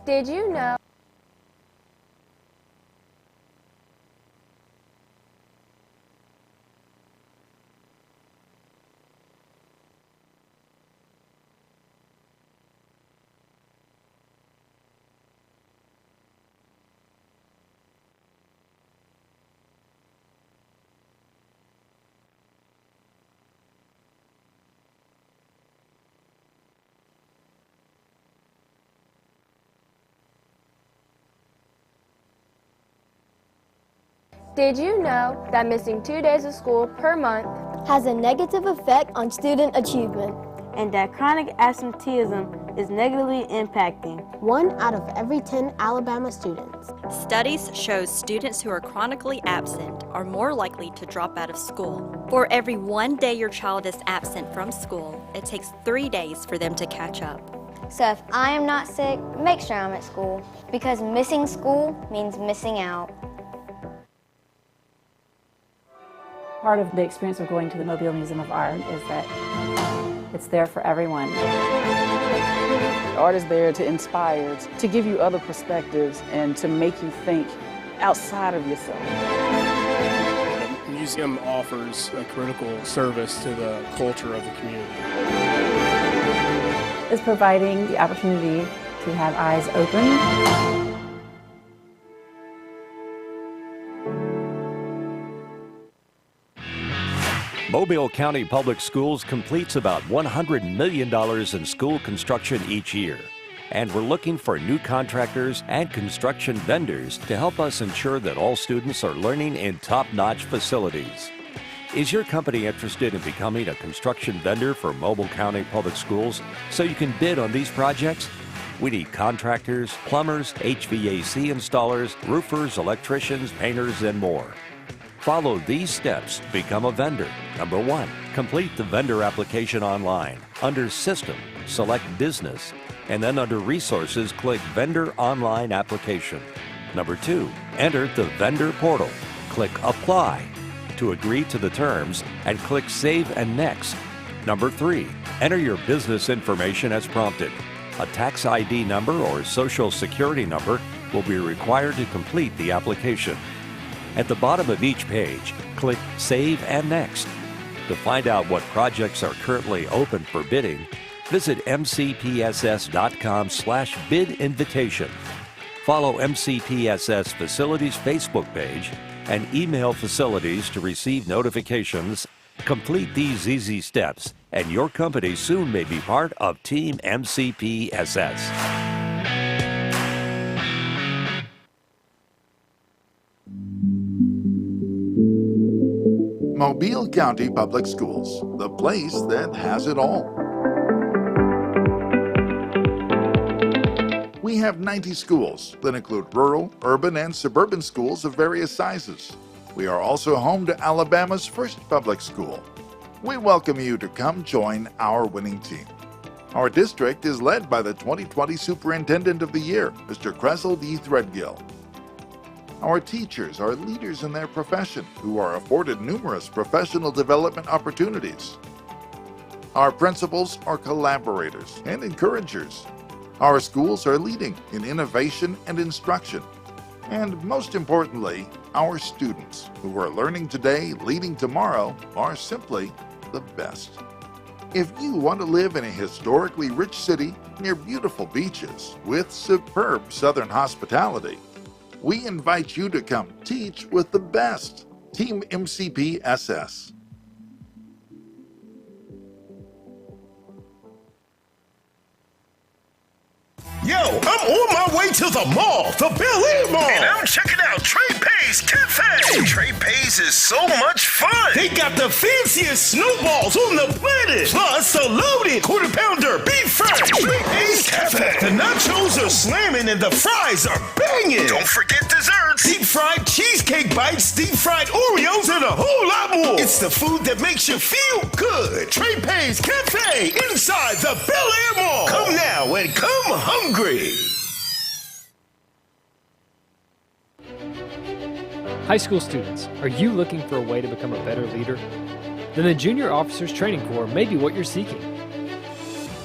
Did you know? Did you know that missing 2 days of school per month has a negative effect on student achievement? And that chronic absenteeism is negatively impacting 1 out of every 10 Alabama students. Studies show students who are chronically absent are more likely to drop out of school. For every 1 day your child is absent from school, it takes 3 days for them to catch up. So if I am not sick, make sure I'm at school, because missing school means missing out. Part of the experience of going to the Mobile Museum of Art is that it's there for everyone. Art is there to inspire, to give you other perspectives, and to make you think outside of yourself. The museum offers a critical service to the culture of the community. It's providing the opportunity to have eyes open. Mobile County Public Schools completes about $100 million in school construction each year. And we're looking for new contractors and construction vendors to help us ensure that all students are learning in top-notch facilities. Is your company interested in becoming a construction vendor for Mobile County Public Schools so you can bid on these projects? We need contractors, plumbers, HVAC installers, roofers, electricians, painters, and more. Follow these steps to become a vendor. Number 1, complete the vendor application online. Under System, select Business, and then under Resources, click Vendor Online Application. Number 2, enter the vendor portal. Click Apply to agree to the terms and click Save and Next. Number 3, enter your business information as prompted. A tax ID number or social security number will be required to complete the application. At the bottom of each page, click Save and Next. To find out what projects are currently open for bidding, visit mcpss.com/bid invitation. Follow MCPSS Facilities Facebook page and email facilities to receive notifications. Complete these easy steps, and your company soon may be part of Team MCPSS. Mobile County Public Schools, the place that has it all. We have 90 schools that include rural, urban, and suburban schools of various sizes. We are also home to Alabama's first public school. We welcome you to come join our winning team. Our district is led by the 2020 Superintendent of the Year, Mr. Kressel D. Threadgill. Our teachers are leaders in their profession who are afforded numerous professional development opportunities. Our principals are collaborators and encouragers. Our schools are leading in innovation and instruction. And most importantly, our students who are learning today, leading tomorrow, are simply the best. If you want to live in a historically rich city near beautiful beaches with superb Southern hospitality, we invite you to come teach with the best, Team MCPSS. Yo, I'm on my way to the mall, the Bel Air Mall. And I'm checking out Trey Pay's Cafe. Trey Pay's is so much fun. They got the fanciest snowballs on the planet. Plus a loaded quarter-pounder beef fry. Trey Pay's Cafe. The nachos are slamming and the fries are banging. Don't forget desserts. Deep-fried cheesecake bites, deep-fried Oreos, and a whole lot more. It's the food that makes you feel good. Trey Pay's Cafe inside the Bel Air Mall. Come now and come hungry. High school students, are you looking for a way to become a better leader? Then the Junior Officers Training Corps may be what you're seeking.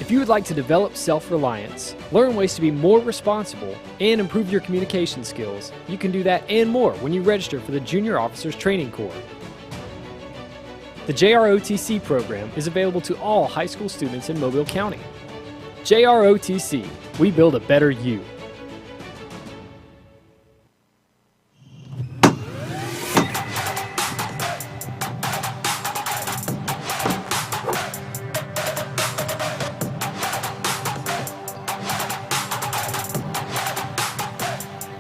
If If you would like to develop self-reliance, learn ways to be more responsible, and improve your communication skills, you can do that and more when you register for the Junior Officers Training Corps. The JROTC program is available to all high school students in Mobile County. JROTC, we build a better you.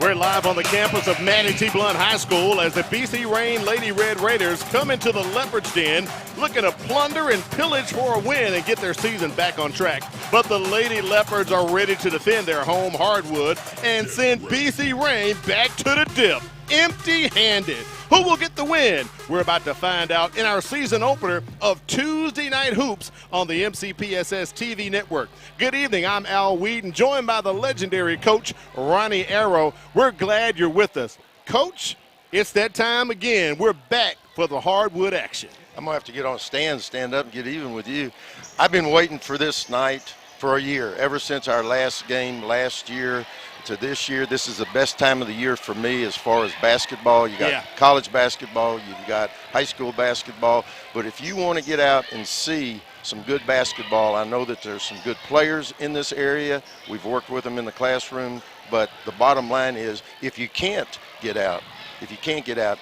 We're live on the campus of Manatee Blount High School as the BC Reign Lady Red Raiders come into the Leopard's Den looking to plunder and pillage for a win and get their season back on track. But the Lady Leopards are ready to defend their home hardwood and send BC Reign back to the dip, empty-handed. Who will get the win? We're about to find out in our season opener of Tuesday Night Hoops on the MCPSS TV network. Good evening, I'm Al Whedon, joined by the legendary coach, Ronnie Arrow. We're glad you're with us. Coach, it's that time again. We're back for the hardwood action. I'm going to have to get on a stand up and get even with you. I've been waiting for this night for a year, ever since our last game last year to this year. This is the best time of the year for me as far as basketball. You got college basketball, you've got high school basketball. But if you want to get out and see some good basketball, I know that there's some good players in this area. We've worked with them in the classroom. But the bottom line is, if you can't get out,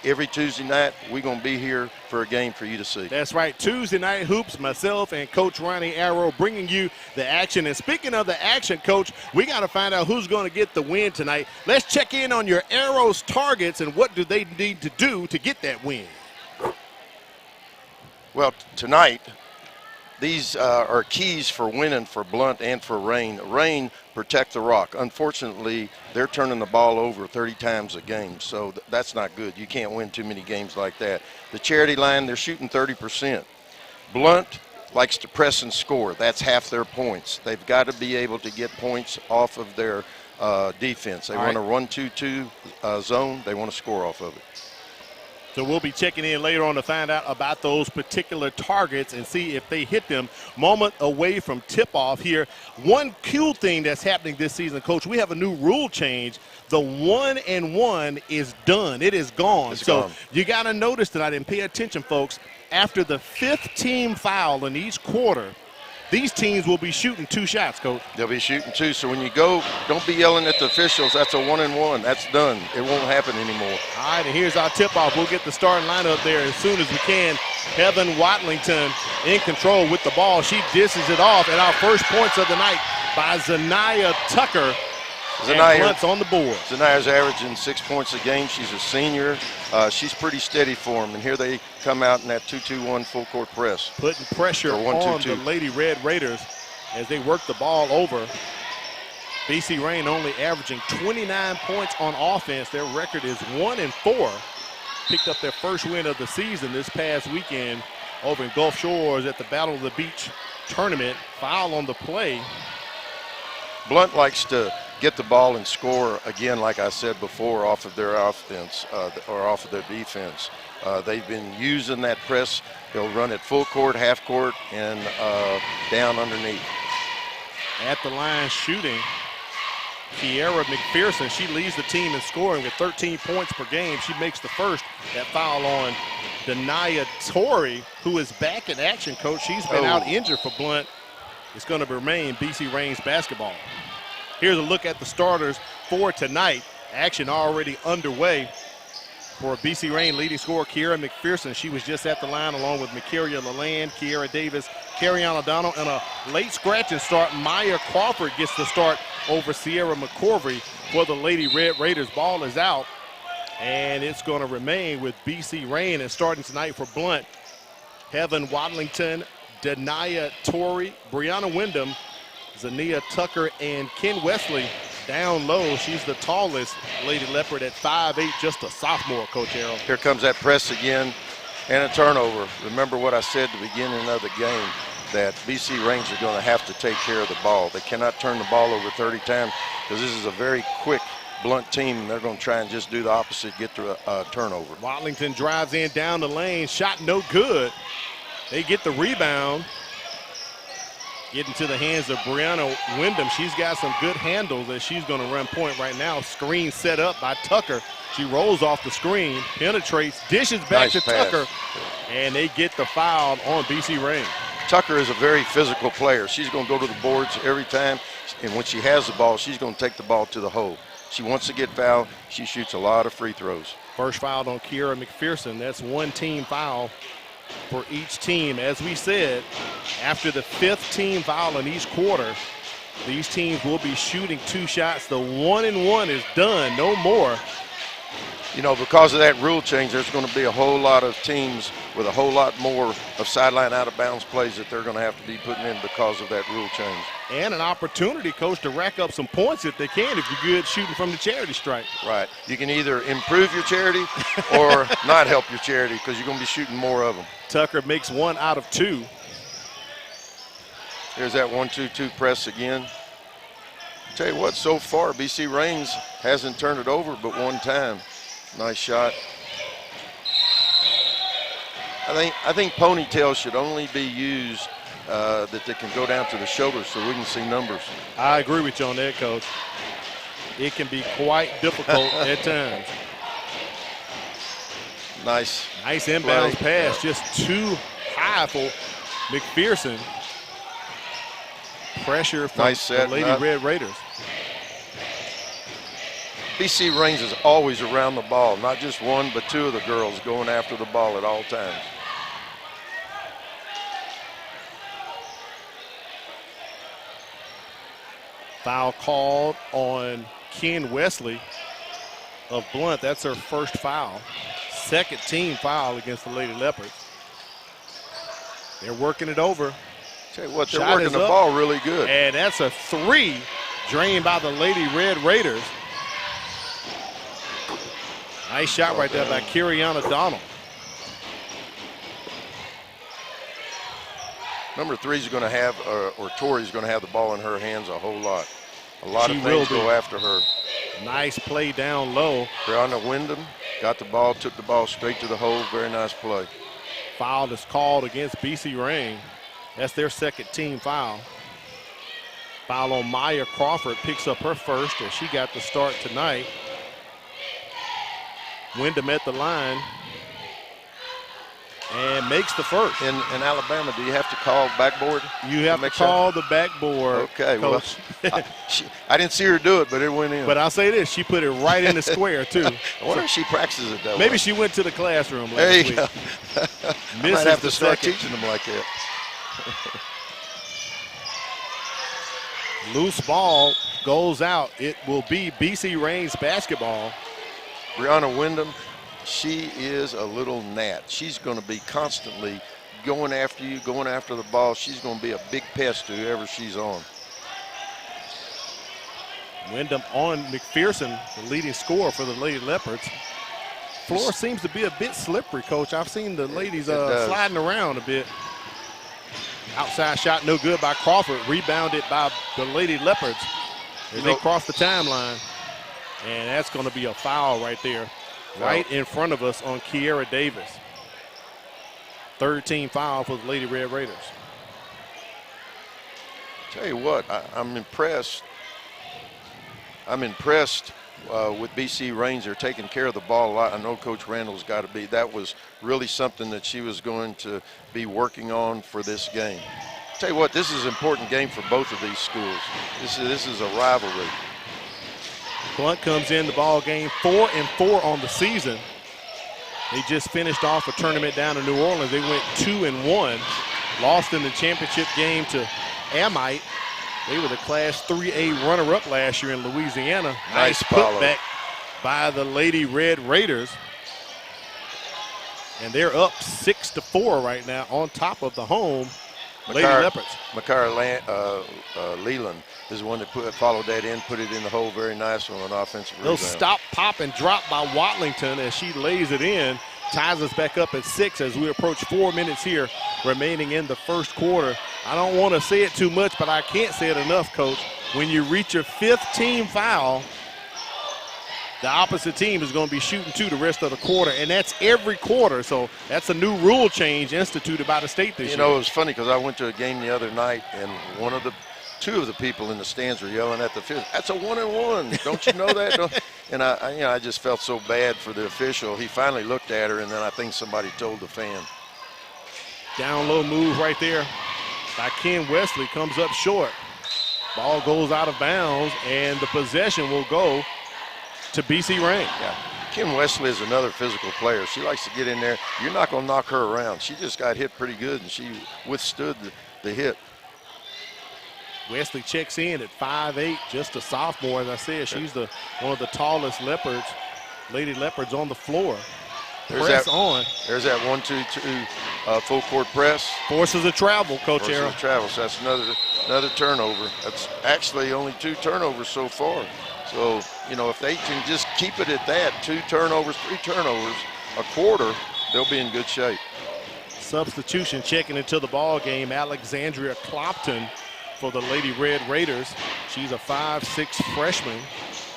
every Tuesday night, we're going to be here for a game for you to see. That's right. Tuesday Night Hoops, myself and Coach Ronnie Arrow bringing you the action. And speaking of the action, Coach, we got to find out who's going to get the win tonight. Let's check in on your Arrows targets and what do they need to do to get that win. Well, tonight, these are keys for winning for Blount and for Reign. Reign, protect the rock. Unfortunately, they're turning the ball over 30 times a game, so that's not good. You can't win too many games like that. The charity line, they're shooting 30%. Blount likes to press and score. That's half their points. They've got to be able to get points off of their defense. They want to run 2-2 zone. They want to score off of it. So we'll be checking in later on to find out about those particular targets and see if they hit them. Moment away from tip-off here. One cool thing that's happening this season, Coach, we have a new rule change. The 1-and-1 is done. It is gone. So you got to notice tonight and pay attention, folks. After the 5th team foul in each quarter, these teams will be shooting 2 shots, Coach. They'll be shooting 2. So when you go, don't be yelling at the officials. That's a 1-and-1. That's done. It won't happen anymore. All right, and here's our tip-off. We'll get the starting lineup there as soon as we can. Heaven Watlington in control with the ball. She dishes it off, and our first points of the night by Zaniyah Tucker. Blount's on the board. Zaniah's averaging 6 points a game. She's a senior. She's pretty steady for them. And here they come out in that 2-2-1 full court press. Putting pressure on the Lady Red Raiders as they work the ball over. BC Reign only averaging 29 points on offense. Their record is 1-4. Picked up their first win of the season this past weekend over in Gulf Shores at the Battle of the Beach tournament. Foul on the play. Blount likes to get the ball and score, again, like I said before, off of their offense or off of their defense. They've been using that press. They'll run it full court, half court, and down underneath. At the line shooting, Kiera McPherson. She leads the team in scoring with 13 points per game. She makes the first. That foul on Zaniyah Torrey, who is back in action, Coach. She's been out injured for Blount. It's going to remain BC Reign's basketball. Here's a look at the starters for tonight. Action already underway for BC Reign leading scorer Kiera McPherson. She was just at the line along with Mikaria Lalande, Kiera Davis, Carrion O'Donnell, and a late scratching start. Maya Crawford gets the start over Sierra McCorvey for the Lady Red Raiders. Ball is out, and it's going to remain with BC Reign. And starting tonight for Blount, Heaven Watlington, Zaniyah Torrey, Brianna Wyndham, Zaniyah Tucker, and Ken Wesley down low. She's the tallest Lady Leopard at 5'8", just a sophomore, Coach Arrow. Here comes that press again and a turnover. Remember what I said at the beginning of the game, that BC Reign's are going to have to take care of the ball. They cannot turn the ball over 30 times because this is a very quick Blount team, and they're going to try and just do the opposite, get to a turnover. Watlington drives in down the lane, shot no good. They get the rebound. Getting to the hands of Brianna Wyndham. She's got some good handles as she's going to run point right now. Screen set up by Tucker. She rolls off the screen, penetrates, dishes back to Tucker, and they get the foul on BC Rain. Tucker is a very physical player. She's going to go to the boards every time, and when she has the ball, she's going to take the ball to the hole. She wants to get fouled. She shoots a lot of free throws. First foul on Kiera McPherson. That's one team foul for each team. As we said, after the 5th team foul in each quarter, these teams will be shooting 2 shots. The 1-and-1 is done, no more. You know, because of that rule change, there's going to be a whole lot of teams with a whole lot more of sideline out-of-bounds plays that they're going to have to be putting in because of that rule change. And an opportunity, Coach, to rack up some points if they can, if you're good shooting from the charity stripe. Right. You can either improve your charity or not help your charity because you're going to be shooting more of them. Tucker makes 1 out of 2. Here's that 1-2-2 press again. Tell you what, so far, BC Rains hasn't turned it over but one time. Nice shot. I think ponytails should only be used that they can go down to the shoulders so we can see numbers. I agree with you on that, Coach. It can be quite difficult at times. Nice inbounds pass, just too high for McPherson. Pressure from the Lady Red Raiders. BC Rains is always around the ball, not just one, but 2 of the girls going after the ball at all times. Foul called on Ken Wesley of Blount. That's her first foul. 2nd team foul against the Lady Leopards. They're working it over. Tell you what, they're working the ball really good. And that's a 3 drained by the Lady Red Raiders. Nice shot right there by Kiriana Donald. Number 3 is going to have, or Tori's going to have the ball in her hands a whole lot. A lot She of will things go after her. Nice play down low. Brianna Wyndham got the ball, took the ball straight to the hole. Very nice play. Foul is called against BC Rain. That's their 2nd team foul. Foul on Maya Crawford, picks up her first as she got the start tonight. Wyndham at the line and makes the first. In Alabama, do you have to call backboard? You have to call the backboard. Okay, Coach. Well, I didn't see her do it, but it went in. But I'll say this, she put it right in the square, too. I wonder if she practices it that way. Maybe she went to the classroom last there you week. Go. I might have to start teaching them like that. Loose ball goes out. It will be BC Rains basketball. Brianna Wyndham, she is a little gnat. She's going to be constantly going after you, going after the ball. She's going to be a big pest to whoever she's on. Wyndham on McPherson, the leading scorer for the Lady Leopards. Floor seems to be a bit slippery, Coach. I've seen the ladies sliding around a bit. Outside shot no good by Crawford, rebounded by the Lady Leopards as they cross the timeline. And that's going to be a foul right there, right in front of us on Kiera Davis. 3rd team foul for the Lady Red Raiders. Tell you what, I'm impressed. I'm impressed with BC Rains. They're taking care of the ball a lot. I know Coach Randall's got to be. That was really something that she was going to be working on for this game. Tell you what, this is an important game for both of these schools. This is a rivalry. Blount comes in the ball game 4-4 on the season. They just finished off a tournament down in New Orleans. They went 2-1, lost in the championship game to Amite. They were the Class 3A runner-up last year in Louisiana. Nice putback by the Lady Red Raiders. And they're up 6-4 right now on top of the home Lady Leopards. Makara Leland is the one that followed that in, put it in the hole very nice on an offensive rebound. Stop, pop, and drop by Watlington as she lays it in. Ties us back up at 6 as we approach 4 minutes here remaining in the first quarter. I don't want to say it too much, but I can't say it enough, Coach. When you reach your 5th team foul, the opposite team is going to be shooting 2 the rest of the quarter, and that's every quarter. So that's a new rule change instituted by the state this year. You know, it was funny because I went to a game the other night, and two of the people in the stands were yelling at the official, "That's a 1-and-1! Don't you know that?" And I just felt so bad for the official. He finally looked at her, and then I think somebody told the fan. Down low move right there by Ken Wesley, comes up short. Ball goes out of bounds, and the possession will go to BC Rain. Yeah. Kim Wesley is another physical player. She likes to get in there. You're not going to knock her around. She just got hit pretty good, and she withstood the hit. Wesley checks in at 5'8", just a sophomore. As I said, she's one of the tallest Lady Leopards on the floor. There's on. There's that 1-2-2 full court press. Forces a travel, Coach Arrow. Forces a travel, so that's another turnover. That's actually only 2 turnovers so far. So, you know, if they can just keep it at that, 2 turnovers, 3 turnovers, a quarter, they'll be in good shape. Substitution checking into the ball game, Alexandria Clopton for the Lady Red Raiders. She's a 5'6" freshman.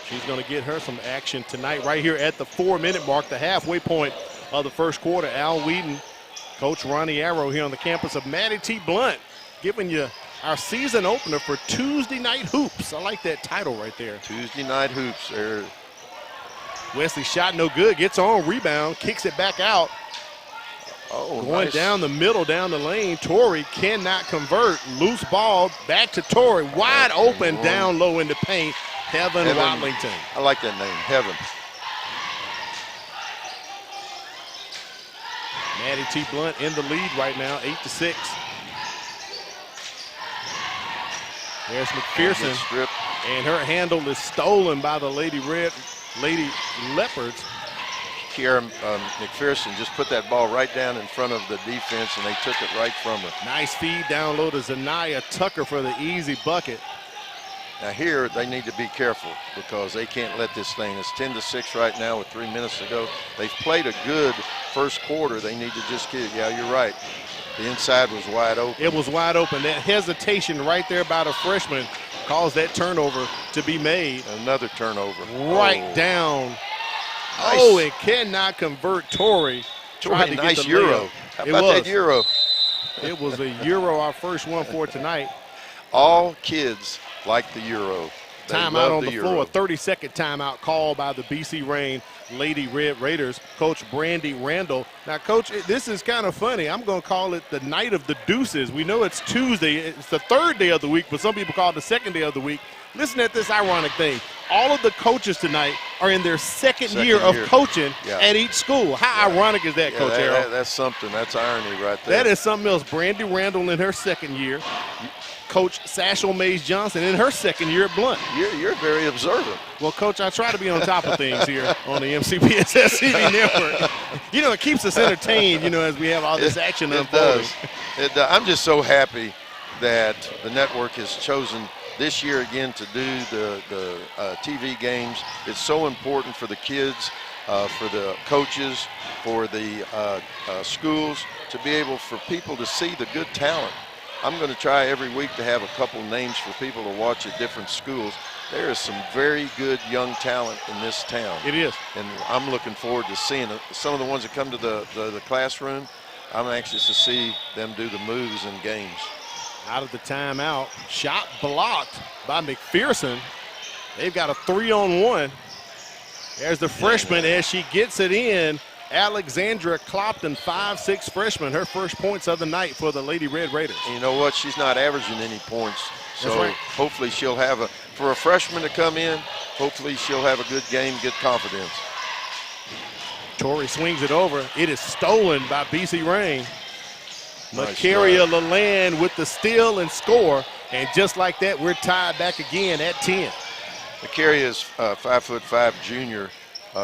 She's going to get her some action tonight right here at the 4-minute mark, the halfway point of the first quarter. Al Whedon, Coach Ronnie Arrow here on the campus of Maddie T. Blount, giving you our season opener for Tuesday Night Hoops. I like that title right there. Tuesday Night Hoops. There. Wesley shot no good, gets on rebound, kicks it back out. Oh, going nice. Down the middle, down the lane. Torrey cannot convert. Loose ball, back to Torrey. Wide open, down low in the paint. Heaven Watlington. I like that name, Heaven. Maddie T. Blount in the lead right now, 8-6. There's McPherson, and her handle is stolen by the Lady Leopards. Kiara McPherson just put that ball right down in front of the defense, and they took it right from her. Nice feed down low to Zanaya Tucker for the easy bucket. Now here they need to be careful because they can't let this thing. It's 10-6 right now with 3 minutes to go. They've played a good first quarter. They need to just get it. Yeah, you're right. The inside was wide open. It was wide open. That hesitation right there by the freshman caused that turnover to be made. Another turnover. Right down. Nice. Oh, and cannot convert Torrey. Torrey, nice Euro. How about that Euro? It was a Euro, our first one for tonight. All kids like the Euro. Timeout on the floor, 30-second timeout called by the BC Rain Lady Red Raiders. Coach Brandy Randall. Now, Coach, this is kind of funny. I'm going to call it the night of the deuces. We know it's Tuesday. It's the 3rd day of the week, but some people call it the 2nd day of the week. Listen at this ironic thing. All of the coaches tonight are in their second year of coaching at each school. How ironic is that, Coach Arrow? That's something. That's irony right there. That is something else. Brandy Randall in her second year. Coach Sashel Mays Johnson in her second year at Blount. You're very observant. Well, Coach, I try to be on top of things here on the MCPSS TV network. You know, it keeps us entertained, you know, as we have all this action unfolding. It does. I'm just so happy that the network has chosen this year again to do the TV games. It's so important for the kids, for the coaches, for the schools to be able for people to see the good talent. I'm going to try every week to have a couple names for people to watch at different schools. There is some very good young talent in this town. It is. And I'm looking forward to seeing it. Some of the ones that come to the classroom, I'm anxious to see them do the moves in games. Out of the timeout, shot blocked by McPherson. They've got a 3-on-1. There's the freshman as she gets it in. Alexandra Clopton, 5'6" freshman, her first points of the night for the Lady Red Raiders. And you know what? She's not averaging any points. So hopefully she'll have for a freshman to come in, hopefully she'll have a good game, get confidence. Torrey swings it over. It is stolen by BC Rain. Nice Macaria Lalande with the steal and score. And just like that, we're tied back again at 10. Macaria is 5'5" junior.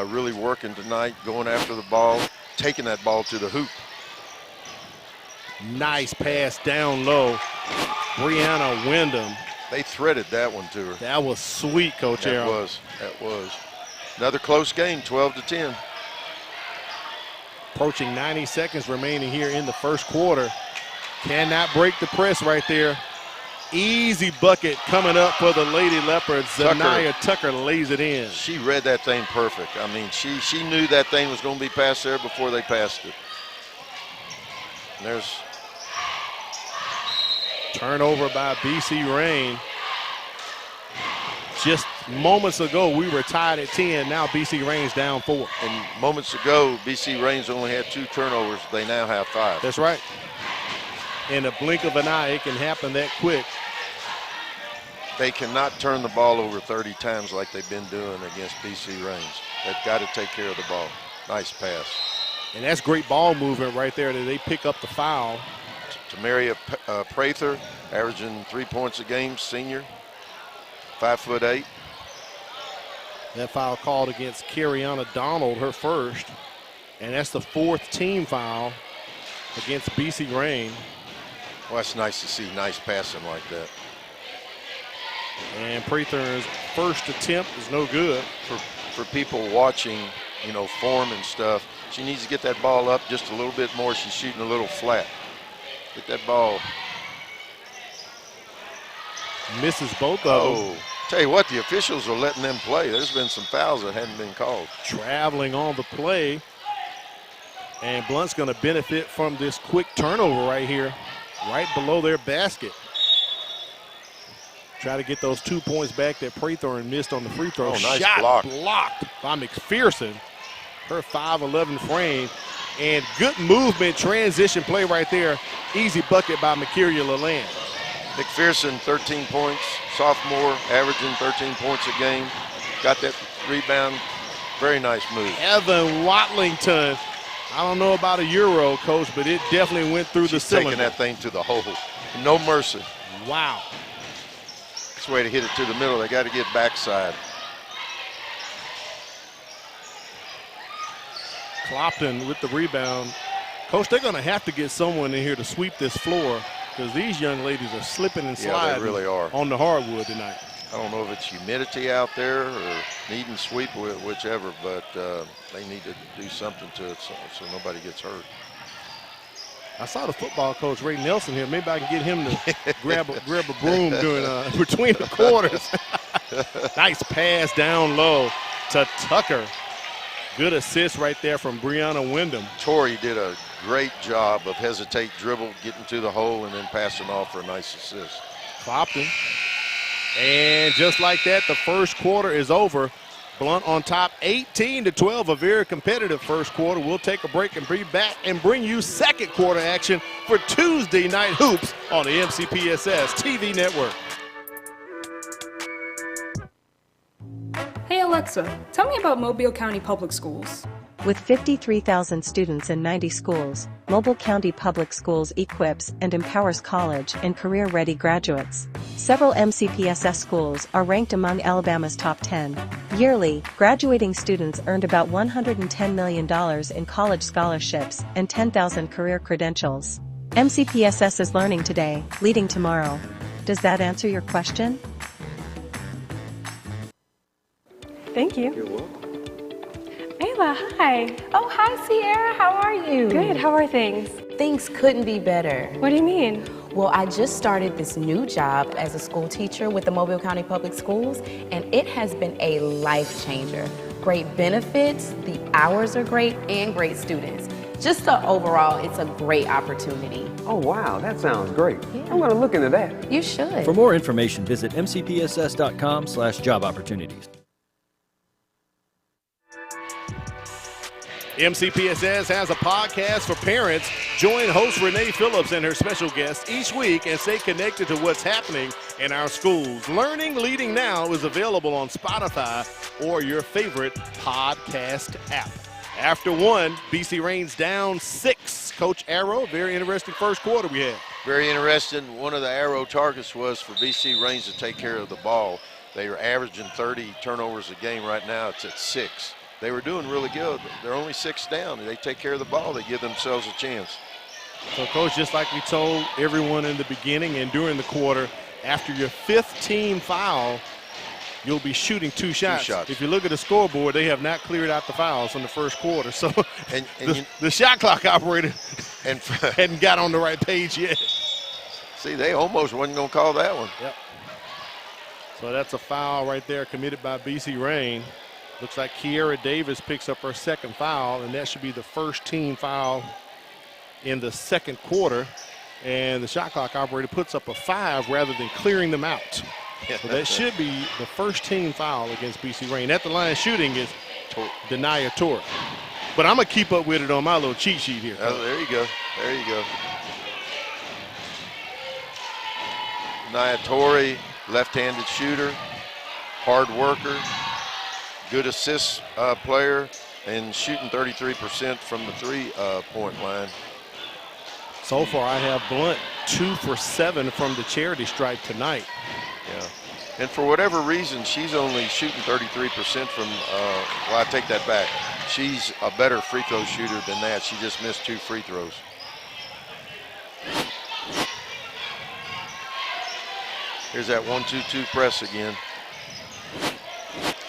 Really working tonight, going after the ball, taking that ball to the hoop. Nice pass down low. Brianna Wyndham. They threaded that one to her. That was sweet, Coach Arrow. That was. Another close game, 12-10. Approaching 90 seconds remaining here in the first quarter. Cannot break the press right there. Easy bucket coming up for the Lady Leopards. Zanaya Tucker lays it in. She read that thing perfect. I mean, she knew that thing was going to be passed there before they passed it. And there's turnover by BC Rain. Just moments ago, we were tied at 10. Now BC Rain's down 4. And moments ago, BC Rain's only had 2 turnovers. They now have 5. That's right. In a blink of an eye, it can happen that quick. They cannot turn the ball over 30 times like they've been doing against BC Rains. They've got to take care of the ball. Nice pass. And that's great ball movement right there that they pick up the foul. Tamaria Prather, averaging 3 points a game, senior, 5'8". That foul called against Carriana Donald, her first. And that's the 4th team foul against BC Rain. Well, that's nice to see nice passing like that. And Prather's first attempt is no good. For people watching, you know, form and stuff, she needs to get that ball up just a little bit more. She's shooting a little flat. Get that ball. Misses both of them. Tell you what, the officials are letting them play. There's been some fouls that hadn't been called. Traveling on the play. And Blount's going to benefit from this quick turnover right here, right below their basket. Try to get those 2 points back that Prather missed on the free throw. Oh, nice shot block. Blocked by McPherson. Her 5'11" frame. And good movement, transition play right there. Easy bucket by Makiria Lalande. McPherson, 13 points, sophomore, averaging 13 points a game. Got that rebound. Very nice move. Evan Watlington. I don't know about a Euro, Coach, but it definitely went through the cylinder. Taking that thing to the hole. No mercy. Wow. That's the way to hit it to the middle. They got to get backside. Clopton with the rebound. Coach, they're going to have to get someone in here to sweep this floor because these young ladies are slipping and sliding. Yeah, they really are. On the hardwood tonight. I don't know if it's humidity out there or needing sweep, whichever, but they need to do something to it so nobody gets hurt. I saw the football coach, Ray Nelson, here. Maybe I can get him to grab a broom during between the quarters. Nice pass down low to Tucker. Good assist right there from Brianna Wyndham. Tori did a great job of hesitate, dribble, getting to the hole, and then passing off for a nice assist. Clopton. And just like that, the first quarter is over. Blount on top 18-12, a very competitive first quarter. We'll take a break and be back and bring you second quarter action for Tuesday Night Hoops on the MCPSS TV network. Hey Alexa, tell me about Mobile County Public Schools. With 53,000 students in 90 schools, Mobile County Public Schools equips and empowers college and career-ready graduates. Several MCPSS schools are ranked among Alabama's top 10. Yearly, graduating students earned about $110 million in college scholarships and 10,000 career credentials. MCPSS is learning today, leading tomorrow. Does that answer your question? Thank you. You're welcome. Ayla, hi. Oh, hi, Sierra. How are you? Good. How are things? Things couldn't be better. What do you mean? Well, I just started this new job as a school teacher with the Mobile County Public Schools, and it has been a life changer. Great benefits, the hours are great, and great students. Just overall, it's a great opportunity. Oh, wow. That sounds great. Yeah. I'm going to look into that. You should. For more information, visit mcpss.com/job opportunities. MCPSS has a podcast for parents. Join host Renee Phillips and her special guests each week and stay connected to what's happening in our schools. Learning Leading Now is available on Spotify or your favorite podcast app. After one, BC Rain's down 6. Coach Arrow, very interesting first quarter we had. Very interesting. One of the Arrow targets was for BC Rains to take care of the ball. They are averaging 30 turnovers a game right now. It's at 6. They were doing really good. They're only 6 down. They take care of the ball. They give themselves a chance. So, Coach, just like we told everyone in the beginning and during the quarter, after your 5th team foul, you'll be shooting 2 shots. If you look at the scoreboard, they have not cleared out the fouls from the first quarter. So and the shot clock operator hadn't got on the right page yet. See, they almost wasn't going to call that one. Yep. So that's a foul right there committed by BC Rain. Looks like Kiera Davis picks up her second foul, and that should be the first team foul in the second quarter. And the shot clock operator puts up a 5 rather than clearing them out. So that should be the first team foul against BC Rain. At the line shooting is Denia Torrey. But I'm going to keep up with it on my little cheat sheet here. Oh, there you go. There you go. Denia Torrey, left-handed shooter, hard worker, good assist player, and shooting 33% from the three-point line. So far, I have Blount 2 for 7 from the charity stripe tonight. Yeah. And for whatever reason, she's only shooting 33% from, well, I take that back. She's a better free throw shooter than that. She just missed 2 free throws. Here's that 1-2-2 press again.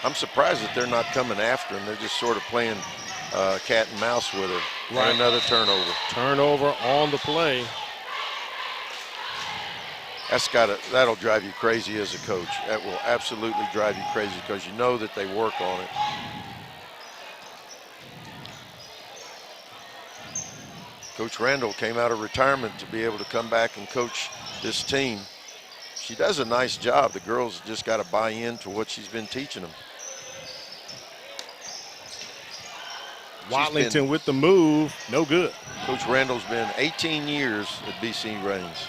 I'm surprised that they're not coming after him. They're just sort of playing cat and mouse with her. Right. And another turnover. Turnover on the play. That'll drive you crazy as a coach. That will absolutely drive you crazy because you know that they work on it. Coach Randall came out of retirement to be able to come back and coach this team. She does a nice job. The girls just got to buy into what she's been teaching them. Watlington with the move, no good. Coach Randall's been 18 years at BC Rains.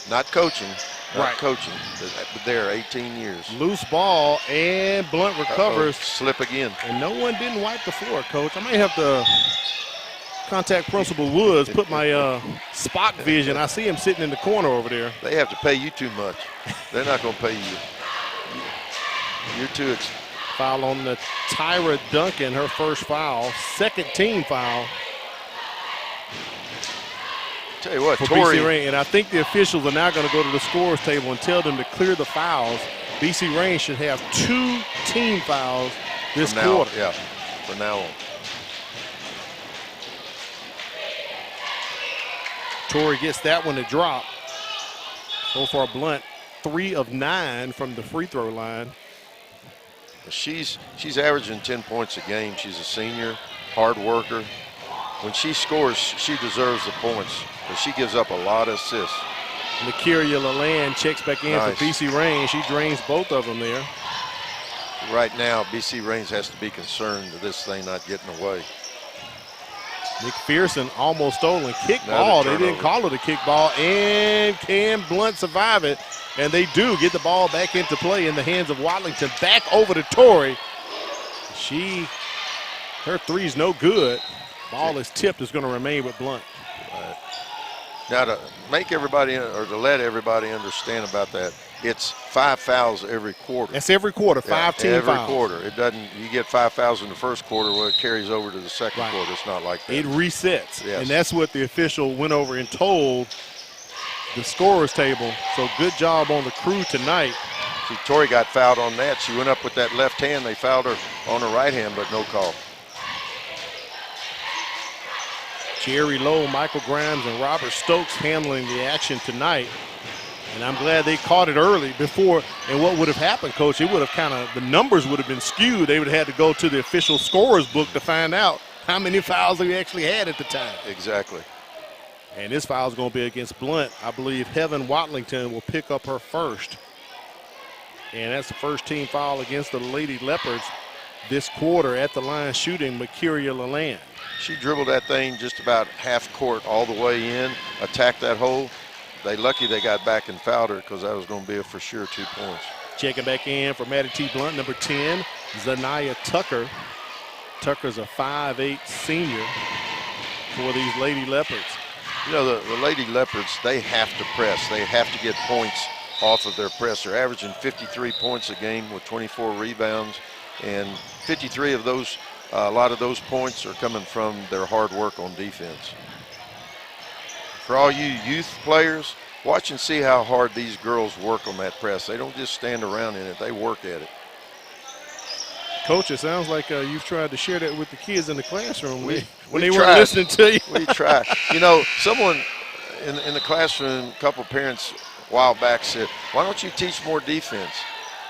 Not coaching, right. Coaching, but there 18 years. Loose ball, and Blount recovers. Slip again. And no one didn't wipe the floor, Coach. I may have to contact Principal Woods, put my spot vision. I see him sitting in the corner over there. They have to pay you too much. They're not going to pay you. You're too expensive. Foul on the Tyra Duncan, her first foul, second team foul. Tell you what, for Torrey, BC Rain, and I think the officials are now going to go to the scorers table and tell them to clear the fouls. BC Rain should have 2 team fouls this quarter. Yeah, from now on. Torrey gets that one to drop. So far, Blount 3 of 9 from the free throw line. She's averaging 10 points a game. She's a senior, hard worker. When she scores, she deserves the points, but she gives up a lot of assists. Nakiria Lalande checks back in for BC Rain. She drains both of them there. Right now, BC Rains has to be concerned that this thing not getting away. McPherson almost stolen kickball. They didn't call it a kickball. And can Blount survive it? And they do get the ball back into play in the hands of Watlington. Back over to Torrey. Her three's no good. Ball is tipped, is going to remain with Blount. Right. Now to make everybody, or to let everybody understand about that, it's 5 fouls every quarter. That's every quarter, 5 team fouls. Every quarter. It doesn't, you get 5 fouls in the first quarter, where it carries over to the second quarter. It's not like that. It resets. Yes. And that's what the official went over and told the scorer's table. So good job on the crew tonight. See, Torrey got fouled on that. She went up with that left hand. They fouled her on her right hand, but no call. Jerry Lowe, Michael Grimes, and Robert Stokes handling the action tonight. And I'm glad they caught it early before. And what would have happened, Coach, it would have the numbers would have been skewed. They would have had to go to the official scorer's book to find out how many fouls they actually had at the time. Exactly. And this foul is going to be against Blount. I believe Heaven Watlington will pick up her first. And that's the first team foul against the Lady Leopards this quarter. At the line shooting, Nakiria Lalande. She dribbled that thing just about half court all the way in, attacked that hole. Lucky they got back and fouled her, because that was going to be a for sure 2 points. Checking back in for Maddie T. Blount, number 10, Zanaya Tucker. Tucker's a 5'8" senior for these Lady Leopards. You know, the Lady Leopards, they have to press. They have to get points off of their press. They're averaging 53 points a game with 24 rebounds, and 53 of those, a lot of those points are coming from their hard work on defense. For all you youth players, watch and see how hard these girls work on that press. They don't just stand around in it, they work at it. Coach, it sounds like you've tried to share that with the kids in the classroom when they tried. weren't listening to you. We try. You know, someone, in the classroom, a couple parents a while back said, why don't you teach more defense?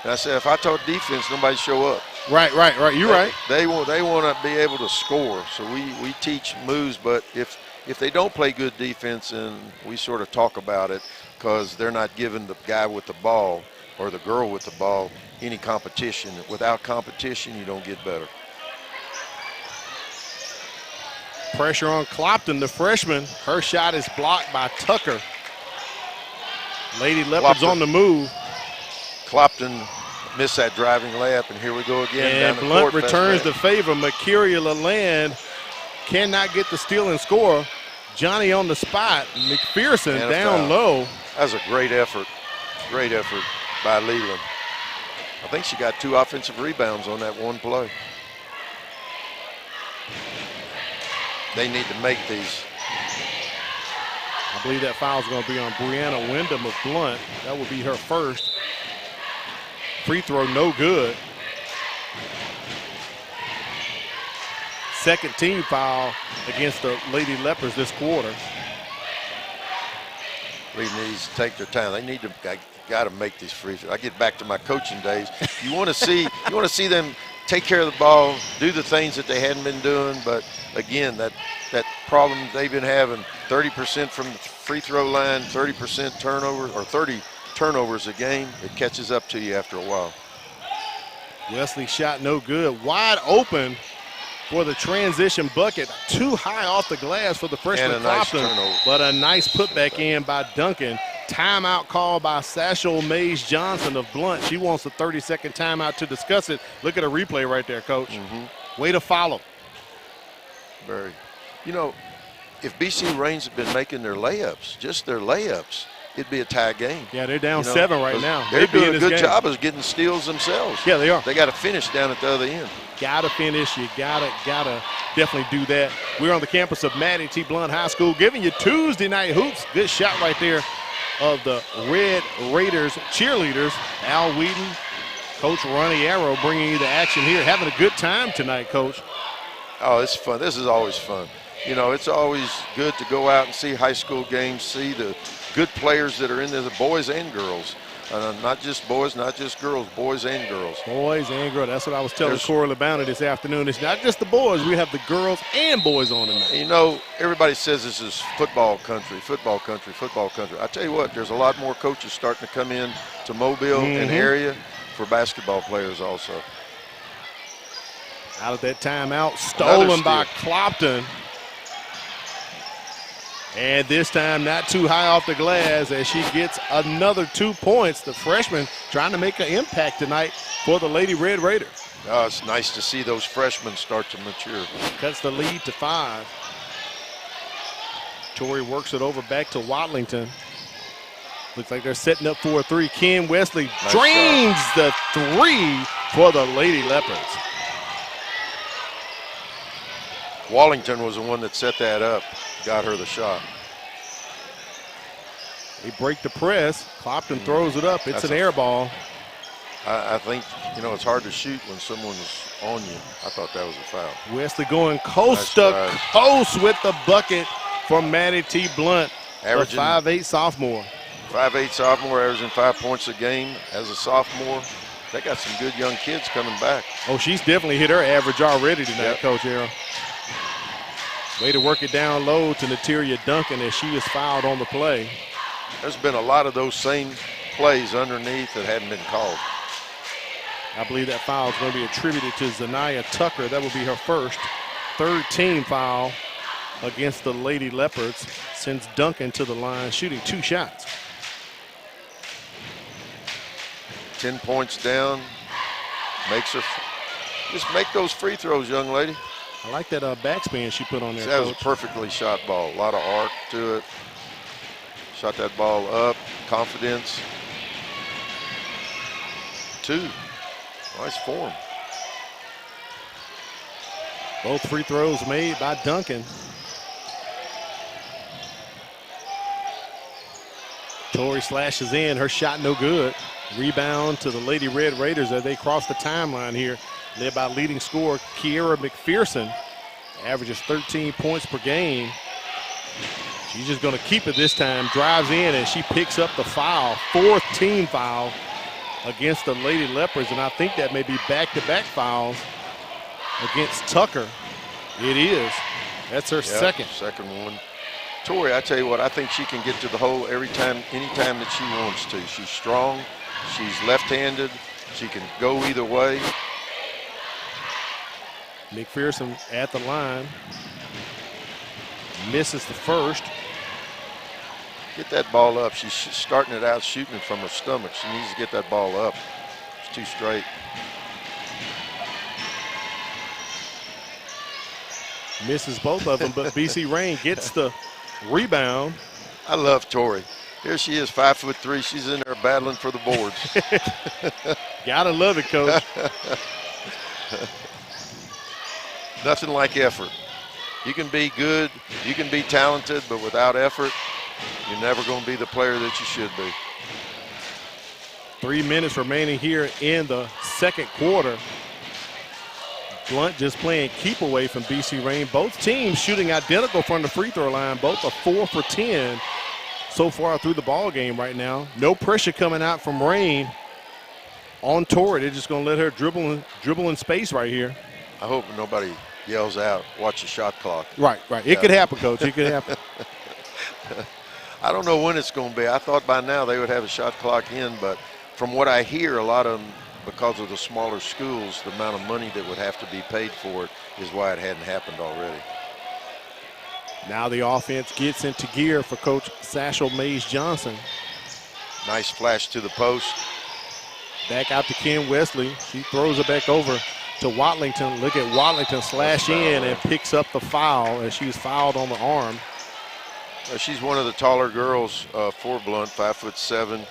And I said, if I taught defense, nobody'd show up. Right. You're right. They want to be able to score. So we teach moves, but if they don't play good defense, and we sort of talk about it because they're not giving the guy with the ball or the girl with the ball any competition. Without competition, you don't get better. Pressure on Clopton, the freshman. Her shot is blocked by Tucker. Lady Leopards on the move. Clopton missed that driving layup, and here we go again. And Blount returns the favor. Mercurial Leland cannot get the steal and score. Johnny on the spot. McPherson down low. That was a great effort. Great effort by Leland. I think she got 2 offensive rebounds on that one play. They need to make these. I believe that foul is going to be on Brianna Wyndham of Blount. That will be her first. Free throw, no good. Second team foul against the Lady Leopards this quarter. League needs to take their time. They need to got to make these free throws. I get back to my coaching days. You want to see them take care of the ball, do the things that they hadn't been doing. But again, that problem they've been having, 30% from the free throw line, 30% turnover, or 30 turnovers a game, it catches up to you after a while. Wesley shot no good. Wide open for the transition bucket. Too high off the glass for the freshman Clopton, but a nice putback in by Duncan. Timeout called by Satchel Mays Johnson of Blount. She wants a 30-second timeout to discuss it. Look at a replay right there, Coach. Way to follow. Very. You know, if BC Reigns had been making their layups, just their layups, it'd be a tie game. Yeah, they're down 7 right now. They're doing a good job of getting steals themselves. Yeah, they are. They got to finish down at the other end. Got to finish. You gotta definitely do that. We're on the campus of Maddie T. Blount High School, giving you Tuesday night hoops. Good shot right there of the Red Raiders cheerleaders. Al Wheaton, Coach Ronnie Arrow bringing you the action here. Having a good time tonight, Coach. Oh, it's fun. This is always fun. You know, it's always good to go out and see high school games, see the good players that are in there, the boys and girls. Not just boys, not just girls, boys and girls. Boys and girls. That's what I was telling Corey LeBounty this afternoon. It's not just the boys. We have the girls and boys on tonight. You know, everybody says this is football country, football country, football country. I tell you what, there's a lot more coaches starting to come in to Mobile and area for basketball players also. Out of that timeout, stolen by Clopton. And this time not too high off the glass as she gets another 2 points. The freshman trying to make an impact tonight for the Lady Red Raiders. Oh, it's nice to see those freshmen start to mature. Cuts the lead to 5. Torrey works it over back to Watlington. Looks like they're setting up for a 3. Ken Wesley drains the 3 for the Lady Leopards. Wallington was the one that set that up, got her the shot. They break the press. Clopton throws it up. It's an air ball. I think, you know, it's hard to shoot when someone's on you. I thought that was a foul. Wesley going coast to coast with the bucket for Maddie T. Blount, averaging 5'8" sophomore. 5'8" sophomore, averaging 5 points a game as a sophomore. They got some good young kids coming back. Oh, she's definitely hit her average already tonight, Coach Arrow. Way to work it down low to Natalia Duncan as she is fouled on the play. There's been a lot of those same plays underneath that hadn't been called. I believe that foul is going to be attributed to Zanaya Tucker. That will be her first. 3rd team foul against the Lady Leopards. Sends Duncan to the line, shooting 2 shots. 10 points down. Makes her just make those free throws, young lady. I like that backspin she put on there. That was a perfectly shot ball. A lot of arc to it. Shot that ball up. Confidence. 2. Nice form. Both free throws made by Duncan. Torrey slashes in. Her shot no good. Rebound to the Lady Red Raiders as they cross the timeline here. Led by leading scorer Kiera McPherson. Averages 13 points per game. She's just going to keep it this time, drives in, and she picks up the foul. 4th team foul against the Lady Leopards, and I think that may be back-to-back fouls against Tucker. It is. That's her second. Second one. Tori, I tell you what, I think she can get to the hole anytime that she wants to. She's strong. She's left-handed. She can go either way. McPherson at the line. Misses the first. Get that ball up. She's starting it out shooting it from her stomach. She needs to get that ball up. It's too straight. Misses both of them, but BC Rain gets the rebound. I love Tori. Here she is, 5'3". She's in there battling for the boards. Gotta love it, Coach. Nothing like effort. You can be good, you can be talented, but without effort, you're never going to be the player that you should be. 3 minutes remaining here in the second quarter. Blount just playing keep away from BC Rain. Both teams shooting identical from the free throw line. Both are 4 for 10 so far through the ball game right now. No pressure coming out from Rain on Tori. They're just going to let her dribble in space right here. I hope nobody yells out, watch the shot clock. Right. It could happen, Coach. It could happen. I don't know when it's going to be. I thought by now they would have a shot clock in, but from what I hear, a lot of them, because of the smaller schools, the amount of money that would have to be paid for it is why it hadn't happened already. Now the offense gets into gear for Coach Satchel Mays-Johnson. Nice flash to the post. Back out to Ken Wesley. She throws it back over to Watlington. Look at Watlington slash in and picks up the foul as she's fouled on the arm. She's one of the taller girls for Blount, 5'7".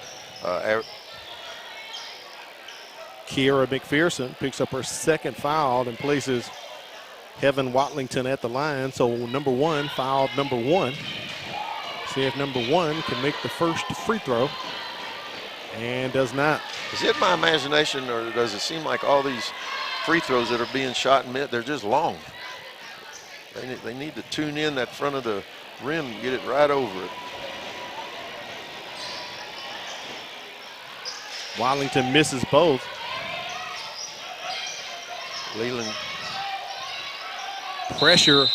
Kiera McPherson picks up her second foul and places Heaven Watlington at the line. So number one fouled number one. See if number one can make the first free throw. And does not. Is it my imagination, or does it seem like all these free throws that are being shot in mid, they're just long? They need to tune in that front of the rim and get it right over it. Watlington misses both. Leland. Pressure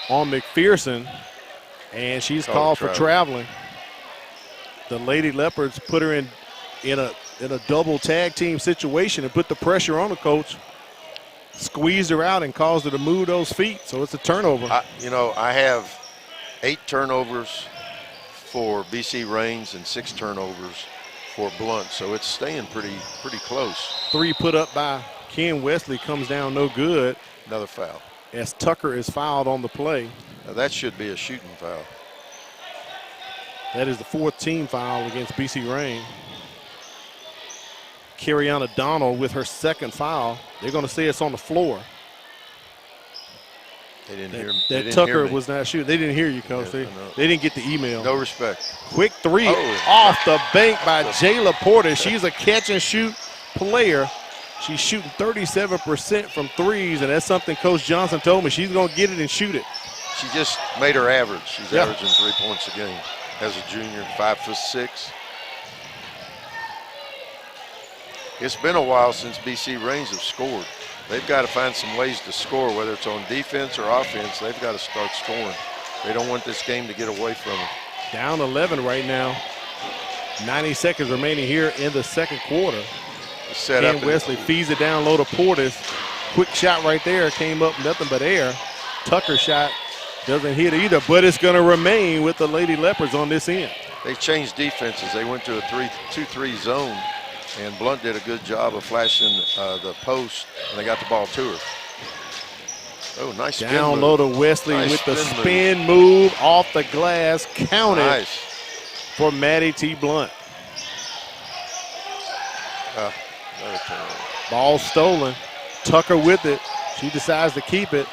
on McPherson, and she's called for traveling. The Lady Leopards put her in a double tag team situation and put the pressure on the coach. Squeezed her out and caused her to move those feet, so it's a turnover. I have 8 turnovers for BC Rains and 6 turnovers for Blount, so it's staying pretty close. 3 put up by Ken Wesley comes down no good. Another foul. As Tucker is fouled on the play. Now that should be a shooting foul. That is the 4th team foul against BC Rain. Carriana Donald with her second foul. They're going to say it's on the floor. They didn't hear me. That Tucker was not shooting. They didn't hear you, Coach. They didn't get the email. No respect. Quick 3 off the bank by Jayla Porter. She's a catch and shoot player. She's shooting 37% from threes, and that's something Coach Johnson told me. She's going to get it and shoot it. She just made her average. She's averaging 3 points a game as a junior, 5'6". It's been a while since BC Rains have scored. They've got to find some ways to score, whether it's on defense or offense. They've got to start scoring. They don't want this game to get away from them. Down 11 right now. 90 seconds remaining here in the second quarter. Ken Wesley feeds it down low to Portis. Quick shot right there. Came up nothing but air. Tucker shot doesn't hit either, but it's going to remain with the Lady Leopards on this end. They changed defenses. They went to a 2-3 zone, and Blount did a good job of flashing the post, and they got the ball to her. Oh, nice spin down move. low to Wesley with the spin move off the glass. Counted for Maddie T. Blount. Ball stolen. Tucker with it. She decides to keep it.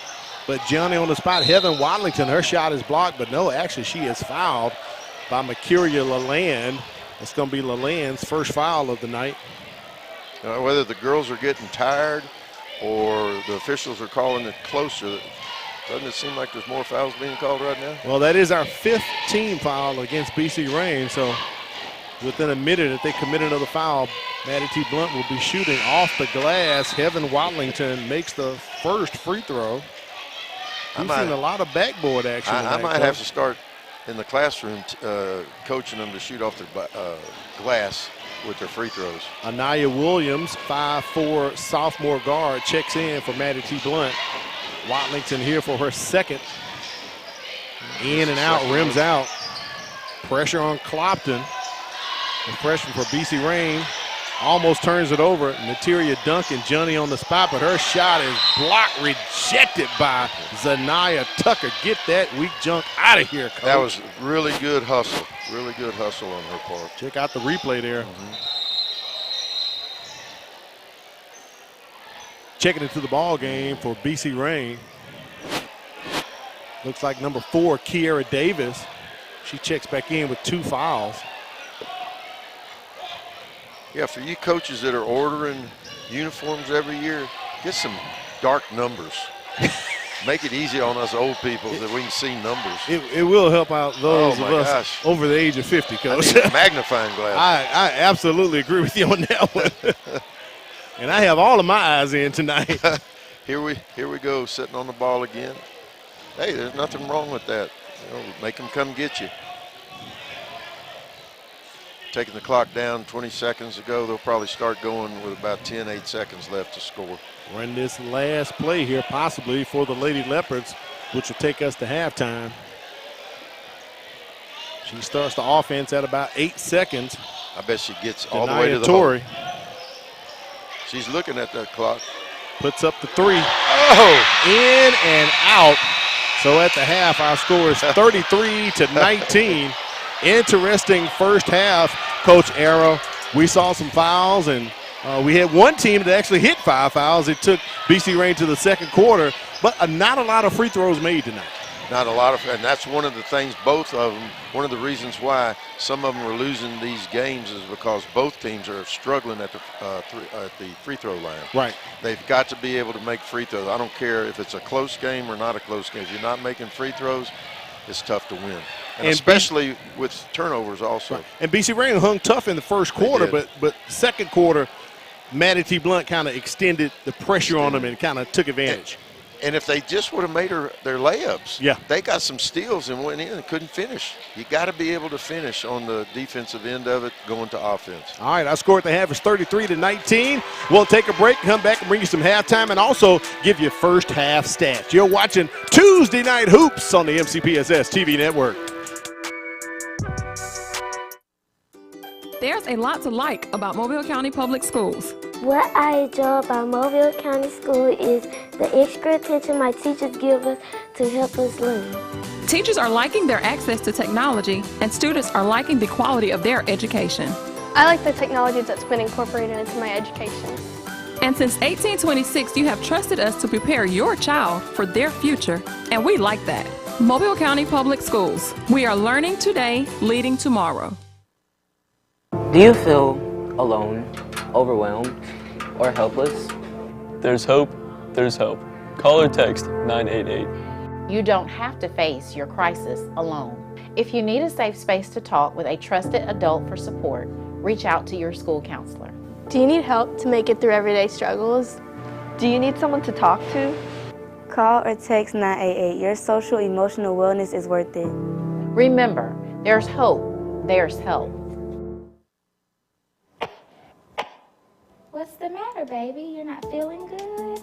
But Johnny on the spot. Heaven Watlington, her shot is blocked. But no, actually she is fouled by Mercuria Lalande. It's going to be Lalande's first foul of the night. Whether the girls are getting tired or the officials are calling it closer, Doesn't it seem like there's more fouls being called right now? Well, that is our 5th team foul against BC Rain, so within a minute, if they commit another foul, Maddie T. Blount will be shooting off the glass. Heaven Watlington makes the first free throw. We've seen a lot of backboard action. I might have to start in the classroom coaching them to shoot off the glass with their free throws. Anaya Williams, 5'4" sophomore guard, checks in for Maddie T. Blount. Watlington here for her second. In and out, rims out. Pressure on Clopton. The freshman for BC Rain almost turns it over. Materia Duncan, Johnny on the spot, but her shot is blocked, rejected by Zanaya Tucker. Get that weak junk out of here, coach. That was really good hustle. Really good hustle on her part. Check out the replay there. Checking into the ball game for BC Rain. Looks like number 4, Kiera Davis. She checks back in with 2 fouls. Yeah, for you coaches that are ordering uniforms every year, get some dark numbers. Make it easy on us old people that we can see numbers. It will help out those of us over the age of 50, Coach. I need a magnifying glass. I absolutely agree with you on that one. And I have all of my eyes in tonight. Here we go, sitting on the ball again. Hey, there's nothing wrong with that. You know, make them come get you. Taking the clock down 20 seconds ago, they'll probably start going with about 8 seconds left to score. Run this last play here, possibly for the Lady Leopards, which will take us to halftime. She starts the offense at about 8 seconds. I bet she gets all the way to the hole. She's looking at that clock. Puts up the 3. Oh! In and out. So at the half, our score is 33-19. Interesting first half, Coach Arrow. We saw some fouls, and we had one team that actually hit 5 fouls. It took BC Rain to the second quarter, but not a lot of free throws made tonight. Not a lot of, and that's one of the things, both of them, one of the reasons why some of them are losing these games is because both teams are struggling at the free throw line. Right. They've got to be able to make free throws. I don't care if it's a close game or not a close game. If you're not making free throws, it's tough to win. And especially with turnovers also. Right. And BC Rain hung tough in the first quarter, but second quarter, Maddie T. Blount kind of extended the pressure on them and kind of took advantage. And if they just would have made their layups, yeah, they got some steals and went in and couldn't finish. You got to be able to finish on the defensive end of it, going to offense. All right, our score at the half is 33-19. We'll take a break, come back and bring you some halftime and also give you first half stats. You're watching Tuesday Night Hoops on the MCPSS TV network. There's a lot to like about Mobile County Public Schools. What I enjoy about Mobile County School is the extra attention my teachers give us to help us learn. Teachers are liking their access to technology, and students are liking the quality of their education. I like the technology that's been incorporated into my education. And since 1826, you have trusted us to prepare your child for their future, and we like that. Mobile County Public Schools. We are learning today, leading tomorrow. Do you feel alone, overwhelmed, or helpless? There's hope, there's help. Call or text 988. You don't have to face your crisis alone. If you need a safe space to talk with a trusted adult for support, reach out to your school counselor. Do you need help to make it through everyday struggles? Do you need someone to talk to? Call or text 988. Your social emotional wellness is worth it. Remember, there's hope, there's help. What's the matter, baby? You're not feeling good?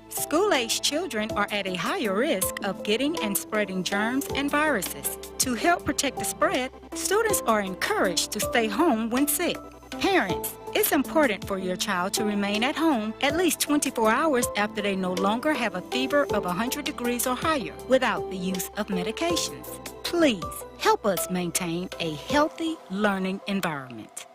School-aged children are at a higher risk of getting and spreading germs and viruses. To help protect the spread, students are encouraged to stay home when sick. Parents, it's important for your child to remain at home at least 24 hours after they no longer have a fever of 100 degrees or higher without the use of medications. Please help us maintain a healthy learning environment.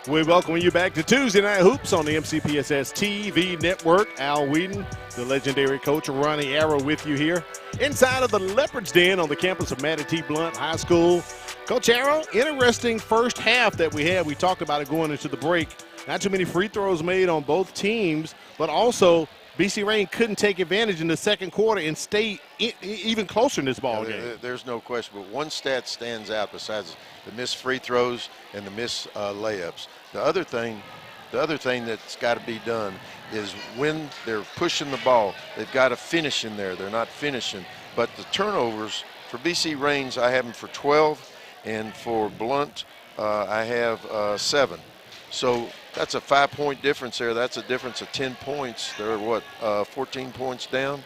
We welcome you back to Tuesday Night Hoops on the MCPSS TV network. Al Whedon, the legendary coach Ronnie Arrow with you here inside of the Leopard's Den on the campus of Maddie T. Blount High School. Coach Arrow, interesting first half that we had. We talked about it going into the break. Not too many free throws made on both teams, but also BC Rain couldn't take advantage in the second quarter and stay even closer in this ball game. There's no question, but one stat stands out besides the missed free throws and the missed layups. The other thing that's got to be done is when they're pushing the ball, they've got to finish in there. They're not finishing. But the turnovers, for BC Rains, I have them for 12, and for Blount, I have 7. So that's a 5-point difference there. That's a difference of 10 points. They're, 14 points down?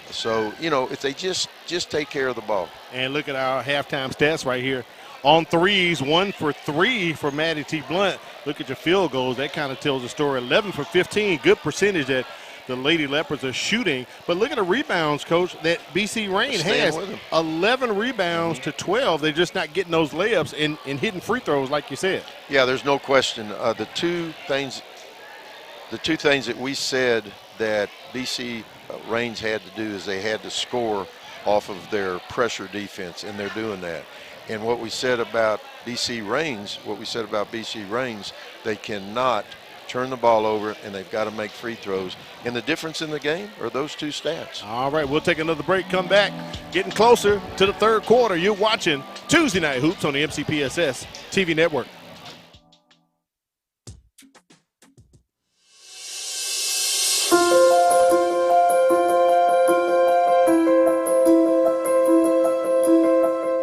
So, you know, if they just take care of the ball. And look at our halftime stats right here. On threes, 1 for 3 for Maddie T. Blount. Look at your field goals. That kind of tells the story. 11 for 15, good percentage that the Lady Leopards are shooting. But look at the rebounds, Coach, that BC Rain has. 11 rebounds to 12. They're just not getting those layups and hitting free throws like you said. Yeah, there's no question. The two things that we said that BC Rains had to do is they had to score off of their pressure defense, and they're doing that. And what we said about BC Rains, they cannot turn the ball over, and they've got to make free throws. And the difference in the game are those two stats. All right, we'll take another break, come back, getting closer to the third quarter. You're watching Tuesday Night Hoops on the MCPSS TV network.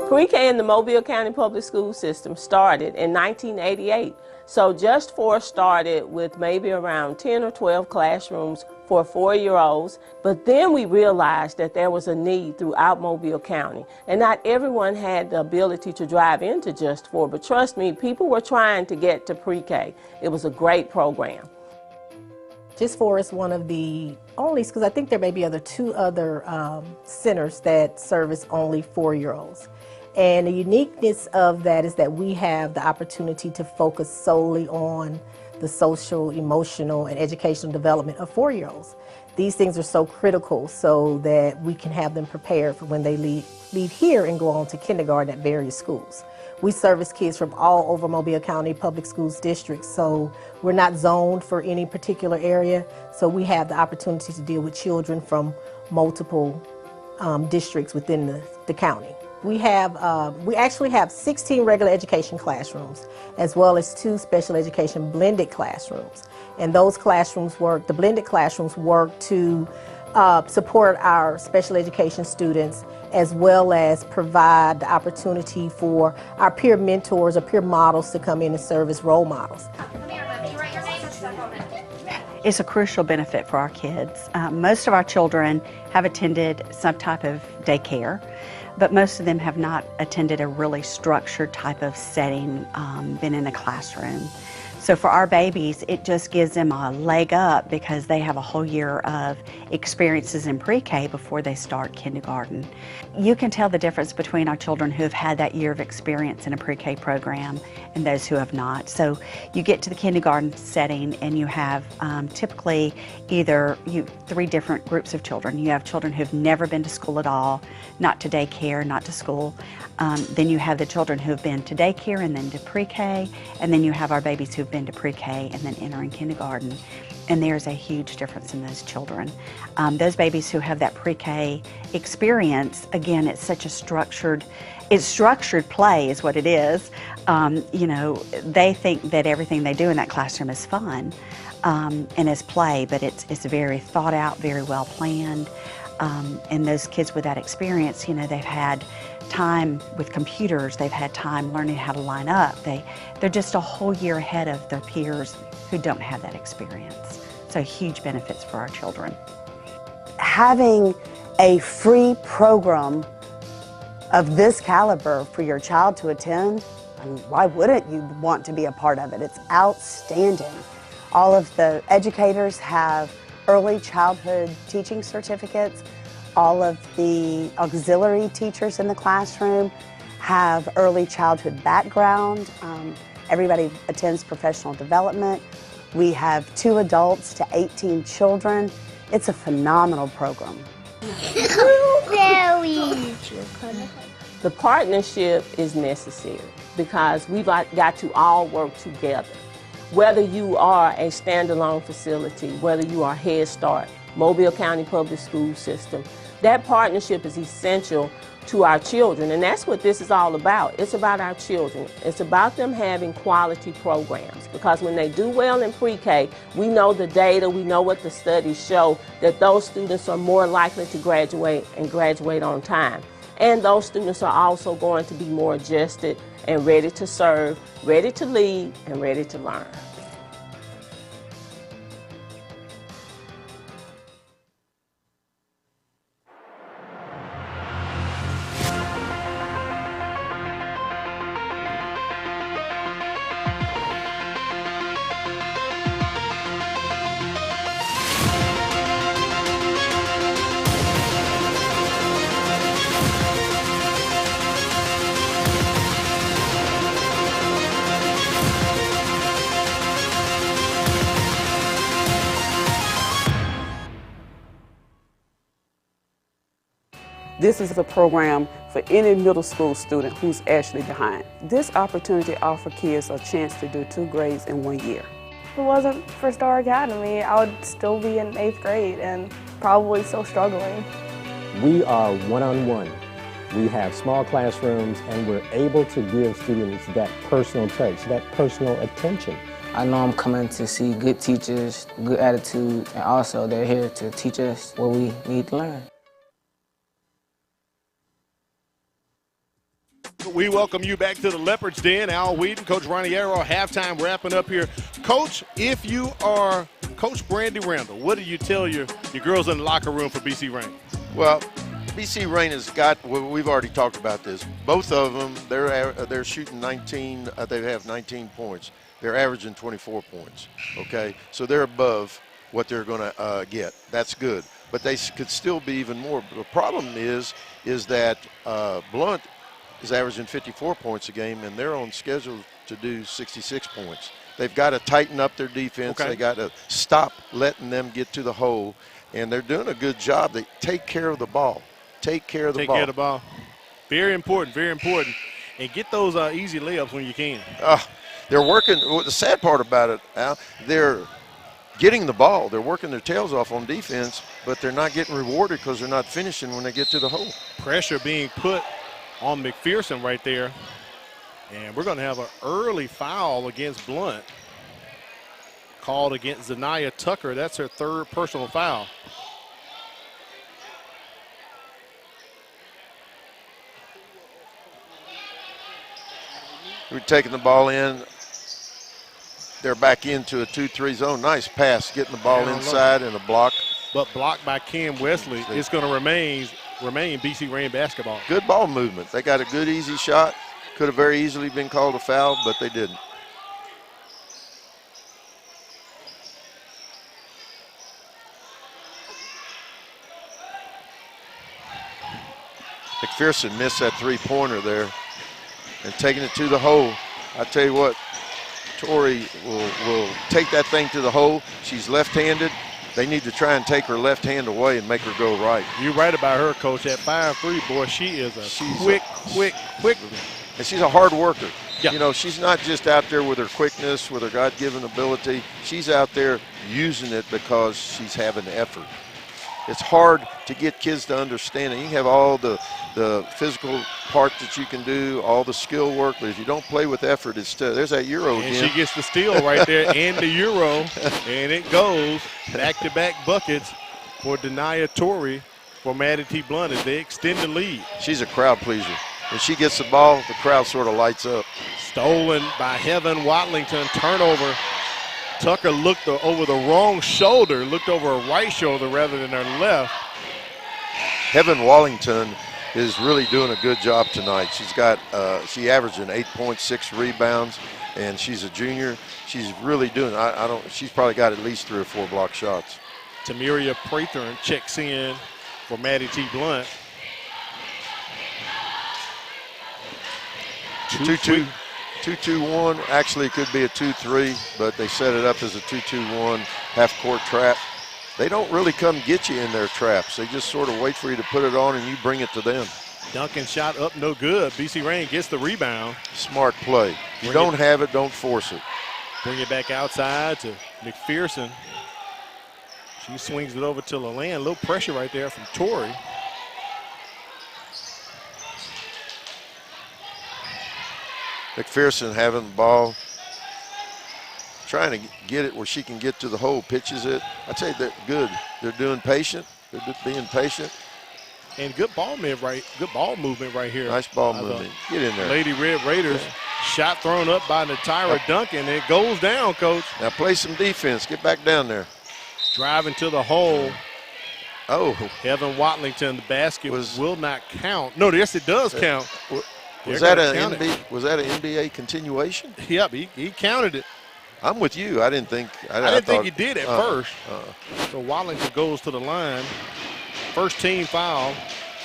Pre-K in the Mobile County Public School System started in 1988. So Just 4 started with maybe around 10 or 12 classrooms for 4-year-olds. But then we realized that there was a need throughout Mobile County. And not everyone had the ability to drive into Just 4. But trust me, people were trying to get to pre-K. It was a great program. Just 4 is one of the only schools, I think there may be two other centers that service only 4-year-olds. And the uniqueness of that is that we have the opportunity to focus solely on the social, emotional, and educational development of 4-year-olds. These things are so critical so that we can have them prepared for when they leave here and go on to kindergarten at various schools. We service kids from all over Mobile County Public Schools districts, so we're not zoned for any particular area, so we have the opportunity to deal with children from multiple districts within the county. We actually have 16 regular education classrooms, as well as 2 special education blended classrooms. And those classrooms the blended classrooms work to support our special education students, as well as provide the opportunity for our peer mentors or peer models to come in and serve as role models. It's a crucial benefit for our kids. Most of our children have attended some type of daycare, but most of them have not attended a really structured type of setting, been in a classroom. So for our babies, it just gives them a leg up because they have a whole year of experiences in pre-K before they start kindergarten. You can tell the difference between our children who have had that year of experience in a pre-K program and those who have not. So you get to the kindergarten setting and you have typically either 3 different groups of children. You have children who've never been to school at all, not to daycare, not to school. Then you have the children who've been to daycare and then to pre-K, and then you have our babies who've been to pre-K and then entering kindergarten. And there's a huge difference in those children. Those babies who have that pre-K experience, again, it's such a structured play is what it is. You know, they think that everything they do in that classroom is fun and is play, but it's very thought out, very well planned. And those kids with that experience, you know, they've had time with computers, they've had time learning how to line up. They're just a whole year ahead of their peers who don't have that experience. So huge benefits for our children. Having a free program of this caliber for your child to attend, I mean, why wouldn't you want to be a part of it? It's outstanding. All of the educators have early childhood teaching certificates. All of the auxiliary teachers in the classroom have early childhood background. Everybody attends professional development. We have 2 adults to 18 children. It's a phenomenal program. The partnership is necessary because we've got to all work together. Whether you are a standalone facility, whether you are Head Start, Mobile County Public School System. That partnership is essential to our children, and that's what this is all about. It's about our children. It's about them having quality programs, because when they do well in pre-K, we know the data, we know what the studies show, that those students are more likely to graduate and graduate on time. And those students are also going to be more adjusted and ready to serve, ready to lead, and ready to learn. This is a program for any middle school student who's actually behind. This opportunity offers kids a chance to do 2 grades in 1 year. If it wasn't for Star Academy, I would still be in 8th grade and probably still struggling. We are one-on-one. We have small classrooms, and we're able to give students that personal touch, that personal attention. I know I'm coming to see good teachers, good attitude, and also they're here to teach us what we need to learn. We welcome you back to the Leopard's Den. Al Whedon, Coach Ronnie Arrow, halftime wrapping up here. Coach, if you are Coach Brandy Randall, what do you tell your girls in the locker room for BC Rain? Well, BC Rain has got, well, we've already talked about this. Both of them, they're shooting 19, they have 19 points. They're averaging 24 points, okay? So they're above what they're going to get. That's good. But they could still be even more. The problem is that Blount is averaging 54 points a game, and they're on schedule to do 66 points. They've got to tighten up their defense. Okay. They got to stop letting them get to the hole, and they're doing a good job. They take care of the ball. Take care of the ball. Take care of the ball. Very important, very important. And get those easy layups when you can. They're working. The sad part about it, Al, they're getting the ball. They're working their tails off on defense, but they're not getting rewarded because they're not finishing when they get to the hole. Pressure being put on McPherson right there. And we're going to have an early foul against Blount. Called against Zanaya Tucker. That's her 3rd personal foul. We're taking the ball in. They're back into a 2-3 zone. Nice pass, getting the ball inside and a block. But blocked by Cam Wesley. It's going to remain BC Rain basketball. Good ball movement. They got a good, easy shot. Could have very easily been called a foul, but they didn't. McPherson missed that 3-pointer there and taking it to the hole. I tell you what, Tori will take that thing to the hole. She's left-handed. They need to try and take her left hand away and make her go right. You're right about her, Coach. At 5'3", boy, she is quick. And she's a hard worker. Yeah. You know, she's not just out there with her quickness, with her God-given ability. She's out there using it because she's having effort. It's hard to get kids to understand it. You can have all the physical part that you can do, all the skill work, but if you don't play with effort, it's still, there's that Euro and again. She gets the steal right there and the Euro, and it goes back-to-back buckets for Denia Torrey for Maddie T. Blount as they extend the lead. She's a crowd pleaser. When she gets the ball, the crowd sort of lights up. Stolen by Heaven Watlington, turnover. Tucker looked over the wrong shoulder, looked over her right shoulder rather than her left. Heaven Wallington is really doing a good job tonight. She's got, she averaging 8.6 rebounds, and she's a junior. She's really doing, she's probably got at least 3 or 4 block shots. Tamiria Prather checks in for Maddie T. Blount. 2-2-1. Actually, it could be a 2-3, but they set it up as a 2-2-1 half-court trap. They don't really come get you in their traps. They just sort of wait for you to put it on and you bring it to them. Duncan shot up, no good. BC Rain gets the rebound. Smart play. You don't have it, don't force it. Bring it back outside to McPherson. She swings it over to LaLanne. A little pressure right there from Tori. McPherson having the ball, trying to get it where she can get to the hole, pitches it. I'd say they're good. They're doing patient. They're being patient. And good ball movement right here. Nice ball movement. Get in there. Lady Red Raiders. Shot thrown up by Natyra Duncan. It goes down, Coach. Now play some defense. Get back down there. Driving to the hole. Oh. Evan Watlington, the basket will not count. No, yes, it does count. Was that an NBA continuation? Yep, he counted it. I'm with you. I didn't think. I didn't think he did at first. So Watlington goes to the line. First team foul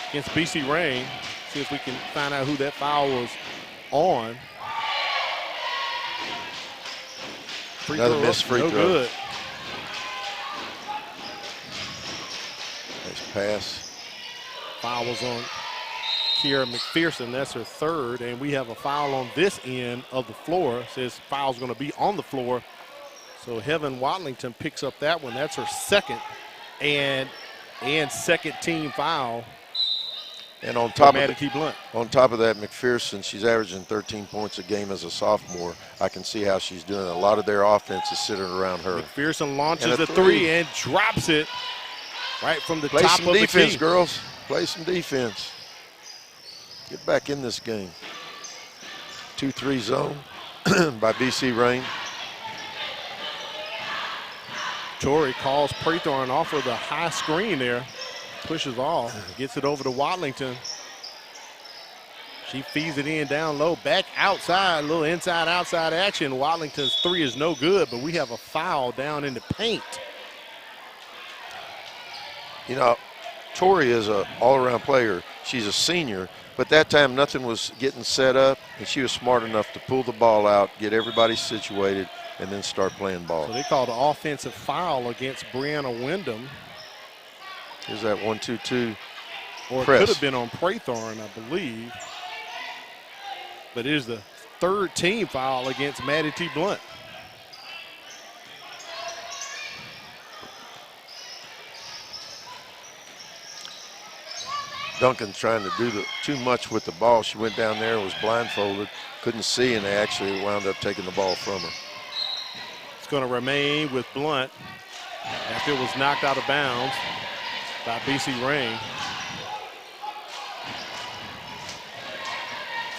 against BC Rain. See if we can find out who that foul was on. Another missed free throw. Good. Nice pass. Foul was on Kiera McPherson. That's her third, and we have a foul on this end of the floor. It says foul's going to be on the floor. So Heaven Watlington picks up that one. That's her second and second team foul. And on top of Blount. On top of that, McPherson, she's averaging 13 points a game as a sophomore. I can see how she's doing. A lot of their offense is sitting around her. McPherson launches a three and drops it right from the top of the key. Play some defense, girls. Play some defense. Get back in this game. 2-3 zone by BC Rain. Tori calls Praythorne off of the high screen there. Pushes off, gets it over to Watlington. She feeds it in down low, back outside, a little inside-outside action. Watlington's three is no good, but we have a foul down in the paint. You know, Tori is an all-around player. She's a senior, but that time nothing was getting set up, and she was smart enough to pull the ball out, get everybody situated, and then start playing ball. So they called an offensive foul against Brianna Wyndham. Here's that 1-2-2 or it press. could have been on Praythorne, I believe. But it is the third team foul against Maddie T. Blount. Duncan's trying to do too much with the ball. She went down there and was blindfolded, couldn't see, and they actually wound up taking the ball from her. It's going to remain with Blount after it was knocked out of bounds by BC Rain.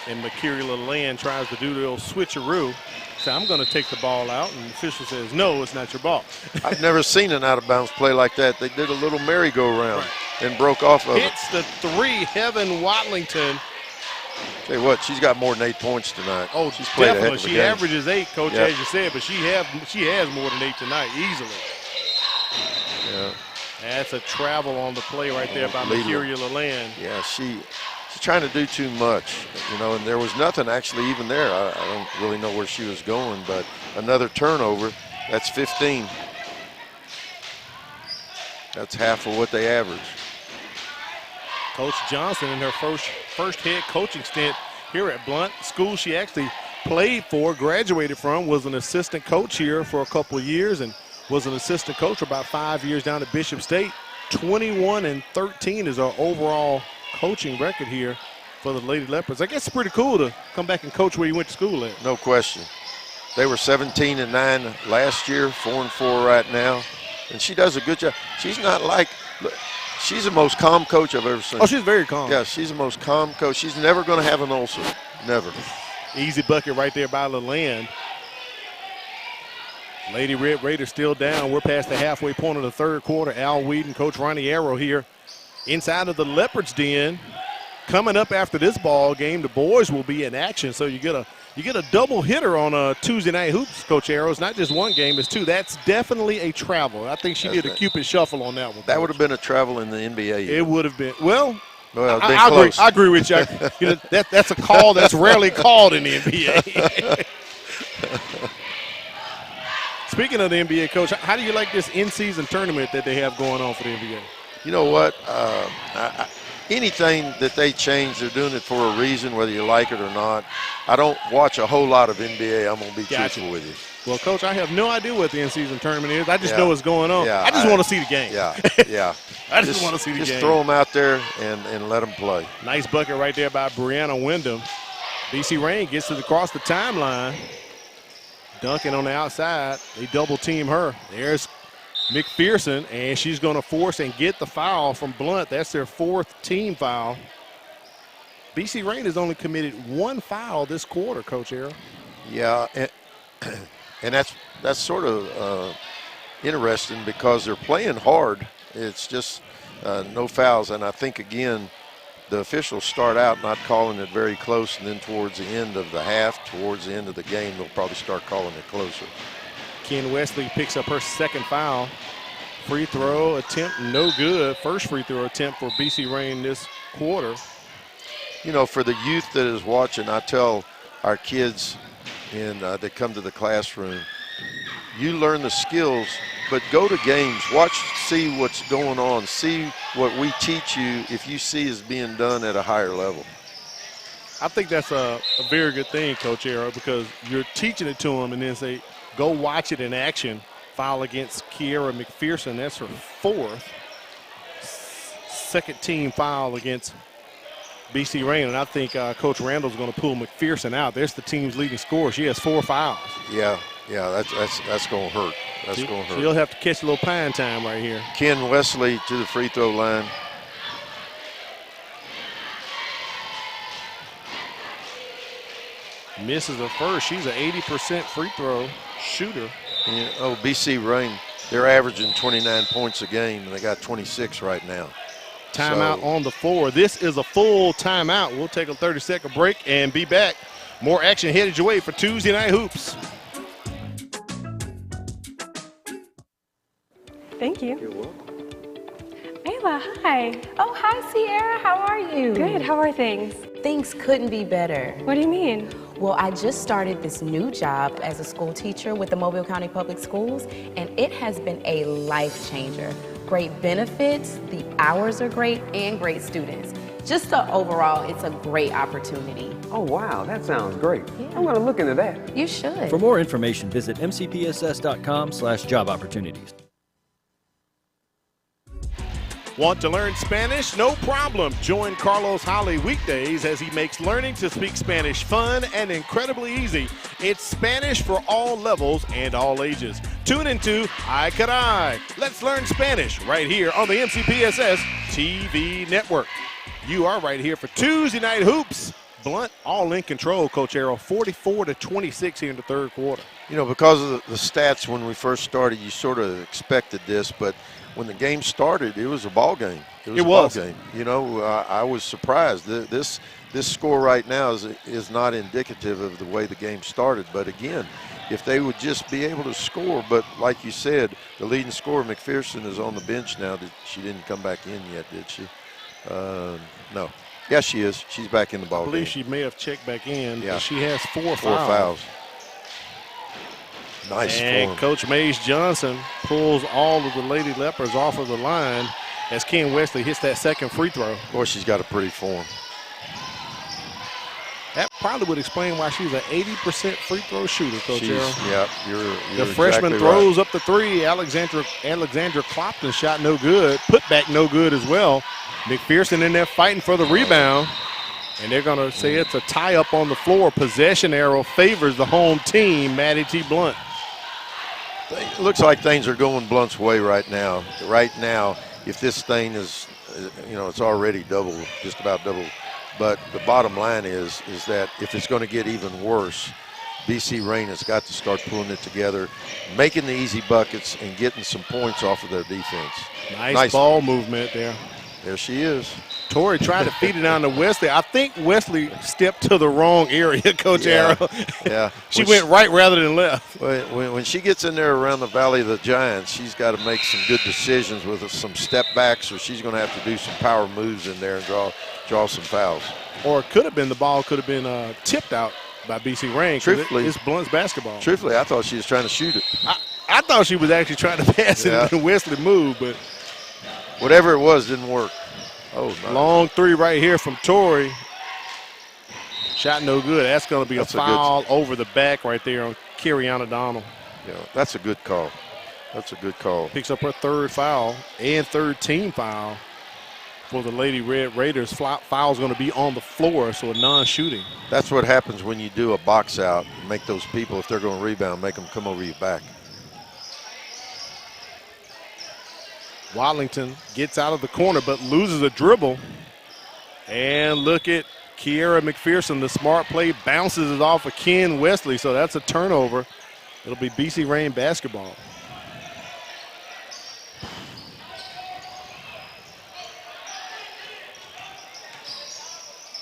And McCurry LaLanne tries to do the old switcheroo. So I'm going to take the ball out, and the official says, no, it's not your ball. I've never seen an out-of-bounds play like that. They did a little merry-go-round and broke off of it. Hits the three, Heaven Watlington. Tell you what, she's got more than 8 points tonight. Oh, she's played definitely. a heck of a She game. averages 8, Coach, as you said, but she has more than 8 tonight, easily. Yeah. That's a travel on the play right there by McCurry LaLanne. Yeah, she's trying to do too much, you know, and there was nothing actually even there. I don't really know where she was going, but another turnover, that's 15. That's half of what they average. Coach Johnson in her first head coaching stint here at Blount. School she actually played for, graduated from, was an assistant coach here for a couple of years and was an assistant coach for about 5 years down at Bishop State. 21-13 is our overall coaching record here for the Lady Leopards. I guess it's pretty cool to come back and coach where you went to school at. No question. They were 17-9 last year, 4-4 right now, and she does a good job. She's not like, look, she's the most calm coach I've ever seen. Oh, she's very calm. Yeah, she's the most calm coach. She's never going to have an ulcer, never. Easy bucket right there by LaLanne. Lady Red Raiders still down. We're past the halfway point of the third quarter. Al Whedon, Coach Ronnie Arrow here inside of the Leopards den. Coming up after this ball game, the boys will be in action. So you get a double hitter on a Tuesday night hoops, Coach Arrow. It's not just one game, it's two. That's definitely a travel. I think she did a Cupid shuffle on that one. That would have been a travel in the NBA. It would have been. Well, I agree with you. You know, that's a call that's rarely called in the NBA. Speaking of the NBA, Coach, how do you like this in-season tournament that they have going on for the NBA? You know what? Anything that they change, they're doing it for a reason, whether you like it or not. I don't watch a whole lot of NBA. I'm going to be truthful with you. Well, Coach, I have no idea what the in-season tournament is. I just Yeah. know what's going on. Yeah, I just want to see the game. Yeah, yeah. I just want to see the game. Just throw them out there and let them play. Nice bucket right there by Brianna Wyndham. BC Rain gets across the timeline. Duncan on the outside. They double team her. There's McPherson, and she's going to force and get the foul from Blount. That's their 4th team foul. BC Rain has only committed 1 foul this quarter, Coach Arrow. Yeah, and that's sort of interesting because they're playing hard. It's just no fouls, and I think, again, the officials start out not calling it very close, and then towards the end of the half, towards the end of the game, they'll probably start calling it closer. Ken Wesley picks up her 2nd foul. Free throw attempt, no good. First free throw attempt for BC Rain this quarter. You know, for the youth that is watching, I tell our kids that come to the classroom, you learn the skills, but go to games, watch, see what's going on, see what we teach you if you see is being done at a higher level. I think that's a very good thing, Coach Arrow, because you're teaching it to them and then say, go watch it in action. Foul against Kiera McPherson. That's her 4th. 2nd team foul against BC Rain, and I think Coach Randall's going to pull McPherson out. There's the team's leading scorer. She has 4 fouls. Yeah, that's going to hurt. That's going to hurt. She'll have to catch a little pine time right here. Ken Wesley to the free throw line. Misses her first. She's an 80% free throw shooter. Yeah, BC Rain, they're averaging 29 points a game, and they got 26 right now. Timeout on the floor. This is a full timeout. We'll take a 30-second break and be back. More action headed your way for Tuesday Night Hoops. Thank you. You're welcome. Ayla, hi. Oh, hi, Sierra. How are you? Good. How are things? Things couldn't be better. What do you mean? Well, I just started this new job as a school teacher with the Mobile County Public Schools, and it has been a life changer. Great benefits, the hours are great, and great students. Just overall, it's a great opportunity. Oh, wow, that sounds great. Yeah. I'm going to look into that. You should. For more information, visit mcpss.com/job opportunities. Want to learn Spanish? No problem. Join Carlos Holly weekdays as he makes learning to speak Spanish fun and incredibly easy. It's Spanish for all levels and all ages. Tune into Ay Caray. Let's learn Spanish right here on the MCPSS TV network. You are right here for Tuesday Night Hoops. Blount all in control, Coach Arrow, 44-26 here in the 3rd quarter. You know, because of the stats when we first started, you sort of expected this, but when the game started, it was a ball game. It was a ball game. You know, I was surprised. This score right now is not indicative of the way the game started. But again, if they would just be able to score, but like you said, the leading scorer, McPherson, is on the bench now. She didn't come back in yet, did she? No. Yes, she is. She's back in the ball game. I believe she may have checked back in. Yeah. She has 4 fouls. 4 fouls. Nice and form. Coach Mays Johnson pulls all of the Lady Leopards off of the line as Ken Wesley hits that 2nd free throw. Boy, she's got a pretty form. That probably would explain why she's an 80% free throw shooter, Coach Arrow. Yeah, you're the freshman exactly throws right. up the 3. Alexandra Clopton shot no good. Put back no good as well. McPherson in there fighting for the rebound. And they're going to say it's a tie-up on the floor. Possession arrow favors the home team, Maddie T. Blount. It looks like things are going Blount's way right now. Right now, if this thing is, you know, it's already double, just about double. But the bottom line is that if it's going to get even worse, BC Rain has got to start pulling it together, making the easy buckets, and getting some points off of their defense. Nice ball movement there. There she is. Torrey tried to feed it down to Wesley. I think Wesley stepped to the wrong area, Coach Arrow. Yeah. She went right rather than left. When she gets in there around the Valley of the Giants, she's got to make some good decisions with some step backs, or she's going to have to do some power moves in there and draw some fouls. Or it could have been, the ball could have been tipped out by BC Rain. Truthfully, it's Blount's basketball. Truthfully, I thought she was trying to shoot it. I thought she was actually trying to pass it and Wesley moved, but whatever it was didn't work. Oh, nice. Long 3 right here from Torrey. Shot no good. That's going to be a foul over the back right there on Kiriana Donald. Yeah, that's a good call. That's a good call. Picks up her third foul and third team foul for the Lady Red Raiders. Foul's going to be on the floor, so a non-shooting. That's what happens when you do a box out. Make those people, if they're going to rebound, make them come over your back. Watlington gets out of the corner but loses a dribble. And look at Kiera McPherson. The smart play bounces it off of Ken Wesley, so that's a turnover. It'll be BC Reign basketball.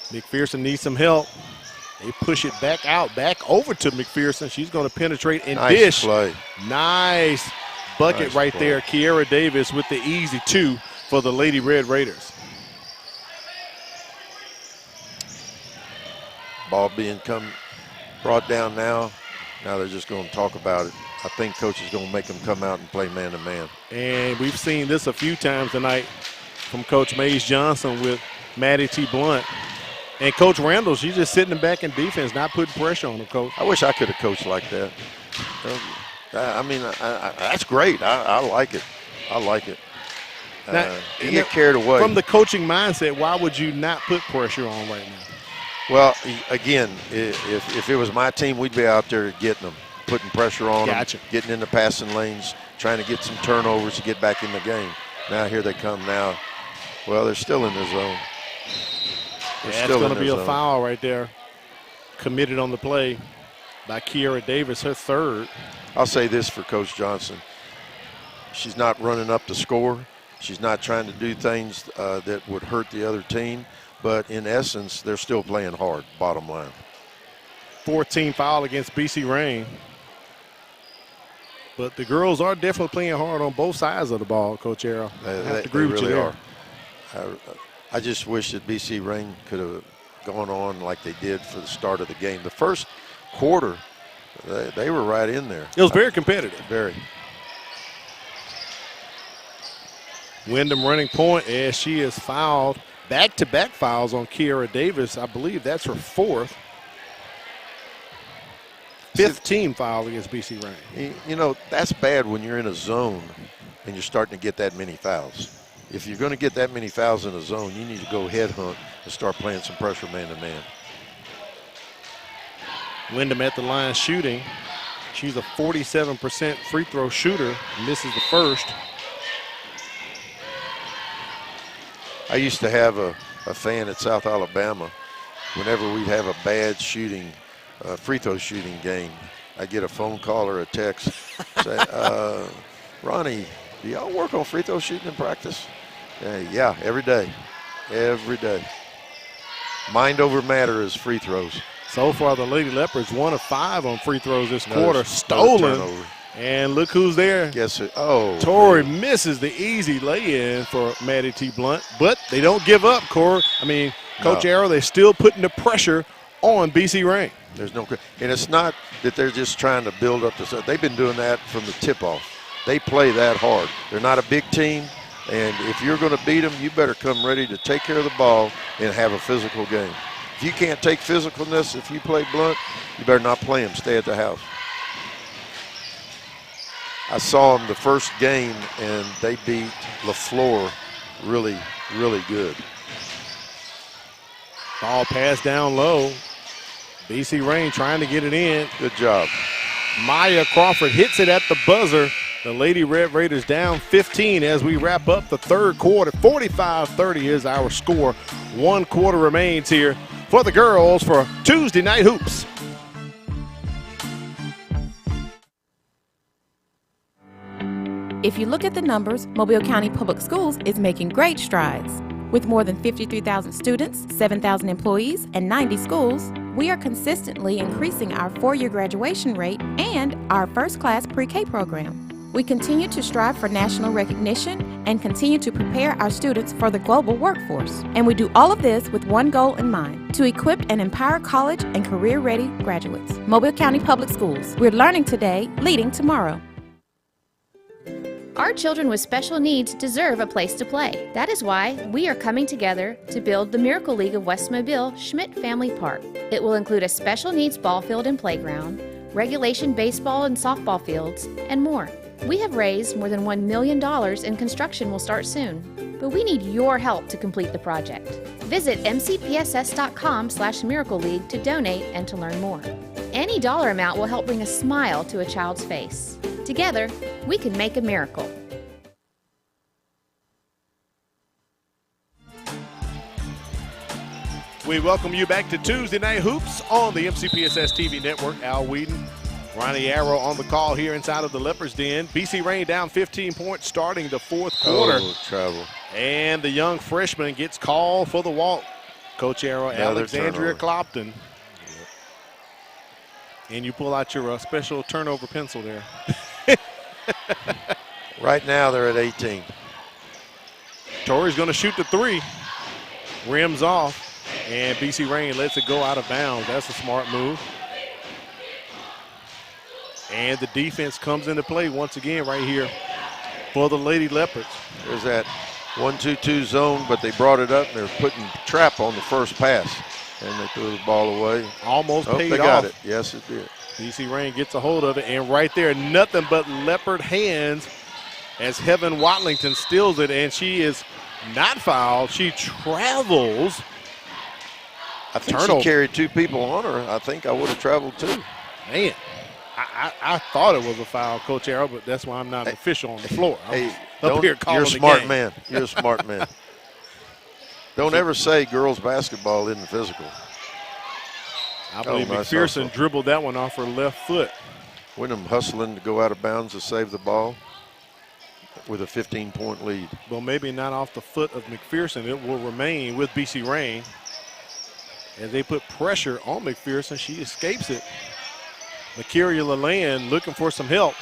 McPherson needs some help. They push it back out, back over to McPherson. She's going to penetrate and nice dish. Play. Nice bucket Nice right play. there. Kiera Davis with the easy 2 for the Lady Red Raiders. Ball being brought down now. Now they're just going to talk about it. I think coach is going to make them come out and play man-to-man. And we've seen this a few times tonight from Coach Mays Johnson with Maddie T. Blount. And Coach Randall, she's just sitting back in defense, not putting pressure on him, Coach. I wish I could have coached like that. I mean, that's great. I like it. I like it. Now, you get carried away. From the coaching mindset, why would you not put pressure on right now? Well, again, if it was my team, we'd be out there getting them, putting pressure on them, getting in the passing lanes, trying to get some turnovers to get back in the game. Now here they come now. Well, they're still in the zone. That's going to be a foul right there, committed on the play by Kiera Davis, her third. I'll say this for Coach Johnson. She's not running up the score. She's not trying to do things that would hurt the other team. But in essence, they're still playing hard, bottom line. 14 foul against BC Reign. But the girls are definitely playing hard on both sides of the ball, Coach Arrow. I have to agree with you there. I just wish that BC Reign could have gone on like they did for the start of the game. The first quarter, they were right in there. It was very competitive. Very. Wyndham running point as she is fouled. Back-to-back fouls on Kiera Davis. I believe that's her fourth. 15 foul against BC Reign. You know, that's bad when you're in a zone and you're starting to get that many fouls. If you're going to get that many fouls in a zone, you need to go headhunt and start playing some pressure man-to-man. Wyndham at the line shooting. She's a 47% free throw shooter. Misses the first. I used to have a fan at South Alabama. Whenever we'd have a bad shooting, free throw shooting game, I'd get a phone call or a text say, Ronnie, do y'all work on free throw shooting in practice? Yeah, every day. Every day. Mind over matter is free throws. So far, the Lady Leopards 1 of 5 on free throws this quarter. Stolen. And look who's there. Guess it. Oh. Torrey misses the easy lay-in for Maddie T. Blount, but they don't give up, Coach Arrow, they're still putting the pressure on BC Reign. There's no, and it's not that they're just trying to build up this. They've been doing that from the tip-off. They play that hard. They're not a big team, and if you're going to beat them, you better come ready to take care of the ball and have a physical game. If you can't take physicalness, if you play Blount, you better not play them. Stay at the house. I saw them the first game, and they beat LaFleur really, really good. Ball passed down low. BC Reign trying to get it in. Good job. Maya Crawford hits it at the buzzer. The Lady Red Raiders down 15 as we wrap up the third quarter. 45-30 is our score. 1 quarter remains here for the girls for Tuesday Night Hoops. If you look at the numbers, Mobile County Public Schools is making great strides. With more than 53,000 students, 7,000 employees, and 90 schools, we are consistently increasing our 4-year graduation rate and our first-class pre-K program. We continue to strive for national recognition and continue to prepare our students for the global workforce. And we do all of this with one goal in mind, to equip and empower college and career-ready graduates. Mobile County Public Schools. We're learning today, leading tomorrow. Our children with special needs deserve a place to play. That is why we are coming together to build the Miracle League of West Mobile Schmidt Family Park. It will include a special needs ball field and playground, regulation baseball and softball fields, and more. We have raised more than $1 million and construction will start soon. But we need your help to complete the project. Visit mcpss.com/Miracle League to donate and to learn more. Any dollar amount will help bring a smile to a child's face. Together, we can make a miracle. We welcome you back to Tuesday Night Hoops on the MCPSS TV network. Al Whedon, Ronnie Arrow on the call here inside of the Leopards Den. BC Rain down 15 points starting the fourth quarter. Oh, trouble. And the young freshman gets called for the walk. Coach Arrow, Another Alexandria turnover. Clopton. And you pull out your special turnover pencil there. Right now they're at 18. Torrey's going to shoot the three. Rims off. And BC Rain lets it go out of bounds. That's a smart move. And the defense comes into play once again right here for the Lady Leopards. There's that 1-2-2 zone, but they brought it up and they're putting trap on the first pass. And they threw the ball away. Almost paid they off. got it. Yes, it did. BC Rain gets a hold of it, and right there, nothing but Leopard hands as Heaven Watlington steals it, and she is not fouled. She travels. I think Turnover. she carried two people on her. I think I would have traveled too. Man, I thought it was a foul, Coach Arrow, but that's why I'm not an official on the floor. I'm up here calling you're a the smart game. man. You're a smart man. Don't ever say girls basketball isn't physical. I believe McPherson dribbled that one off her left foot. Wyndham hustling to go out of bounds to save the ball with a 15-point lead. Well, maybe not off the foot of McPherson. It will remain with BC Rain. As they put pressure on McPherson, she escapes it. Mercuria Leland looking for some help.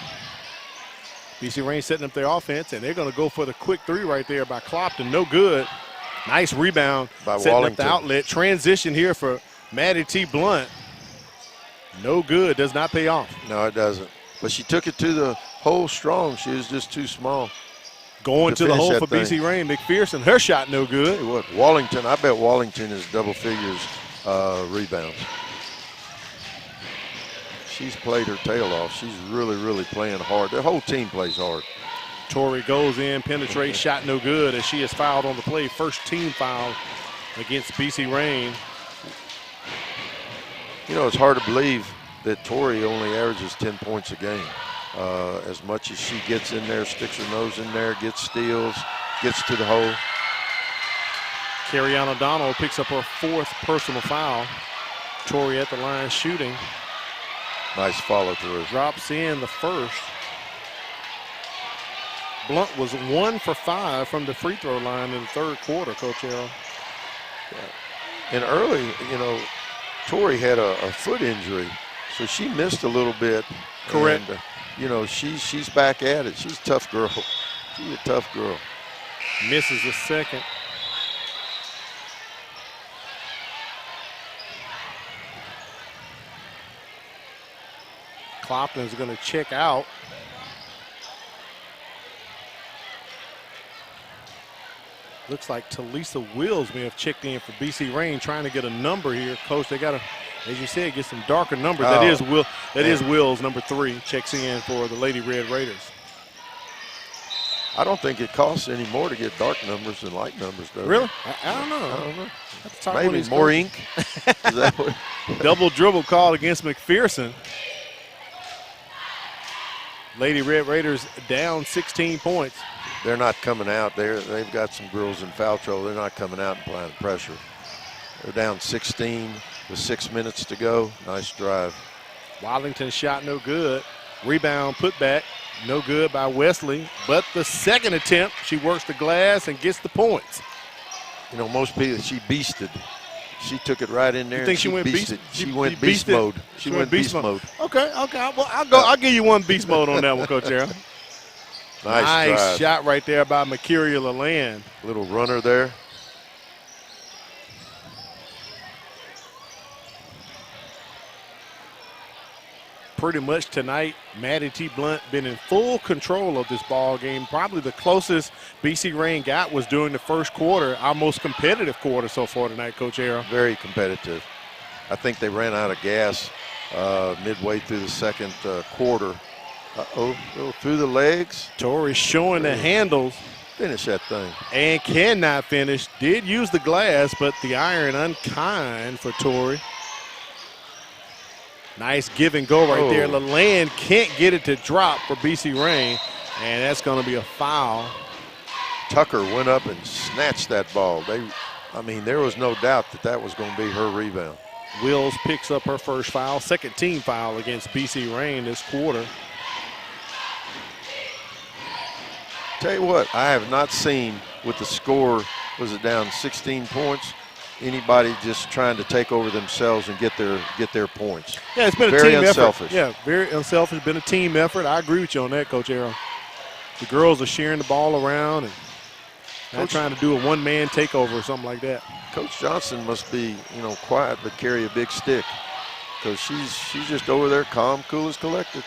BC Rain setting up their offense, and they're going to go for the quick three right there by Clopton. No good. Nice rebound by setting Wallington. up the outlet. Transition here for Maddie T. Blount. No good. Does not pay off. No, it doesn't. But she took it to the hole strong. She was just too small. Going to the hole for thing. BC Rain. McPherson, her shot no good. Hey, what? Wallington, I bet Wallington is double figures rebounds. She's played her tail off. She's really, really playing hard. The whole team plays hard. Torrey goes in, penetrates, shot no good as she is fouled on the play. First team foul against BC Rain. You know, it's hard to believe that Torrey only averages 10 points a game. As much as she gets in there, sticks her nose in there, gets steals, gets to the hole. Carrie-Ann O'Donnell picks up her fourth personal foul. Torrey at the line shooting. Nice follow through. Drops in the first. Blount was 1 for 5 from the free throw line in the third quarter, Coach Arrow. And early, you know, Torrey had a foot injury, so she missed a little bit. Correct. And, you know, she's back at it. She's a tough girl. She's a tough girl. Misses the second. Clopton's going to check out. Looks like Talisa Wills may have checked in for BC Rain, trying to get a number here. Coach, they got to, as you said, get some darker numbers. That is Wills, number 3, checks in for the Lady Red Raiders. I don't think it costs any more to get dark numbers than light numbers, though. Really? I don't know. I don't know. Have to talk Maybe with more coaches. ink. Is that what? Double dribble called against McPherson. Lady Red Raiders down 16 points. They're not coming out. They've got some girls in foul trouble. They're not coming out and applying pressure. They're down 16 with 6 minutes to go. Nice drive. Wallington shot no good. Rebound put back. No good by Wesley. But the second attempt, she works the glass and gets the points. You know, most people, she beasted. She took it right in there. You think she went beast? She went beast mode. She went beast mode. Okay. Well, I'll give you one beast mode on that one, Coach Aaron. Nice shot right there by Mercuria Leland. Little runner there. Pretty much tonight, Maddie T. Blount been in full control of this ball game. Probably the closest BC Rain got was during the first quarter, our most competitive quarter so far tonight, Coach Aaron. Very competitive. I think they ran out of gas midway through the second quarter. Through the legs. Torrey showing the handles. Finish that thing. And cannot finish. Did use the glass, but the iron unkind for Torrey. Nice give and go right there. Leland can't get it to drop for BC Rain, and that's going to be a foul. Tucker went up and snatched that ball. There was no doubt that was going to be her rebound. Wills picks up her first foul, second team foul against BC Rain this quarter. Tell you what, I have not seen with the score, was it down 16 points, anybody just trying to take over themselves and get their points. Yeah, it's been very a team unselfish. effort. Yeah, very unselfish. Been a team effort. I agree with you on that, Coach Arrow. The girls are sharing the ball around and not trying to do a one-man takeover or something like that. Coach Johnson must be, quiet but carry a big stick, because she's just over there calm, cool as collected.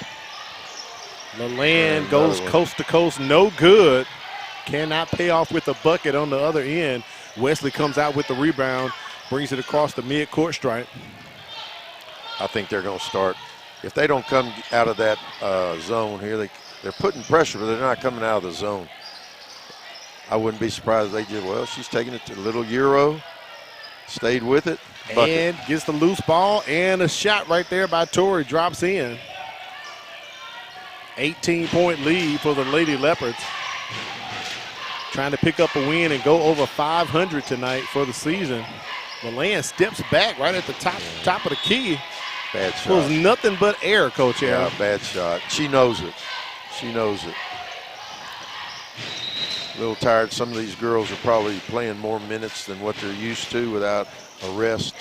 Leland goes coast to coast, no good. Cannot pay off with a bucket on the other end. Wesley comes out with the rebound, brings it across the mid-court stripe. I think they're going to start. If they don't come out of that zone here, they're putting pressure, but they're not coming out of the zone. I wouldn't be surprised if they did. She's taking it to a little Euro, stayed with it. Bucket. And gets the loose ball, and a shot right there by Torrey drops in. 18-point lead for the Lady Leopards. Trying to pick up a win and go over 500 tonight for the season. Leland steps back right at the top of the key. Bad shot. It was nothing but air, Coach Aaron. Yeah, bad shot. She knows it. She knows it. A little tired. Some of these girls are probably playing more minutes than what they're used to without a rest.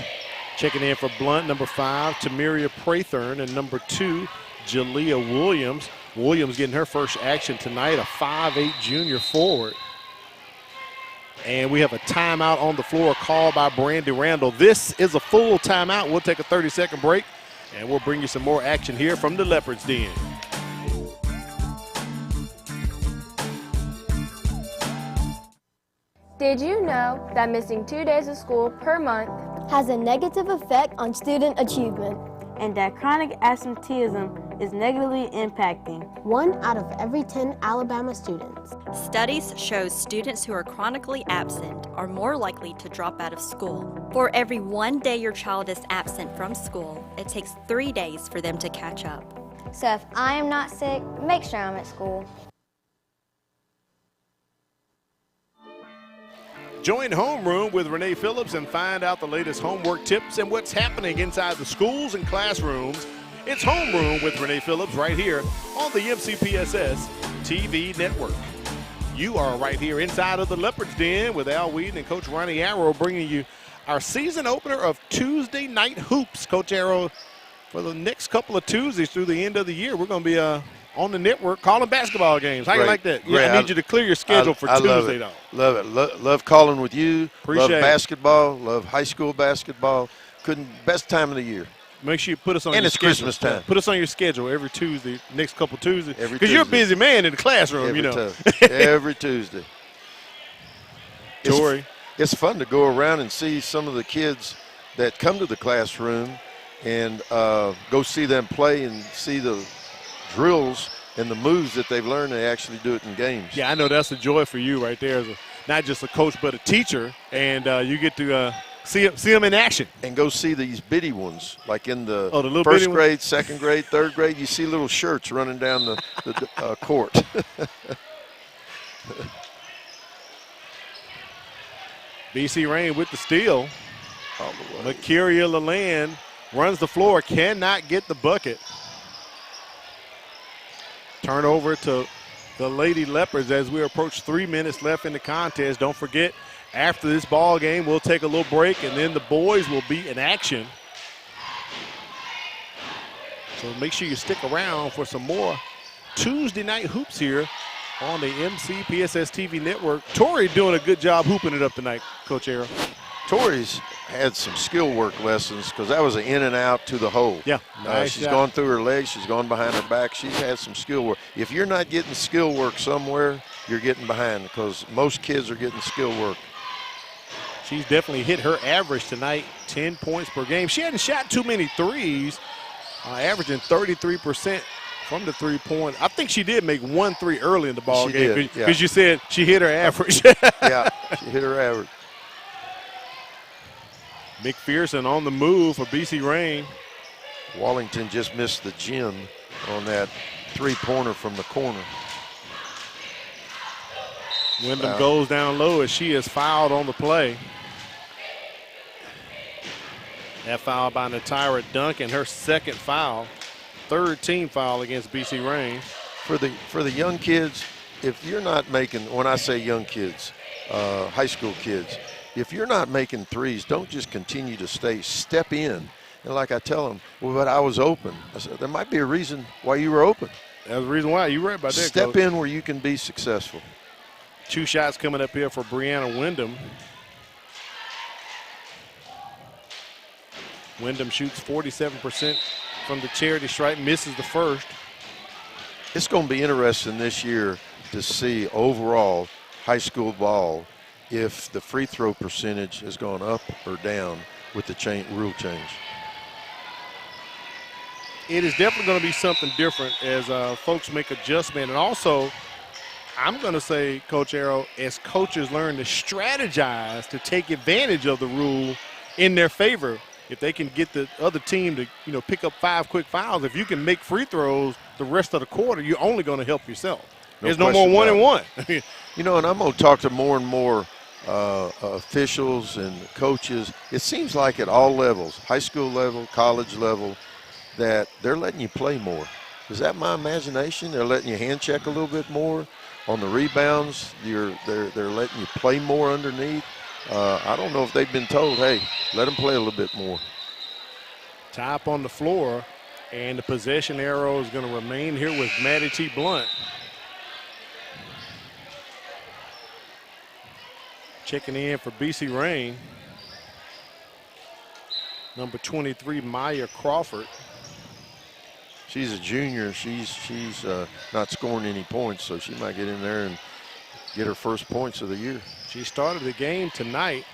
Checking in for Blount, number 5, Tamiria Prathern, and number 2, Jalea Williams. Williams getting her first action tonight, a 5'8" junior forward. And we have a timeout on the floor called by Brandy Randall. This is a full timeout. We'll take a 30-second break, and we'll bring you some more action here from the Leopards Den. Did you know that missing 2 days of school per month has a negative effect on student achievement? And that chronic absenteeism is negatively impacting 1 out of every 10 Alabama students. Studies show students who are chronically absent are more likely to drop out of school. For every 1 day your child is absent from school, it takes 3 days for them to catch up. So if I am not sick, make sure I'm at school. Join Homeroom with Renee Phillips and find out the latest homework tips and what's happening inside the schools and classrooms. It's Homeroom with Renee Phillips right here on the MCPSS TV network. You are right here inside of the Leopards Den with Al Whedon and Coach Ronnie Arrow bringing you our season opener of Tuesday Night Hoops. Coach Arrow, for the next couple of Tuesdays through the end of the year, we're going to be on the network calling basketball games. How you like that? Yeah, I need you to clear your schedule for Tuesday, though. Love it. Love calling with you. Appreciate love basketball. Love high school basketball. Best time of the year. Make sure you put us on and your it's schedule. Christmas time. Put us on your schedule every Tuesday, next couple Tuesdays. Because you're a busy man in the classroom, every Tuesday. Torrey. It's fun to go around and see some of the kids that come to the classroom and go see them play and see the drills and the moves that they've learned. They actually do it in games. Yeah, I know that's a joy for you right there as not just a coach but a teacher, and you get to see them in action. And go see these bitty ones, like in the little first grade, second grade, third grade. You see little shirts running down the court. BC Rain with the steal. Makiria Leland runs the floor, cannot get the bucket. Turnover to the Lady Leopards as we approach 3 minutes left in the contest. Don't forget, after this ball game, we'll take a little break, and then the boys will be in action. So make sure you stick around for some more Tuesday night hoops here on the MCPSS TV network. Torrey doing a good job hooping it up tonight, Coach Arrow. Torrey's had some skill work lessons because that was an in and out to the hole. Yeah, nice she's gone through her legs. She's gone behind her back. She's had some skill work. If you're not getting skill work somewhere, you're getting behind because most kids are getting skill work. She's definitely hit her average tonight, 10 points per game. She hadn't shot too many threes. averaging 33% from the three-point. I think she did make 1 3 early in the ball game because you said she hit her average. Yeah, she hit her average. McPherson on the move for BC Rain. Wallington just missed the gym on that three-pointer from the corner. Wyndham goes down low as she is fouled on the play. That foul by Natyra Duncan, her second foul, third team foul against BC Rain. For the young kids, if you're not making, when I say young kids, high school kids, if you're not making threes, don't just continue to step in. And like I tell them, well, but I was open. I said, there might be a reason why you were open. That's the reason why. You're right about that, Step Coach. in where you can be successful. 2 shots coming up here for Brianna Wyndham. Wyndham shoots 47% from the charity stripe, misses the first. It's going to be interesting this year to see overall high school ball if the free throw percentage has gone up or down with the rule change. It is definitely going to be something different as folks make adjustment. And also, I'm going to say, Coach Arrow, as coaches learn to strategize to take advantage of the rule in their favor, if they can get the other team to, pick up 5 quick fouls, if you can make free throws the rest of the quarter, you're only going to help yourself. There's no more 1-and-1. And I'm going to talk to more and more officials and coaches. It seems like at all levels, high school level, college level, that they're letting you play more. Is that my imagination? They're letting you hand check a little bit more. On the rebounds, they're letting you play more underneath. I don't know if they've been told, hey, let them play a little bit more. Tie up on the floor, and the possession arrow is going to remain here with Maddie T. Blount. Checking in for BC Rain, number 23, Maya Crawford. She's a junior. She's not scoring any points, so she might get in there and get her first points of the year. She started the game tonight,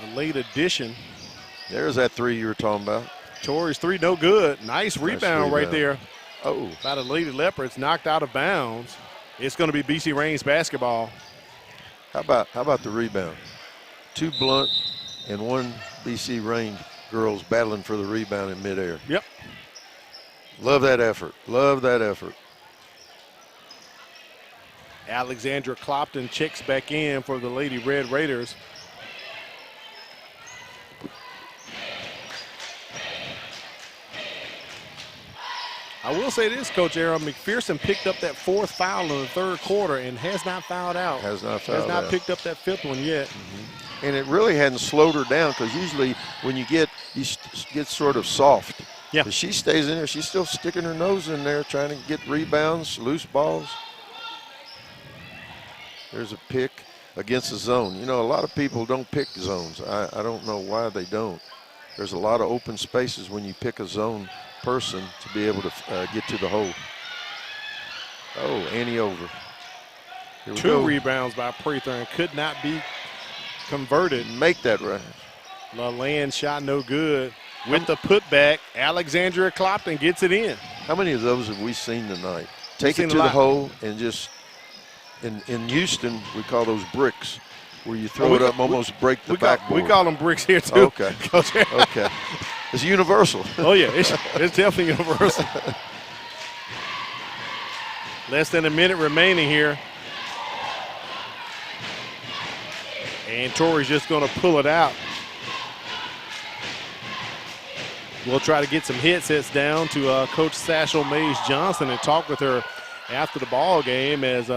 a late addition. There's that three you were talking about. Torrey's three, no good. Nice rebound right there. Oh. By the Lady Leopards, knocked out of bounds. It's going to be BC Rain's basketball. How about the rebound? 2 Blount and 1 BC Rain girls battling for the rebound in midair. Yep. Love that effort. Love that effort. Alexandra Clopton checks back in for the Lady Red Raiders. I will say this, Coach Arrow, McPherson picked up that 4th foul in the 3rd quarter and has not fouled out. Has not picked up that 5th one yet. Mm-hmm. And it really hadn't slowed her down, because usually when you get sort of soft. Yeah. But she stays in there. She's still sticking her nose in there trying to get rebounds, loose balls. There's a pick against the zone. A lot of people don't pick zones. I don't know why they don't. There's a lot of open spaces when you pick a zone person to be able to get to the hole. Oh, Annie over. Here we 2 go. rebounds by Prather and could not be converted. Make that right. LaLanne shot no good. With the putback, Alexandria Clopton gets it in. How many of those have we seen tonight? Take it to the hole and just, in Houston, we call those bricks, where you throw it up, almost break the backboard. We call them bricks here, too. Okay. Okay. It's universal. Oh, yeah, it's definitely universal. Less than a minute remaining here. And Torrey's just going to pull it out. We'll try to get some headsets down to Coach Satchel Mays Johnson and talk with her after the ball game, as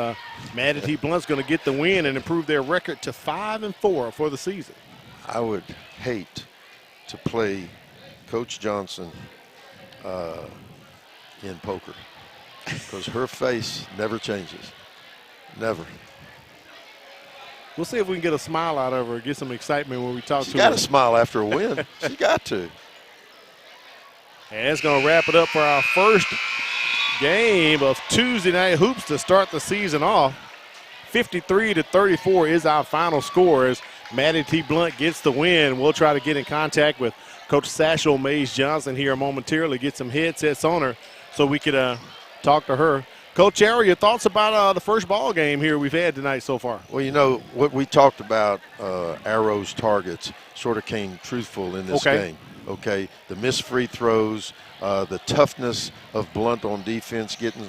Maddie T. Blount's going to get the win and improve their record to 5-4 for the season. I would hate to play Coach Johnson in poker, because her face never changes. Never. We'll see if we can get a smile out of her, get some excitement when we talk to her. She got to smile after a win. She got to. And it's going to wrap it up for our first game of Tuesday Night Hoops to start the season off. 53-34 is our final score, as Maddie T. Blount gets the win. We'll try to get in contact with Coach Satchel Mays Johnson here momentarily, get some headsets on her so we could talk to her. Coach Arrow, your thoughts about the first ball game here we've had tonight so far? Well, you know, what we talked about, Arrow's targets, sort of came truthful in this game. Okay, the missed free throws, the toughness of Blount on defense, getting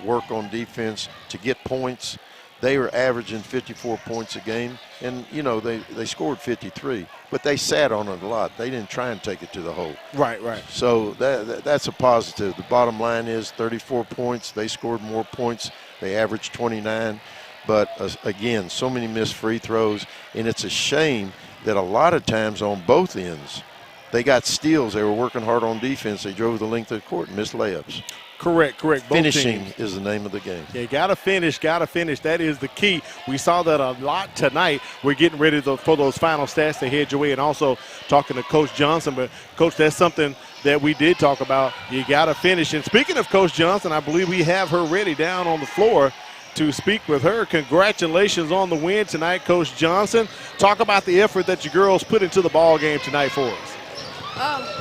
work on defense to get points. They were averaging 54 points a game, and, you know, they scored 53, but they sat on it a lot. They didn't try and take it to the hole. Right, right. So that's a positive. The bottom line is 34 points. They scored more points. They averaged 29. But, again, so many missed free throws, and it's a shame that a lot of times on both ends, they got steals. They were working hard on defense. They drove the length of the court and missed layups. Correct. Both Finishing teams. is the name of the game. Yeah, gotta finish. That is the key. We saw that a lot tonight. We're getting ready for those final stats to head your way, and also talking to Coach Johnson. But, Coach, that's something that we did talk about. You gotta finish. And speaking of Coach Johnson, I believe we have her ready down on the floor to speak with her. Congratulations on the win tonight, Coach Johnson. Talk about the effort that your girls put into the ball game tonight for us.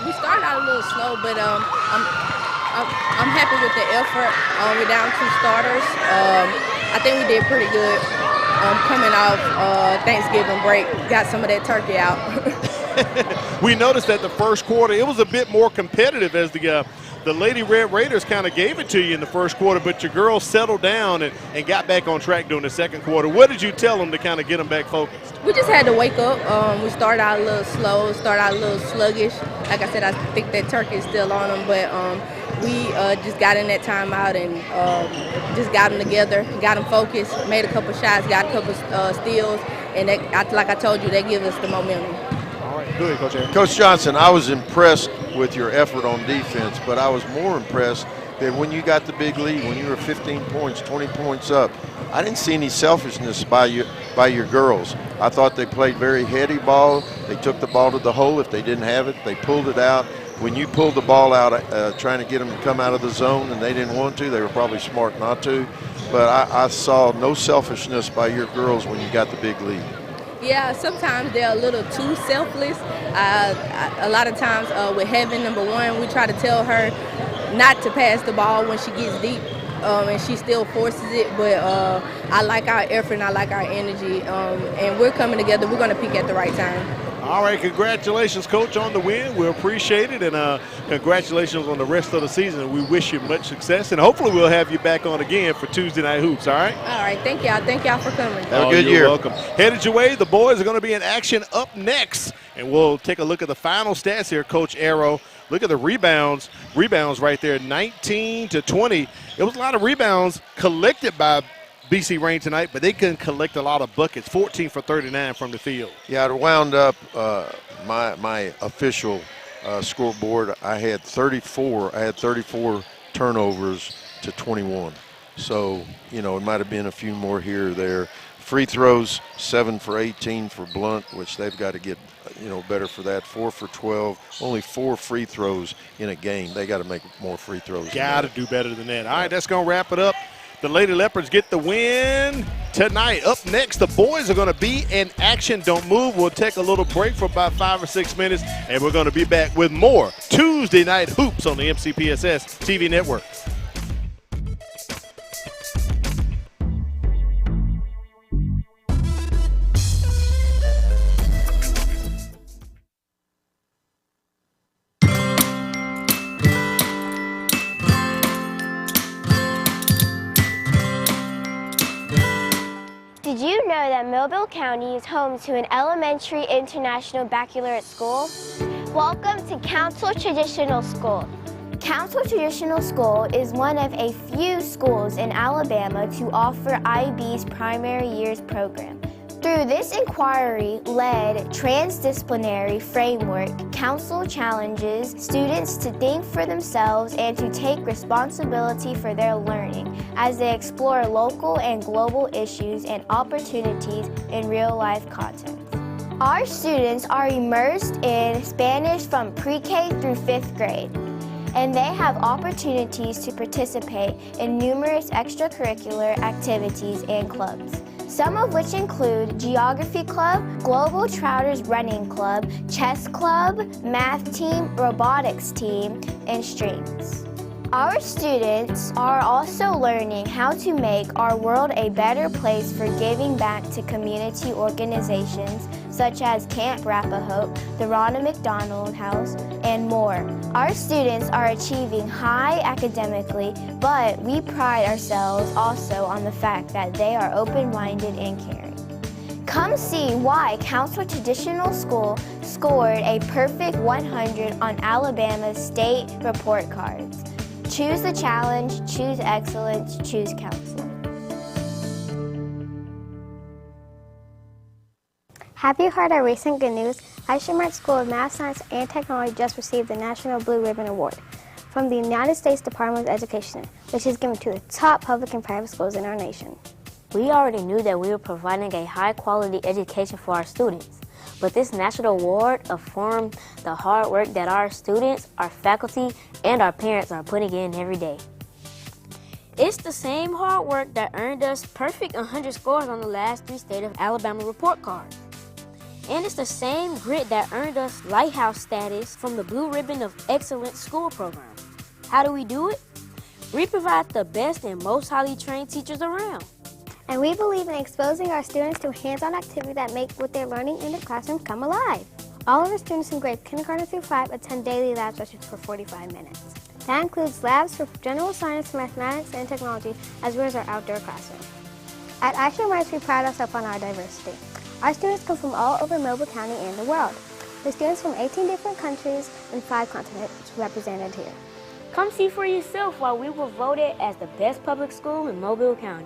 We started out a little slow, but I'm happy with the effort. We're down 2 starters. I think we did pretty good coming off Thanksgiving break. Got some of that turkey out. We noticed that the first quarter, it was a bit more competitive as the Lady Red Raiders kind of gave it to you in the first quarter, but your girls settled down and got back on track during the second quarter. What did you tell them to kind of get them back focused? We just had to wake up. We started out a little slow, started out a little sluggish. Like I said, I think that turkey is still on them, but we just got in that timeout and just got them together, got them focused, made a couple shots, got a couple steals, and that, like I told you, that gives us the momentum. All right, good, Coach Aaron. Coach Johnson, I was impressed with your effort on defense, but I was more impressed that when you got the big lead, when you were 15 points, 20 points up, I didn't see any selfishness by your girls. I thought they played very heady ball. They took the ball to the hole. If they didn't have it, they pulled it out. When you pulled the ball out, trying to get them to come out of the zone, and they didn't want to, they were probably smart not to. But I saw no selfishness by your girls when you got the big lead. Yeah, sometimes they're a little too selfless. A lot of times with Heaven, number one, we try to tell her not to pass the ball when she gets deep, and she still forces it. But I like our effort and I like our energy, and we're coming together. We're going to peak at the right time. All right, congratulations, Coach, on the win. We appreciate it, and congratulations on the rest of the season. We wish you much success, and hopefully we'll have you back on again for Tuesday Night Hoops, all right? All right, thank y'all. Thank y'all for coming. Have a good year. year. You're welcome. Headed your way, the boys are going to be in action up next, and we'll take a look at the final stats here, Coach Arrow. Look at the rebounds right there, 19 to 20. It was a lot of rebounds collected by BC Rain tonight, but they couldn't collect a lot of buckets, 14 for 39 from the field. Yeah, it wound up my official scoreboard. I had 34 turnovers to 21. So, you know, it might have been a few more here or there. Free throws, 7 for 18 for Blount, which they've got to get, you know, better for that. 4 for 12, only 4 free throws in a game. They got to make more free throws. Got to do better than that. All right, that's going to wrap it up. The Lady Leopards get the win tonight. Up next, the boys are going to be in action. Don't move. We'll take a little break for about 5 or 6 minutes, and we're going to be back with more Tuesday Night Hoops on the MCPSS TV network. Did you know that Mobile County is home to an elementary international baccalaureate school? Welcome to Council Traditional School. Council Traditional School is one of a few schools in Alabama to offer IB's primary years program. Through this inquiry-led transdisciplinary framework, Council challenges students to think for themselves and to take responsibility for their learning as they explore local and global issues and opportunities in real-life content. Our students are immersed in Spanish from pre-K through 5th grade, and they have opportunities to participate in numerous extracurricular activities and clubs. some of which include Geography Club, Global Trouters Running Club, Chess Club, Math Team, Robotics Team, and Strings. Our students are also learning how to make our world a better place for giving back to community organizations such as Camp Rappahoe, the Ronald McDonald House, and more. Our students are achieving high academically, but we pride ourselves also on the fact that they are open-minded and caring. Come see why Council Traditional School scored a perfect 100 on Alabama's state report cards. Choose the challenge, choose excellence, choose counsel. Have you heard our recent good news? Mark School of Math, Science, and Technology just received the National Blue Ribbon Award from the United States Department of Education, which is given to the top public and private schools in our nation. We already knew that we were providing a high-quality education for our students, but this national award affirmed the hard work that our students, our faculty, and our parents are putting in every day. It's the same hard work that earned us perfect 100 scores on the last 3 State of Alabama report cards. And it's the same grit that earned us Lighthouse status from the Blue Ribbon of Excellence School program. How do we do it? We provide the best and most highly trained teachers around. And we believe in exposing our students to hands-on activities that make what they're learning in the classroom come alive. All of our students in grades kindergarten through 5 attend daily lab sessions for 45 minutes. That includes labs for general science, mathematics, and technology, as well as our outdoor classroom. At Action Marks, we pride ourselves on our diversity. Our students come from all over Mobile County and the world. The students from 18 different countries and 5 continents represented here. Come see for yourself why we were voted as the best public school in Mobile County.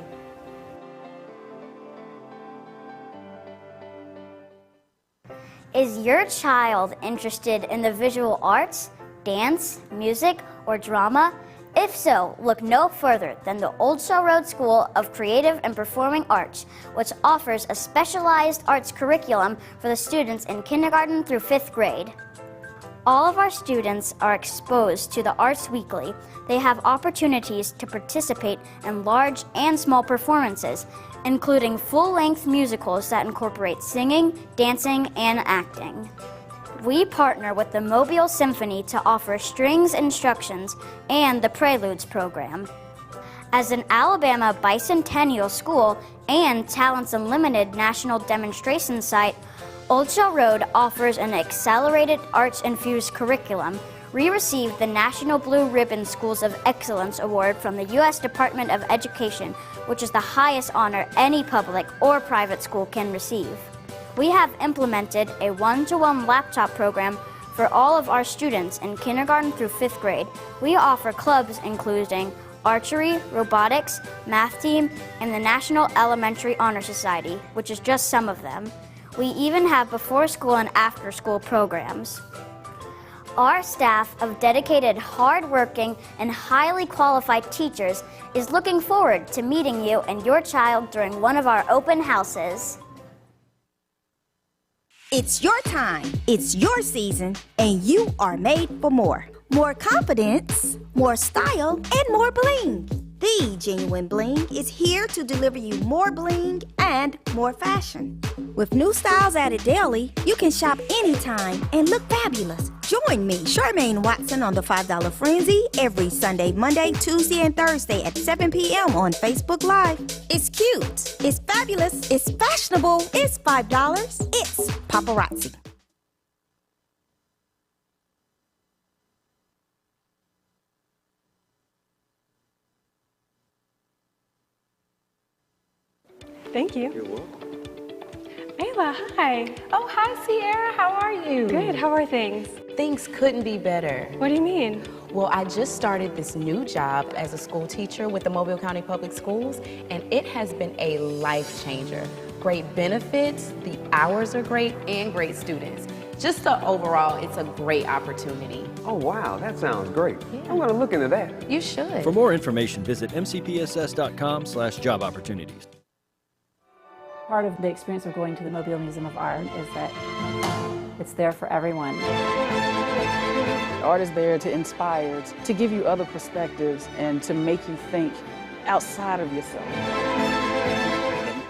Is your child interested in the visual arts, dance, music, or drama? If so, look no further than the Old Shell Road School of Creative and Performing Arts, which offers a specialized arts curriculum for the students in kindergarten through 5th grade. All of our students are exposed to the arts weekly. They have opportunities to participate in large and small performances, including full-length musicals that incorporate singing, dancing, and acting. We partner with the Mobile Symphony to offer strings instructions and the Preludes program. As an Alabama bicentennial school and Talents Unlimited national demonstration site, Old Shell Road offers an accelerated arts-infused curriculum. We received the National Blue Ribbon Schools of Excellence Award from the U.S. Department of Education, which is the highest honor any public or private school can receive. We have implemented a 1-to-1 laptop program for all of our students in kindergarten through 5th grade. We offer clubs including archery, robotics, math team, and the National Elementary Honor Society, which is just some of them. We even have before-school and after-school programs. Our staff of dedicated, hard-working, and highly qualified teachers is looking forward to meeting you and your child during one of our open houses. It's your time, it's your season, and you are made for more. More confidence, more style, and more bling. The Genuine Bling is here to deliver you more bling and more fashion. With new styles added daily, you can shop anytime and look fabulous. Join me, Charmaine Watson, on the $5 Frenzy every Sunday, Monday, Tuesday, and Thursday at 7 p.m. on Facebook Live. It's cute, it's fabulous, it's fashionable, it's $5, it's paparazzi. Thank you. You're welcome. Ayla, hi. Oh, hi, Sierra. How are you? Good. How are things? Things couldn't be better. What do you mean? Well, I just started this new job as a school teacher with the Mobile County Public Schools, and it has been a life changer. Great benefits, the hours are great, and great students. Just overall, it's a great opportunity. Oh, wow, that sounds great. Yeah. I'm going to look into that. You should. For more information, visit mcpss.com/job opportunities. Part of the experience of going to the Mobile Museum of Art is that it's there for everyone. Art is there to inspire, to give you other perspectives, and to make you think outside of yourself.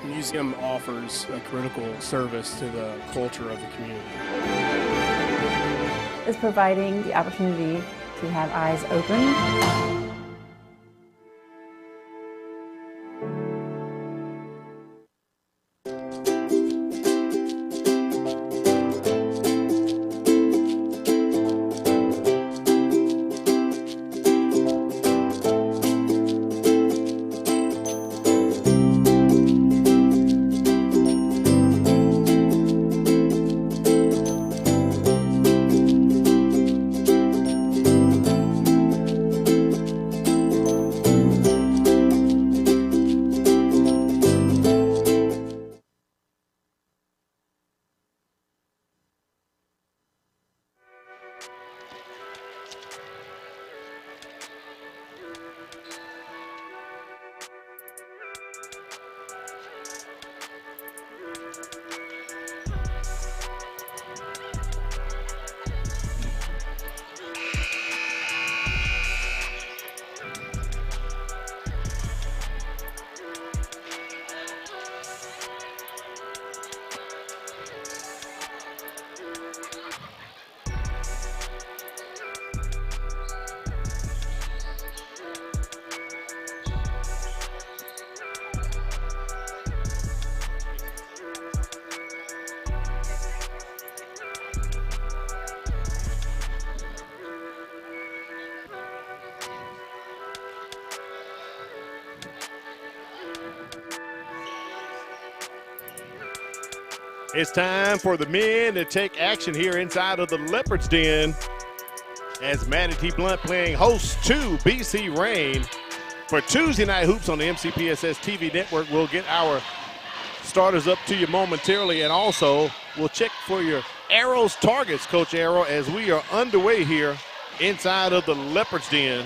The museum offers a critical service to the culture of the community. Is providing the opportunity to have eyes open. It's time for the men to take action here inside of the Leopard's Den as Manatee Blount playing host to BC Rain. For Tuesday Night Hoops on the MCPSS TV network, we'll get our starters up to you momentarily, and also we'll check for your arrows targets, Coach Arrow, as we are underway here inside of the Leopard's Den.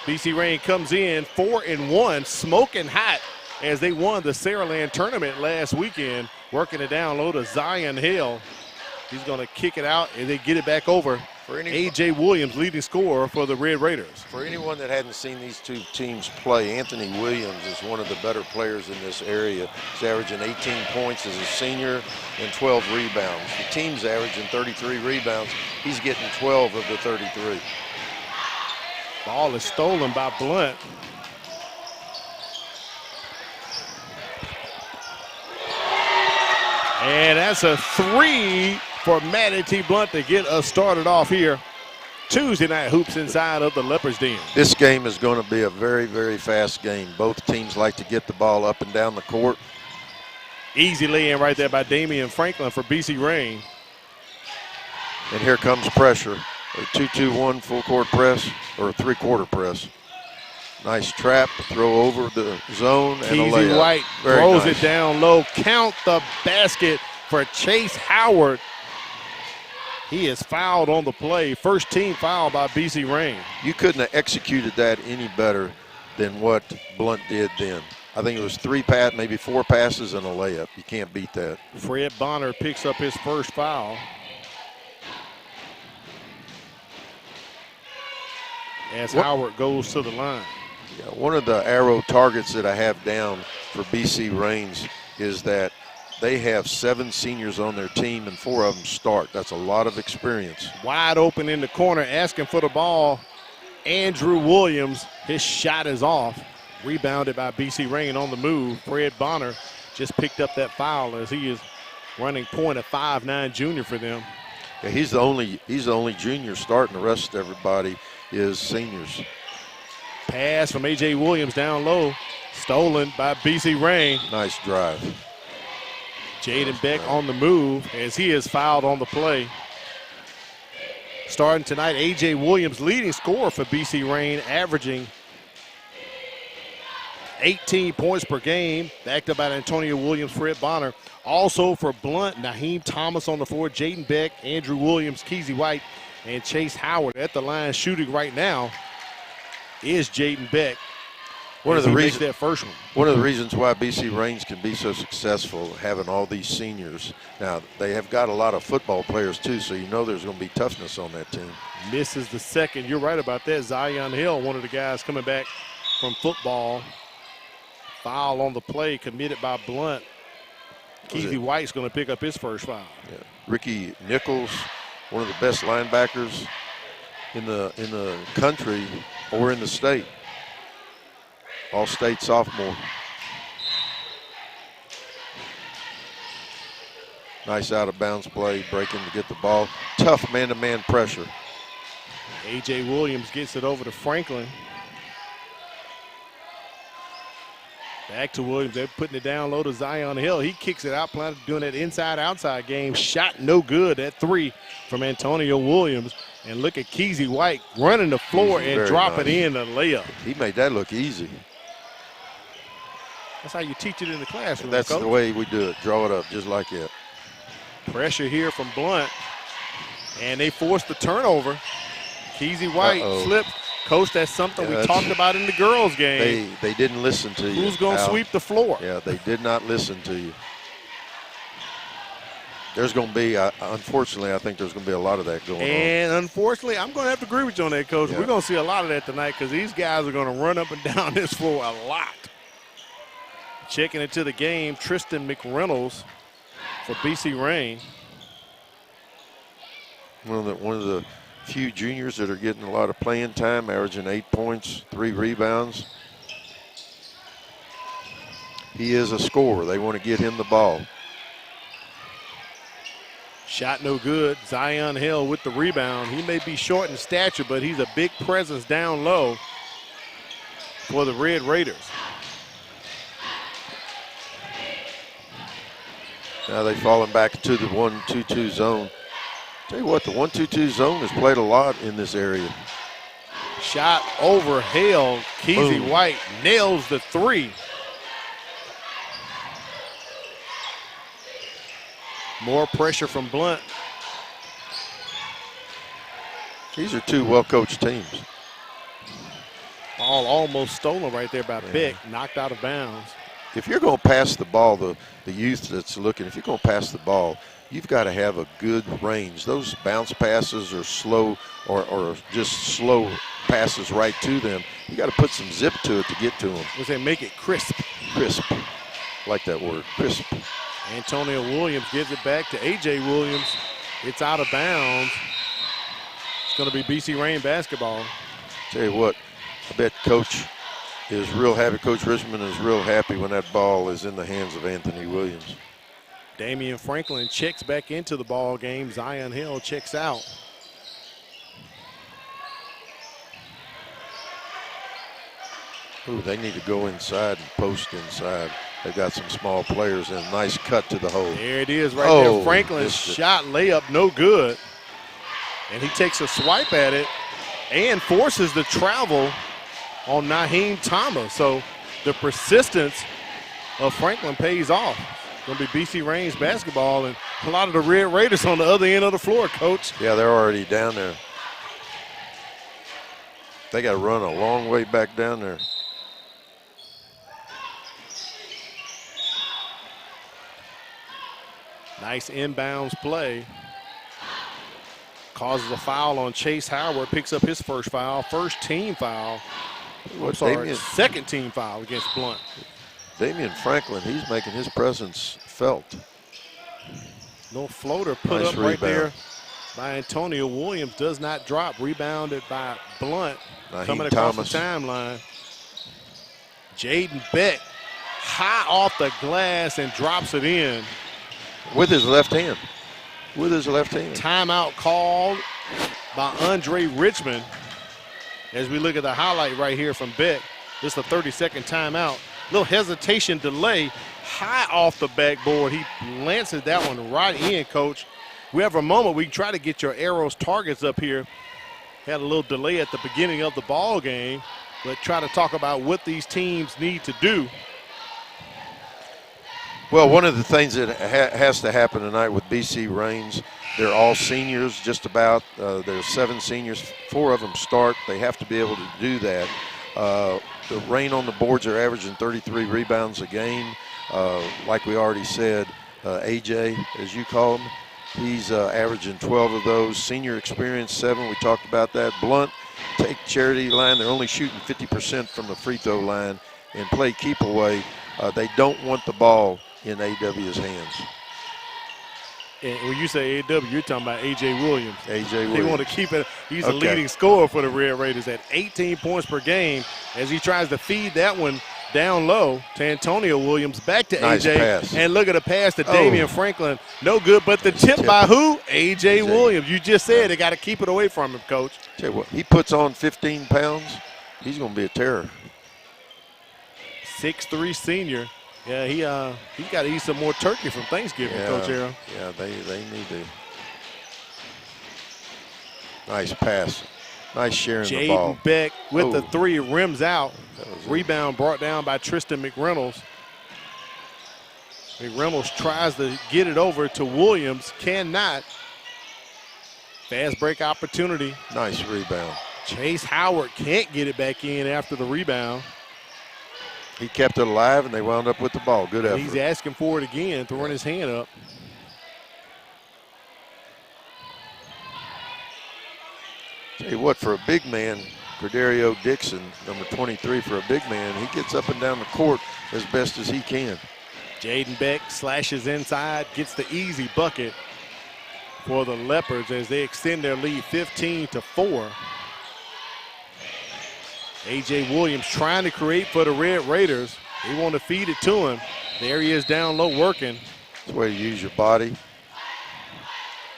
BC Rain comes in 4-1, smoking hot as they won the Saraland tournament last weekend, working it down low to Zion Hill. He's going to kick it out, and they get it back over. A.J. Williams, leading scorer for the Red Raiders. For anyone that hadn't seen these two teams play, Anthony Williams is one of the better players in this area. He's averaging 18 points as a senior and 12 rebounds. The team's averaging 33 rebounds. He's getting 12 of the 33. Ball is stolen by Blount. And that's a three for Manatee Blount to get us started off here. Tuesday Night Hoops inside of the Leopard's Den. This game is going to be a very, very fast game. Both teams like to get the ball up and down the court. Easy lay-in right there by Damian Franklin for BC Rain. And here comes pressure. A 2-2-1 full court press or a three-quarter press. Nice trap, throw over the zone, and a layup. White Very throws nice. it down low. Count the basket for Chase Howard. He is fouled on the play. First team foul by BC Rain. You couldn't have executed that any better than what Blount did then. I think it was maybe four passes and a layup. You can't beat that. Fred Bonner picks up his first foul. As Howard goes to the line. Yeah, one of the arrow targets that I have down for BC Rains is that they have 7 seniors on their team and 4 of them start. That's a lot of experience. Wide open in the corner, asking for the ball. Andrew Williams, his shot is off. Rebounded by BC Rain on the move. Fred Bonner just picked up that foul as he is running point, a 5'9" junior for them. Yeah, he's the only junior starting. The rest of everybody is seniors. Pass from A.J. Williams down low. Stolen by BC Rain. Nice drive. Jaden Beck on the move as he is fouled on the play. Starting tonight, A.J. Williams, leading scorer for BC Rain, averaging 18 points per game. Backed up by Antonio Williams, Fred Bonner. Also for Blount, Naheem Thomas on the floor, Jaden Beck, Andrew Williams, Keezy White, and Chase Howard at the line shooting right now is Jaden Beck. One of the reasons that first one. One of the reasons why BC Rains can be so successful, having all these seniors. Now they have got a lot of football players too, so you know there's going to be toughness on that team. Misses the second. You're right about that. Zion Hill, one of the guys coming back from football. Foul on the play committed by Blount. Keezy White's going to pick up his first foul. Yeah. Ricky Nichols, one of the best linebackers in the country or in the state. All-state sophomore. Nice out-of-bounds play, breaking to get the ball. Tough man-to-man pressure. A.J. Williams gets it over to Franklin. Back to Williams. They're putting it down low to Zion Hill. He kicks it out, planning doing that inside-outside game. Shot no good. That three from Antonio Williams. And look at Keezy White running the floor and dropping in a layup. He made that look easy. That's how you teach it in the classroom, That's Coach. the way we do it. Draw it up just like that. Pressure here from Blount. And they force the turnover. Keezy White slipped. Coach, that's something we talked about in the girls' game. They didn't listen to you. Who's going to sweep the floor? Yeah, they did not listen to you. There's going to be, unfortunately, I think there's going to be a lot of that going on. And unfortunately, I'm going to have to agree with you on that, Coach. Yeah. We're going to see a lot of that tonight because these guys are going to run up and down this floor a lot. Checking into the game, Tristan McReynolds for BC Rain. One of the few juniors that are getting a lot of playing time, averaging 8 points, 3 rebounds. He is a scorer. They want to get him the ball. Shot no good. Zion Hill with the rebound. He may be short in stature, but he's a big presence down low for the Red Raiders. Now they've fallen back to the 1-2-2 zone. Tell you what, the 1-2-2 zone has played a lot in this area. Shot over Hale. Keezy Boom. White nails the three. More pressure from Blount. These are two well-coached teams. Ball almost stolen right there by Beck. Knocked out of bounds. If you're going to pass the ball, the youth that's looking, if you're going to pass the ball, you've got to have a good range. Those bounce passes are slow or just slow passes right to them. You got to put some zip to it to get to them. They make it crisp. Crisp. Like that word, crisp. Antonio Williams gives it back to A.J. Williams. It's out of bounds. It's going to be BC Rain basketball. Tell you what, I bet Coach is real happy. Coach Richmond is real happy when that ball is in the hands of Anthony Williams. Damian Franklin checks back into the ball game. Zion Hill checks out. Ooh, they need to go inside and post inside. They've got some small players and a nice cut to the hole. There it is right there. Franklin's shot layup no good. And he takes a swipe at it and forces the travel on Naheem Thomas. So the persistence of Franklin pays off. It's going to be BC Rain's basketball and a lot of the Red Raiders on the other end of the floor, Coach. Yeah, they're already down there. They got to run a long way back down there. Nice inbounds play. Causes a foul on Chase Howard, picks up his first foul, first team foul. Second team foul against Blount. Damian Franklin, he's making his presence felt. No floater put Nice up right rebound. there by Antonio Williams. Does not drop. Rebounded by Blount. Naheem Coming across Thomas. the timeline. Jaden Beck high off the glass and drops it in. With his left hand. With his left hand. Timeout called by Andre Richmond. As we look at the highlight right here from Beck, this is a 30-second timeout. Little hesitation delay, high off the backboard. He lances that one right in, Coach. We have a moment. We can try to get your arrows targets up here. Had a little delay at the beginning of the ball game, but try to talk about what these teams need to do. Well, one of the things that has to happen tonight with BC Rains, they're all seniors just about. There's 7 seniors. 4 of them start. They have to be able to do that. The Rain on the boards are averaging 33 rebounds a game. Like we already said, AJ, as you call him, he's averaging 12 of those. Senior experience 7, we talked about that. Blount, take charity line. They're only shooting 50% from the free throw line. and play keep away, they don't want the ball in AW's hands. And when you say AW, you're talking about A.J. Williams. A.J. Williams. They want to keep it. He's the Okay. leading scorer for the Red Raiders at 18 points per game as he tries to feed that one down low to Antonio Williams. Back to Nice A.J. pass. And look at the pass to Damian Franklin. No good, but the tip by who? A.J. Williams. You just said they got to keep it away from him, Coach. Tell you what, he puts on 15 pounds, he's going to be a terror. 6'3" senior. Yeah, he got to eat some more turkey from Thanksgiving, Coach Arrow. Yeah, they need to. Nice pass. Nice sharing the ball. Jaden Beck with the three, rims out. Rebound brought down by Tristan McReynolds. McReynolds tries to get it over to Williams, cannot. Fast break opportunity. Nice rebound. Chase Howard can't get it back in after the rebound. He kept it alive, and they wound up with the ball. Good effort. He's asking for it again, throwing his hand up. Tell you what, for a big man, Corderio Dixon, number 23, for a big man, he gets up and down the court as best as he can. Jaden Beck slashes inside, gets the easy bucket for the Leopards as they extend their lead 15-4. A.J. Williams trying to create for the Red Raiders. They want to feed it to him. There he is down low working. That's the way to use your body.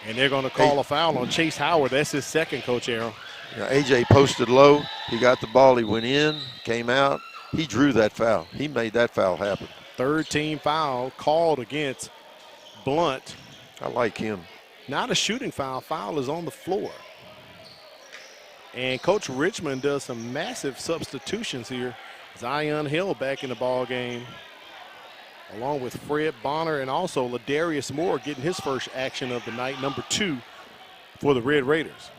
And they're going to call a foul on Chase Howard. That's his second, Coach Arrow. A.J. posted low. He got the ball. He went in, came out. He drew that foul. He made that foul happen. Third team foul called against Blount. I like him. Not a shooting foul. Foul is on the floor. And Coach Richmond does some massive substitutions here. Zion Hill back in the ball game, along with Fred Bonner and also Ladarius Moore getting his first action of the night, number 2 for the Red Raiders.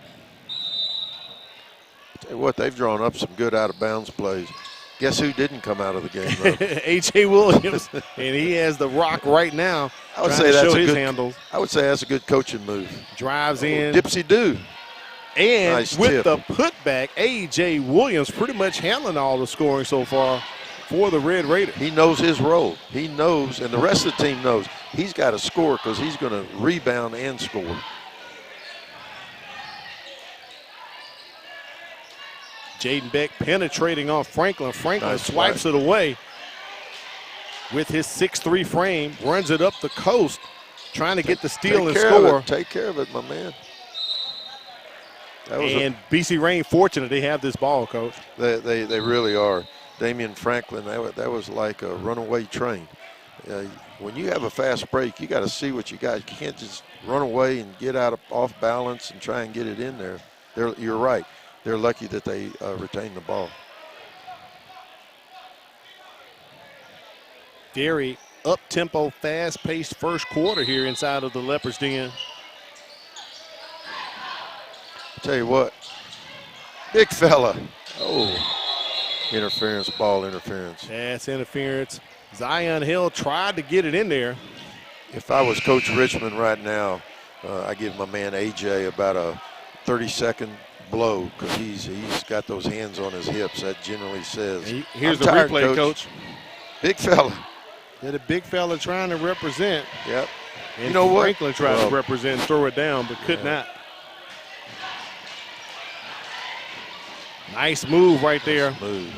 Tell you what, they've drawn up some good out-of-bounds plays. Guess who didn't come out of the game, though? A.J. Williams, and he has the rock right now. I would say that's show a his good handles. I would say that's a good coaching move. Drives in. Dipsy-do. And nice with tip. the putback, A.J. Williams pretty much handling all the scoring so far for the Red Raiders. He knows his role. He knows, and the rest of the team knows, he's got to score because he's going to rebound and score. Jaden Beck penetrating off Franklin. Franklin Nice swipes swipe. it away with his 6'3" frame, runs it up the coast, trying to get the steal and score. Take care of it, my man. That was And BC Rain fortunate they have this ball, Coach. They really are. Damian Franklin, that was like a runaway train. When you have a fast break, you got to see what you got. You can't just run away and get off balance and try and get it in there. You're right. They're lucky that they retained the ball. Very up-tempo, fast-paced first quarter here inside of the Leopards' den. Tell you what, big fella. Oh, interference, ball interference. That's interference. Zion Hill tried to get it in there. If I was Coach Richmond right now, I give my man A.J. about a 30-second blow because he's got those hands on his hips. That generally says. Here's I'm the tired, replay, Coach. Big fella. Yeah, the big fella trying to represent. Yep. And you know what? Franklin tried to represent, throw it down, but could not. Nice move right there. Move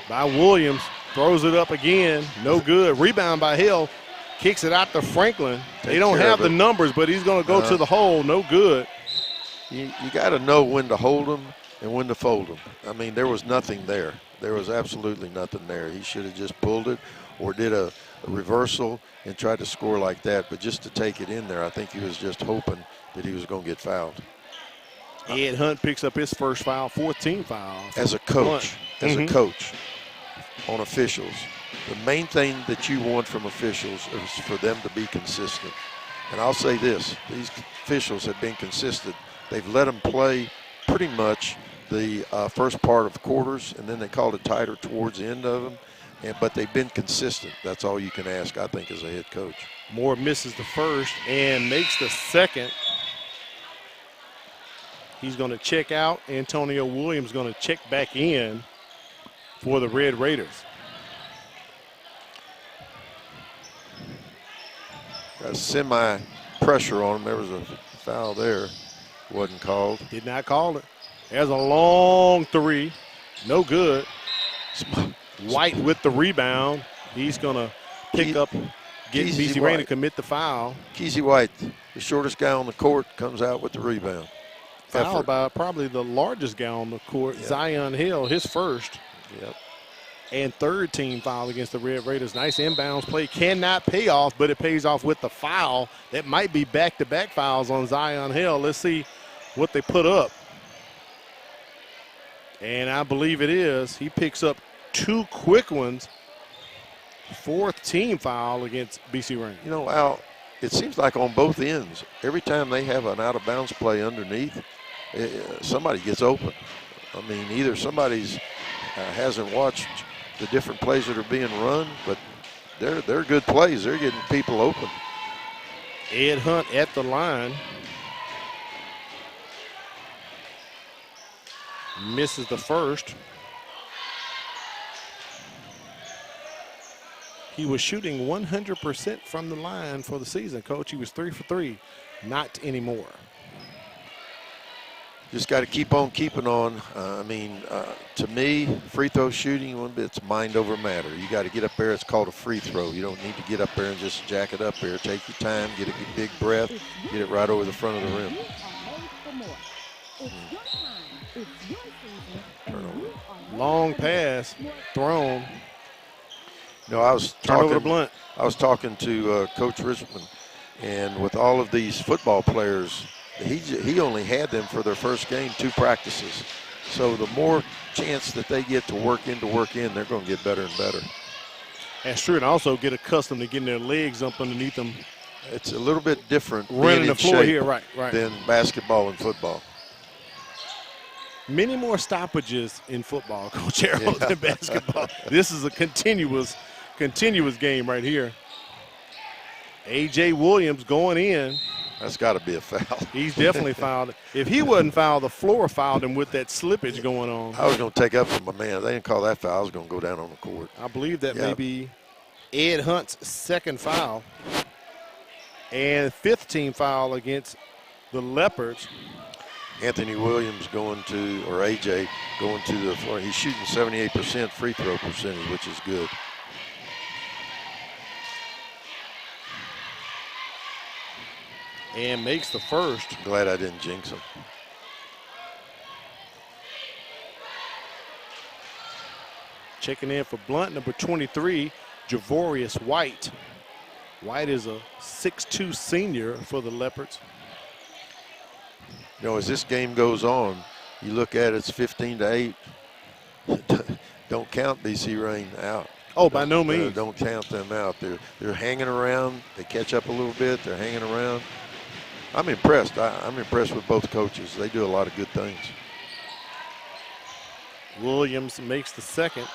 by Williams. Throws it up again. No good. Rebound by Hill. Kicks it out to Franklin. They don't have the numbers, but he's going to go to the hole. No good. You got to know when to hold them and when to fold them. I mean, there was nothing there. There was absolutely nothing there. He should have just pulled it or did a reversal and tried to score like that. But just to take it in there, I think he was just hoping that he was going to get fouled. Ed Hunt picks up his first foul, 14 foul. As a coach, a coach on officials, the main thing that you want from officials is for them to be consistent. And I'll say this, these officials have been consistent. They've let them play pretty much the first part of quarters, and then they called it tighter towards the end of them. But they've been consistent. That's all you can ask, I think, as a head coach. Moore misses the first and makes the second. He's going to check out. Antonio Williams going to check back in for the Red Raiders. got semi-pressure on him. There was a foul there. Wasn't called. Did not call it. There's a long three. No good. White with the rebound. He's going to pick up, get BC Rain to commit the foul. Kesey White, the shortest guy on the court, comes out with the rebound. Fouled by probably the largest guy on the court, Zion Hill, his first. Yep. And third team foul against the Red Raiders. Nice inbounds play. Cannot pay off, but it pays off with the foul. That might be back-to-back fouls on Zion Hill. Let's see what they put up. And I believe it is. He picks up 2 quick ones. 4th team foul against BC Rain. You know, Al, it seems like on both ends, every time they have an out-of-bounds play underneath, somebody gets open. I mean, either somebody's hasn't watched the different plays that are being run, but they're good plays. They're getting people open. Ed Hunt at the line. Misses the first. He was shooting 100% from the line for the season, Coach. He was 3 for 3. Not anymore. Just got to keep on keeping on. To me, free throw shooting, it's mind over matter. You got to get up there. It's called a free throw. You don't need to get up there and just jack it up there. Take your time, get a big breath, get it right over the front of the rim. Long pass thrown. No, I was Turn over to Blount. I was talking to Coach Richmond, and with all of these football players, he only had them for their first game, 2 practices. So the more chance that they get to work in, they're going to get better and better. That's true, and also get accustomed to getting their legs up underneath them. It's a little bit different running the floor here, right. than basketball and football. Many more stoppages in football, Coach Harold, than basketball. This is a continuous game right here. A.J. Williams going in. That's got to be a foul. He's definitely fouled. If he wasn't fouled, the floor fouled him with that slippage going on. I was going to take up for my man. They didn't call that foul. I was going to go down on the court. I believe that may be Ed Hunt's 2nd foul. And 5th team foul against the Leopards. Anthony Williams AJ going to the floor. He's shooting 78% free throw percentage, which is good. And makes the first. Glad I didn't jinx him. Checking in for Blount, number 23, Javorius White. White is a 6'2" senior for the Leopards. You know, as this game goes on, you look at it's 15-8. Don't count BC Rain out. Oh, by no means. Don't count them out. They're hanging around. They catch up a little bit. They're hanging around. I'm impressed. I'm impressed with both coaches. They do a lot of good things. Williams makes the 2nd.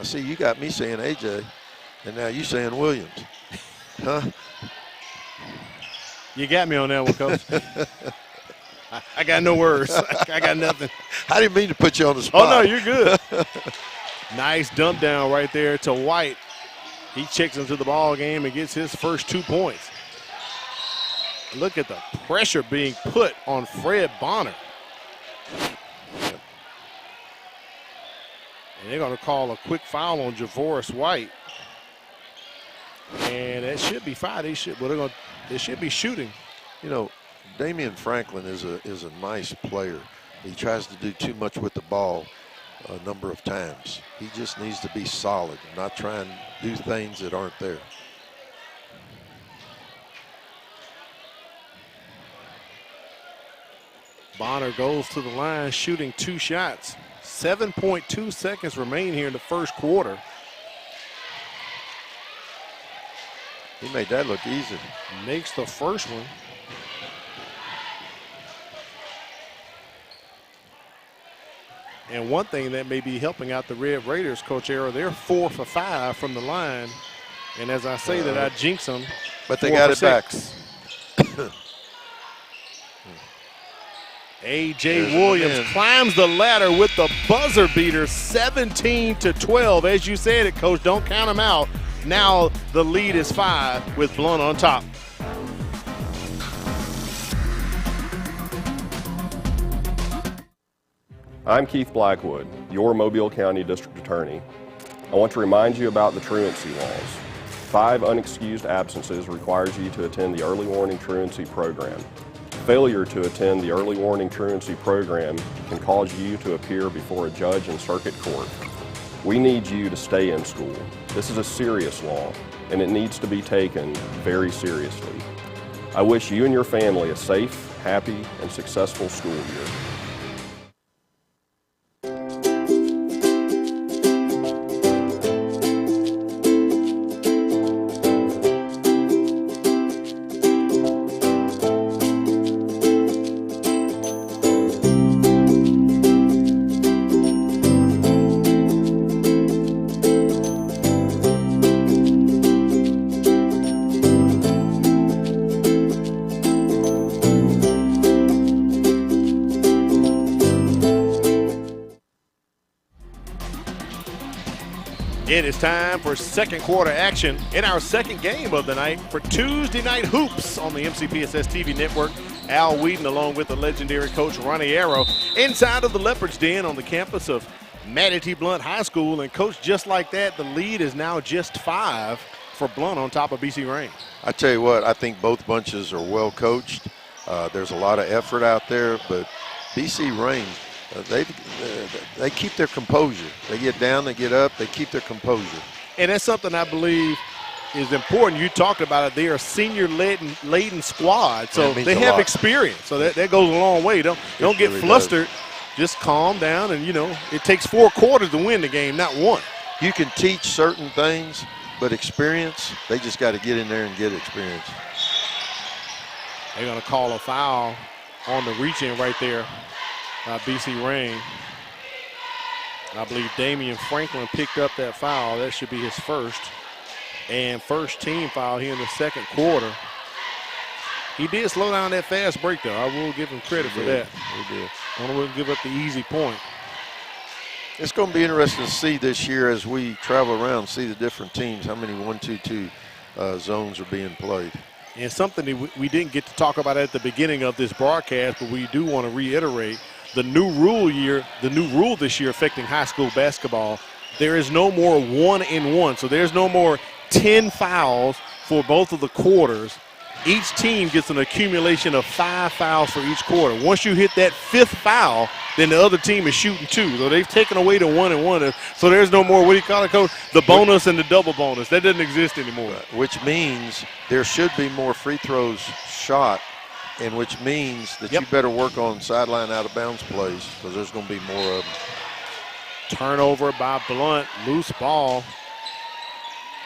I see you got me saying AJ, and now you saying Williams. Huh? You got me on that one, Coach. I got no words. I got nothing. I didn't mean to put you on the spot. Oh, no, you're good. Nice dump down right there to White. He checks into the ball game and gets his first 2 points. Look at the pressure being put on Fred Bonner. And they're going to call a quick foul on Javorius White. And that should be 5. They should be shooting. You know, Damian Franklin is a nice player. He tries to do too much with the ball a number of times. He just needs to be solid, not try and do things that aren't there. Bonner goes to the line, shooting 2 shots. 7.2 seconds remain here in the first quarter. He made that look easy. Makes the first one. And one thing that may be helping out the Red Raiders, Coach Arrow, they're 4 for 5 from the line. And as I say that, I jinx them. But they got it back. A.J. Williams climbs the ladder with the buzzer beater, 17-12. As you said it, Coach, don't count them out. Now the lead is 5 with Blount on top. I'm Keith Blackwood, your Mobile County District Attorney. I want to remind you about the truancy laws. 5 unexcused absences requires you to attend the early warning truancy program. Failure to attend the early warning truancy program can cause you to appear before a judge in circuit court. We need you to stay in school. This is a serious law, and it needs to be taken very seriously. I wish you and your family a safe, happy, and successful school year. It is time for second quarter action in our second game of the night for Tuesday Night Hoops on the MCPSS TV network. Al Whedon along with the legendary coach Ronnie Arrow inside of the Leopard's Den on the campus of Mattie T. Blount High School. And coach, just like that, the lead is now just 5 for Blount on top of BC Rain. I tell you what, I think both bunches are well coached. There's a lot of effort out there, but BC Rain, they keep their composure. They get down, they get up, they keep their composure. And that's something I believe is important. You talked about it. They are a senior-laden squad, so they have experience. So that goes a long way. Don't get flustered. Just calm down, and, it takes 4 quarters to win the game, not 1. You can teach certain things, but experience, they just got to get in there and get experience. They're going to call a foul on the reach-in right there by BC Rain. I believe Damian Franklin picked up that foul. That should be his first. And first team foul here in the second quarter. He did slow down that fast break, though. I will give him credit for that. He did. I don't want to give up the easy point. It's going to be interesting to see this year as we travel around, see the different teams, how many 1-2-2 zones are being played. And something that we didn't get to talk about at the beginning of this broadcast, but we do want to reiterate the new rule this year affecting high school basketball. There is no more 1-and-1, so there's no more 10 fouls for both of the quarters. Each team gets an accumulation of 5 fouls for each quarter. Once you hit that 5th foul, then the other team is shooting 2. So they've taken away the 1-and-1. So there's no more, what do you call it, Coach? The bonus and the double bonus. That doesn't exist anymore. Which means there should be more free throws shot, and which means that you better work on sideline out-of-bounds plays because there's going to be more of them. Turnover by Blount, loose ball.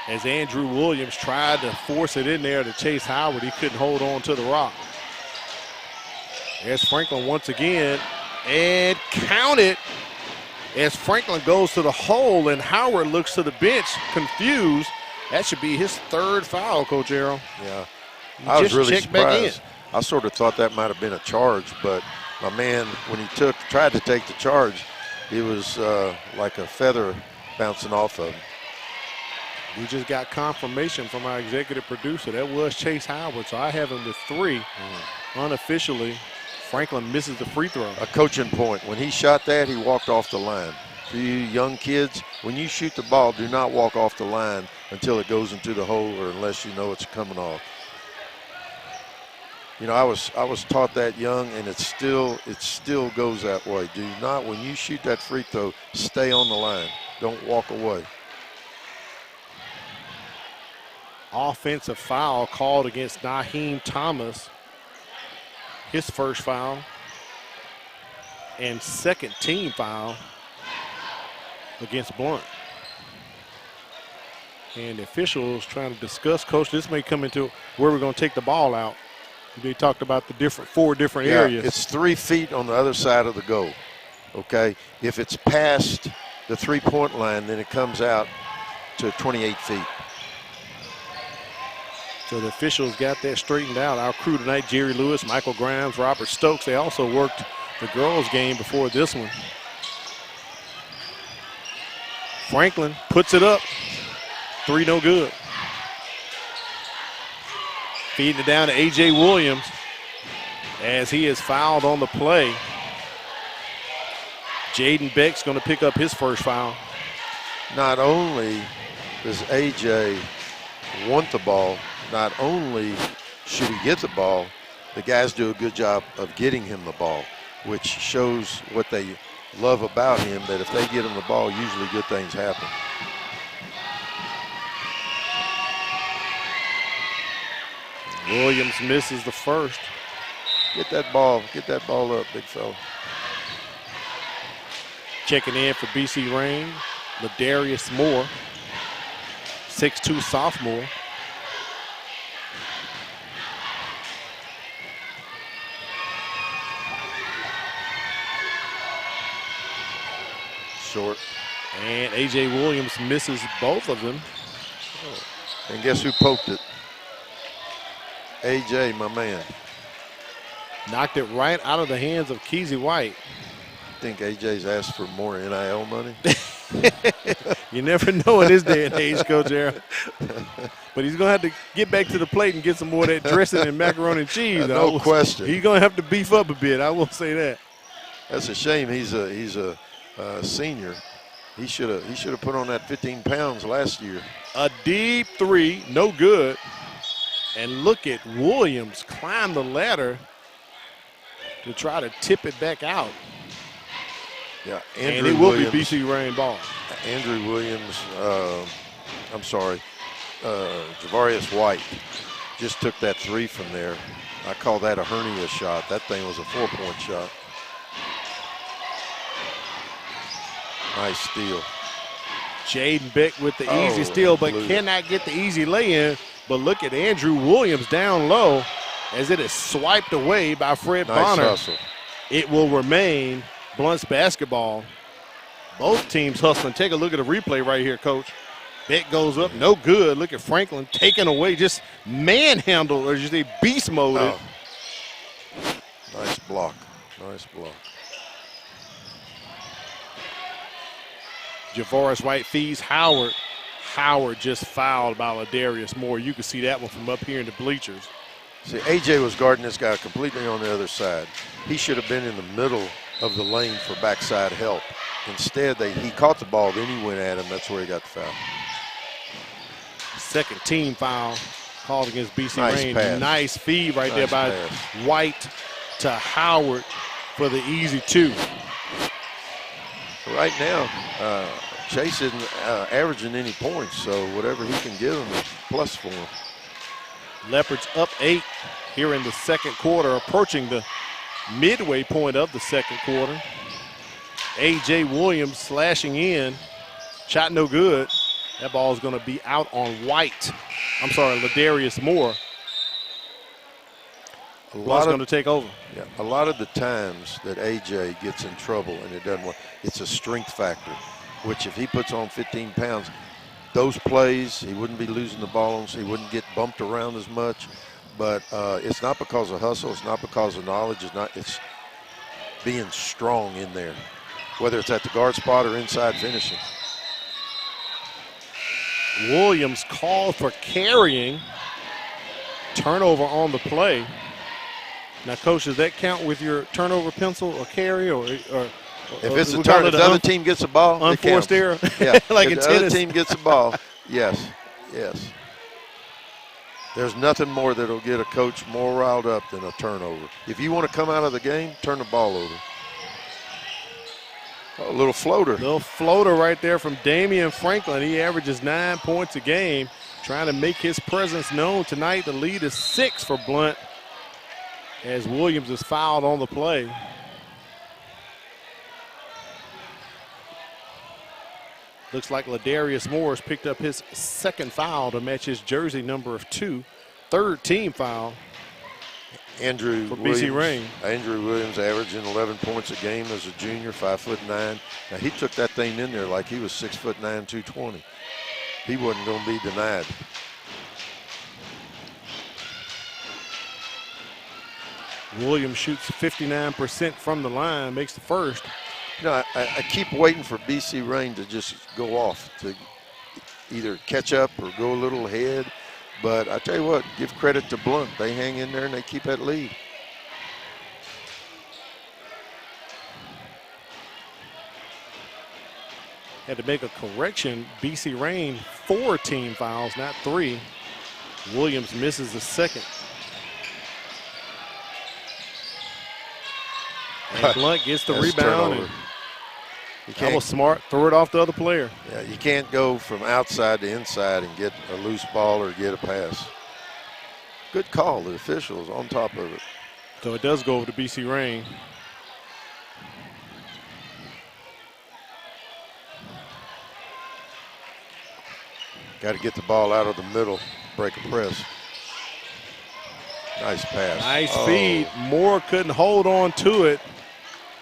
As Andrew Williams tried to force it in there to Chase Howard, he couldn't hold on to the rock. There's Franklin once again, and count it as Franklin goes to the hole and Howard looks to the bench confused. That should be his 3rd foul, Coach Arrow. Yeah, I was really surprised. I sort of thought that might have been a charge, but my man, when he tried to take the charge, it was like a feather bouncing off of him. We just got confirmation from our executive producer. That was Chase Howard, so I have him with 3. Unofficially, Franklin misses the free throw. A coaching point. When he shot that, he walked off the line. For you young kids, when you shoot the ball, do not walk off the line until it goes into the hole or unless you know it's coming off. I was taught that young, and it still goes that way. Do not, when you shoot that free throw, stay on the line. Don't walk away. Offensive foul called against Naheem Thomas. His first foul. And second team foul against Blount. And the officials trying to discuss, Coach, this may come into where we're going to take the ball out. They talked about the 4 different areas. It's 3 feet on the other side of the goal, okay? If it's past the 3-point line, then it comes out to 28 feet. So the officials got that straightened out. Our crew tonight, Jerry Lewis, Michael Grimes, Robert Stokes, they also worked the girls' game before this one. Franklin puts it up. three, no good. Feeding it down to A.J. Williams as he is fouled on the play. Jaden Beck's going to pick up his first foul. Not only does A.J. want the ball, not only should he get the ball, the guys do a good job of getting him the ball, which shows what they love about him, that if they get him the ball, usually good things happen. Williams misses the first. Get that ball up, big fella. Checking in for BC Rain, Ladarius Moore, 6'2" sophomore. Short. And A.J. Williams misses both of them. And guess who poked it? A.J., my man. Knocked it right out of the hands of Keezy White. Think A.J.'s asked for more NIL money? You never know in this day and age, Coach Aaron. But he's going to have to get back to the plate and get some more of that dressing and macaroni and cheese. No question. He's going to have to beef up a bit. I will say that. That's a shame. He's a senior. He should have put on that 15 pounds last year. A deep three, no good. And look at Williams climb the ladder to try to tip it back out. Yeah, and it will be BC Rain ball. Andrew Williams, Javarius White just took that three from there. I call that a hernia shot. That thing was a 4-point shot. Nice steal. Jaden Beck with the easy steal, but cannot get the easy lay-in. But look at Andrew Williams down low as it is swiped away by Fred Bonner. Nice hustle. It will remain Blount's basketball. Both teams hustling. Take a look at the replay right here, Coach. Beck goes up, no good. Look at Franklin taken away, just manhandled, or just beast moded. Oh. Nice block. Nice block. Javarius White feeds Howard. Howard just fouled by Ladarius Moore. You can see that one from up here in the bleachers. See, A.J. was guarding this guy completely on the other side. He should have been in the middle of the lane for backside help. Instead, he caught the ball, then he went at him. That's where he got the foul. Second team foul called against BC Rain. Pass. Nice feed right there by White to Howard for the easy two. Right now, Chase isn't averaging any points, so whatever he can give him is plus for him. Leopards up 8 here in the second quarter, approaching the midway point of the second quarter. A.J. Williams slashing in. Shot no good. That ball is going to be out on White. I'm sorry, Ladarius Moore. Blount's going to take over. Yeah, a lot of the times that A.J. gets in trouble and it doesn't work, it's a strength factor, which if he puts on 15 pounds, those plays, he wouldn't be losing the ball, so he wouldn't get bumped around as much. But it's not because of hustle. It's not because of knowledge. It's being strong in there, whether it's at the guard spot or inside finishing. Williams called for carrying. Turnover on the play. Now, Coach, does that count with your turnover pencil or carry or if it's a turn, if the other team gets the ball, unforced error? Yeah, like if in the tennis. other team gets the ball, yes. There's nothing more that'll get a coach more riled up than a turnover. If you want to come out of the game, turn the ball over. Oh, a little floater. Little floater right there from Damian Franklin. He averages 9 points a game, trying to make his presence known tonight. The lead is 6 for Blount as Williams is fouled on the play. Looks like Ladarius Moore has picked up his second foul to match his jersey number of 2. Third team foul. Andrew for BC Rain. Andrew Williams averaging 11 points a game as a junior, 5'9". Now he took that thing in there like he was 6'9", 220. He wasn't going to be denied. Williams shoots 59% from the line, makes the first. You know, I keep waiting for BC Rain to just go off. either catch up or go a little ahead. But I tell you what, give credit to Blount. They hang in there and they keep that lead. Had to make a correction. BC Rain 4 team fouls, not 3. Williams misses the second. And Blount gets the rebound. And that was smart. Throw it off the other player. Yeah, you can't go from outside to inside and get a loose ball or get a pass. Good call. The officials on top of it. So it does go over to BC Rain. Got to get the ball out of the middle, break a press. Nice pass. Nice feed. Moore couldn't hold on to it.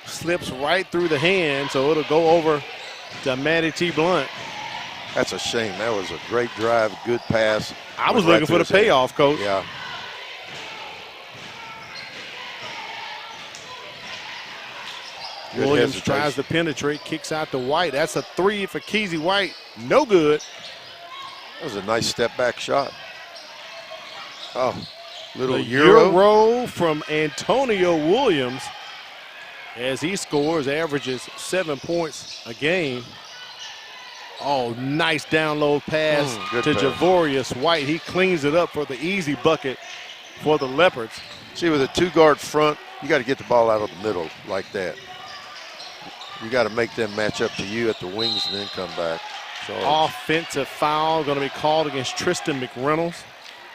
Slips right through the hand, so it'll go over to Maddie T. Blount. That's a shame. That was a great drive, good pass. I was looking for the payoff, Coach. Yeah. Williams tries to penetrate, kicks out to White. That's a 3 for Keezy White. No good. That was a nice step back shot. Oh, little Euro from Antonio Williams as he scores, averages 7 points a game. Oh, nice down low pass to Javorius White. He cleans it up for the easy bucket for the Leopards. See, with a 2-guard front, you got to get the ball out of the middle like that. You got to make them match up to you at the wings and then come back. So offensive foul going to be called against Tristan McReynolds.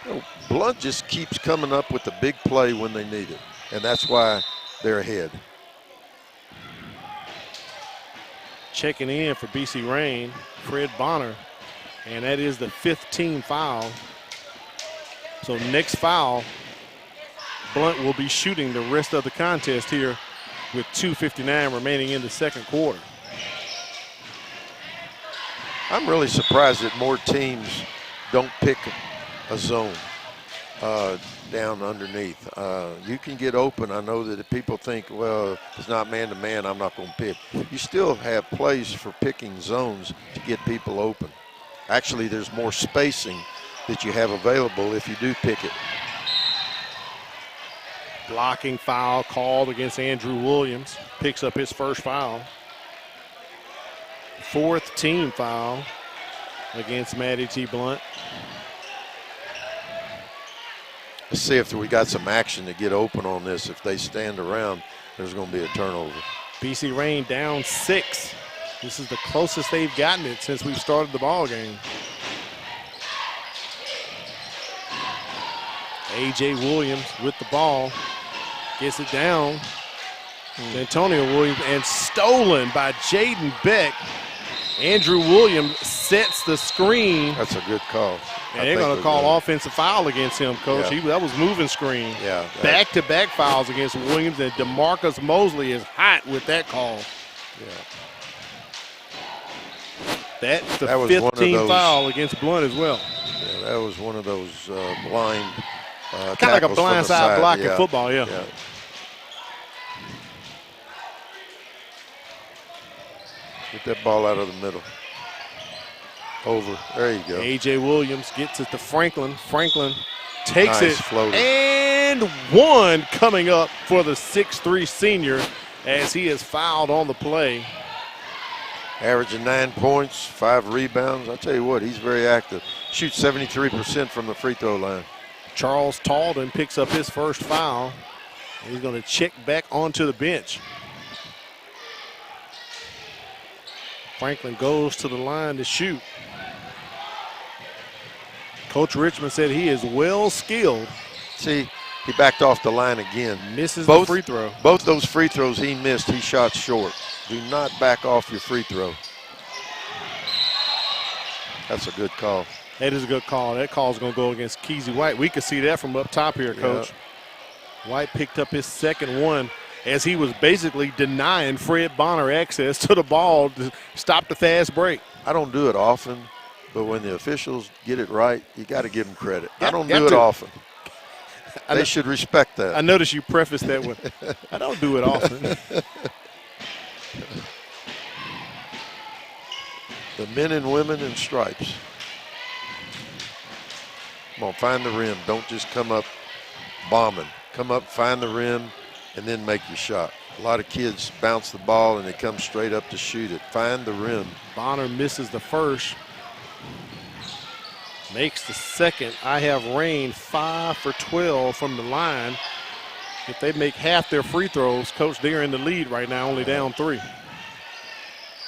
You know, Blount just keeps coming up with the big play when they need it, and that's why they're ahead. Checking in for BC Rain, Fred Bonner, and that is the 5th team foul. So next foul, Blount will be shooting the rest of the contest here with 2:59 remaining in the second quarter. I'm really surprised that more teams don't pick a zone down underneath. You can get open. I know that if people think, well, it's not man-to-man, I'm not going to pick. You still have plays for picking zones to get people open. Actually, there's more spacing that you have available if you do pick it. Blocking foul called against Andrew Williams. Picks up his first foul. 4th team foul against Maddie T. Blount. Let's see if we got some action to get open on this. If they stand around, there's going to be a turnover. BC Rain down 6. This is the closest they've gotten it since we've started the ball game. A.J. Williams with the ball. Gets it down. Antonio Williams, and stolen by Jaden Beck. Andrew Williams sets the screen. That's a good call. And they're going to call offensive foul against him, Coach. Yeah. That was moving screen. Yeah. Back-to-back fouls against Williams, and DeMarcus Mosley is hot with that call. Yeah. That's the 5th team foul against Blount as well. Yeah, that was one of those blind kind of like a blindside block in football, yeah. Get that ball out of the middle. Over. There you go. A.J. Williams gets it to Franklin. Franklin takes nice it. Floater. And one coming up for the 6'3 senior as he is fouled on the play. Averaging 9 points, 5 rebounds. I tell you what, he's very active. Shoots 73% from the free throw line. Charles Talden picks up his first foul. He's going to check back onto the bench. Franklin goes to the line to shoot. Coach Richmond said he is well skilled. See, he backed off the line again. Misses the free throw. Both those free throws he missed, he shot short. Do not back off your free throw. That's a good call. That is a good call. That call is going to go against Keezy White. We could see that from up top here, Coach. Yeah. White picked up his second one as he was basically denying Fred Bonner access to the ball to stop the fast break. I don't do it often, but when the officials get it right, you got to give them credit. Yeah, I don't do it often. They should respect that. I noticed you prefaced that with, I don't do it often. The men and women in stripes. Come on, find the rim. Don't just come up bombing. Come up, find the rim, and then make your shot. A lot of kids bounce the ball and they come straight up to shoot it. Find the rim. Bonner misses the first. Makes the second. I have Rain 5 for 12 from the line. If they make half their free throws, Coach, they're in the lead right now, only down 3.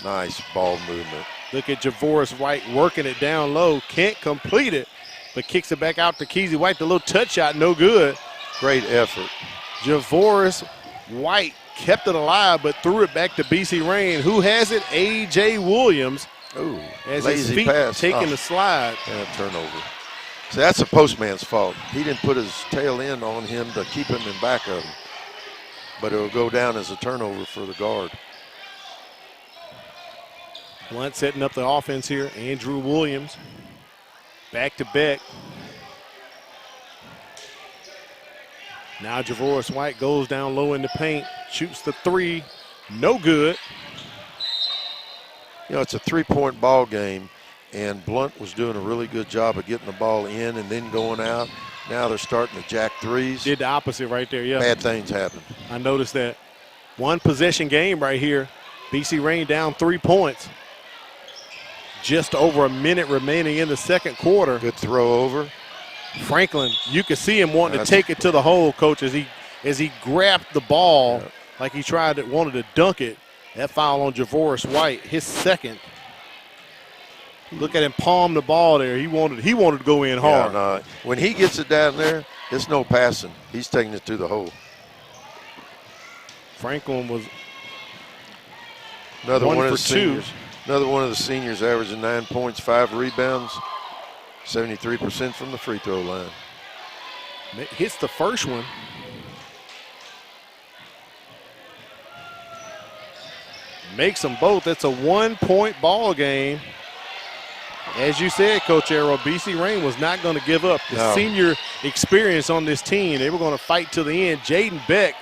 Nice ball movement. Look at Javoris White working it down low. Can't complete it, but kicks it back out to Keezy White. The little touch shot, no good. Great effort. Javoris White kept it alive, but threw it back to BC Rain. Who has it? A.J. Williams. Ooh, as lazy his feet pass. taking the slide. And turnover. So that's a postman's fault. He didn't put his tail end on him to keep him in back of him. But it'll go down as a turnover for the guard. Blount setting up the offense here. Andrew Williams. Back to Beck. Now Javoris White goes down low in the paint. Shoots the 3. No good. You know, it's a 3-point ball game, and Blount was doing a really good job of getting the ball in and then going out. Now they're starting to jack threes. Did the opposite right there, yeah. Bad things happen. I noticed that. One possession game right here. BC Rain down 3 points. Just over a minute remaining in the second quarter. Good throw over. Franklin, you could see him wanting to take it to the hole, Coach, as he grabbed the ball like he wanted to dunk it. That foul on Javoris White, his second. Look at him palm the ball there. He wanted to go in hard. Yeah, no, when he gets it down there, it's no passing. He's taking it to the hole. Franklin was another one of the 2. seniors. Another one of the seniors averaging 9 points, 5 rebounds, 73% from the free throw line. Hits the first one. Makes them both. It's a 1-point ball game. As you said, Coach Arrow, BC Rain was not going to give up. The senior experience on this team, they were going to fight to the end. Jaden Beck,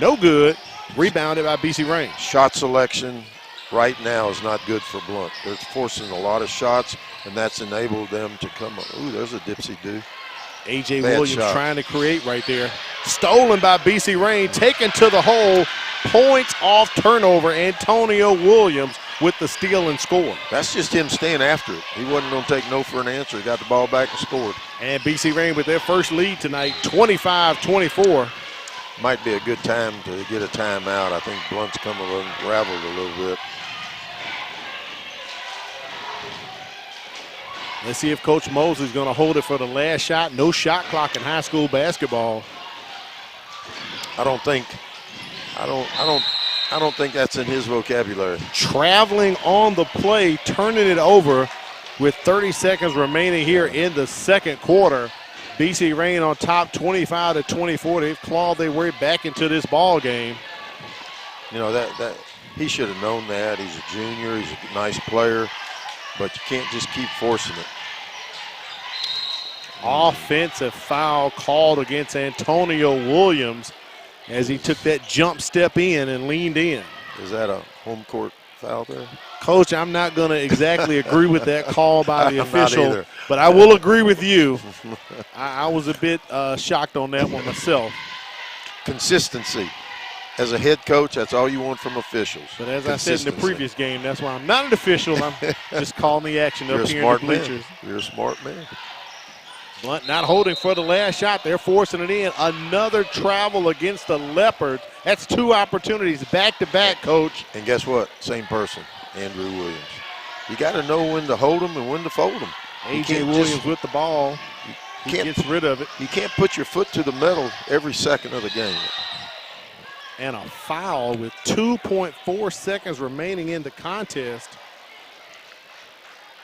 no good. Rebounded by BC Rain. Shot selection right now is not good for Blount. They're forcing a lot of shots, and that's enabled them to come up. Ooh, there's a dipsy-do. A.J. Williams trying to create right there. Stolen by BC Rain, taken to the hole. Points off turnover. Antonio Williams with the steal and score. That's just him staying after it. He wasn't going to take no for an answer. He got the ball back and scored. And BC Rain with their first lead tonight, 25-24. Might be a good time to get a timeout. I think Blount's come unraveled a little bit. Let's see if Coach Mosley's going to hold it for the last shot. No shot clock in high school basketball. I don't think that's in his vocabulary. Traveling on the play, turning it over with 30 seconds remaining here in the second quarter. BC Rain on top 25-24. They've clawed their way back into this ball game. You know, that he should have known that. He's a junior. He's a nice player. But you can't just keep forcing it. Offensive foul called against Antonio Williams as he took that jump step in and leaned in. Is that a home court foul there? Coach, I'm not going to exactly agree with that call by the official, but I will agree with you. I was a bit shocked on that one myself. Consistency. As a head coach, that's all you want from officials. But as I said in the previous game, that's why I'm not an official. I'm just calling the action up here in the bleachers. You're a smart man. Blount not holding for the last shot. They're forcing it in. Another travel against the Leopards. That's 2 opportunities back-to-back, Coach. And guess what? Same person, Andrew Williams. You got to know when to hold them and when to fold them. A.J. Williams with the ball. He gets rid of it. You can't put your foot to the metal every second of the game. And a foul with 2.4 seconds remaining in the contest.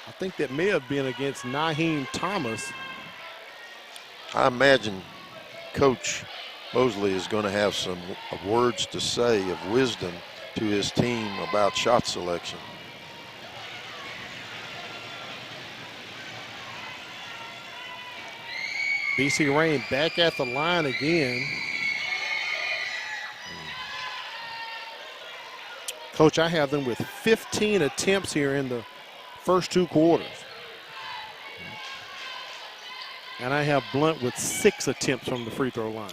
I think that may have been against Naheem Thomas. I imagine Coach Mosley is going to have some words to say of wisdom to his team about shot selection. BC Rain back at the line again. Coach, I have them with 15 attempts here in the first 2 quarters. And I have Blount with 6 attempts from the free throw line.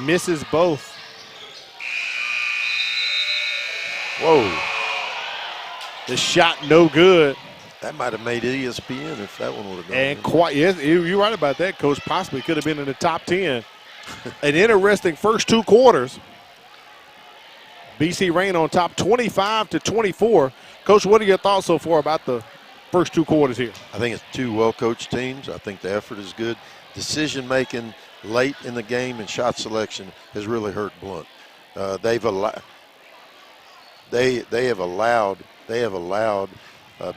Misses both. Whoa. The shot no good. That might have made ESPN if that one would have gone. And quite, yes, you're right about that, Coach. Possibly could have been in the top 10. An interesting first 2 quarters. BC Rain on top 25-24. Coach, what are your thoughts so far about the first 2 quarters here? I think it's 2 well-coached teams. I think the effort is good. Decision-making late in the game and shot selection has really hurt Blount. They have allowed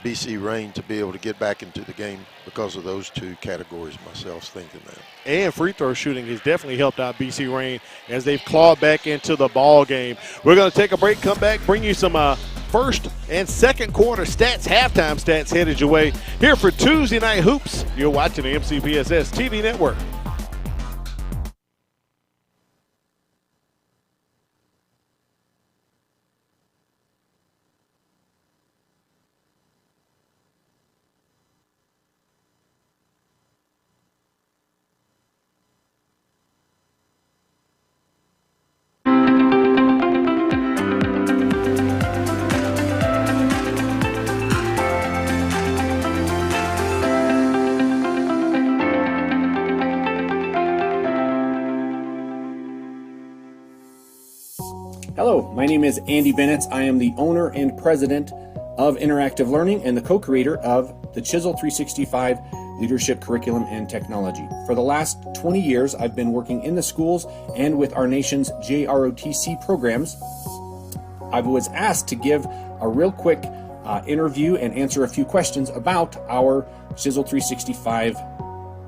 BC Rain to be able to get back into the game because of those 2 categories, myself thinking that. And free throw shooting has definitely helped out BC Rain as they've clawed back into the ball game. We're going to take a break, come back, bring you some first and second quarter stats, halftime stats headed your way. Here for Tuesday Night Hoops, you're watching the MCPSS TV network. Hello, my name is Andy Bennett. I am the owner and president of Interactive Learning and the co-creator of the Chisel 365 Leadership Curriculum and Technology. For the last 20 years, I've been working in the schools and with our nation's JROTC programs. I was asked to give a real quick interview and answer a few questions about our Chisel 365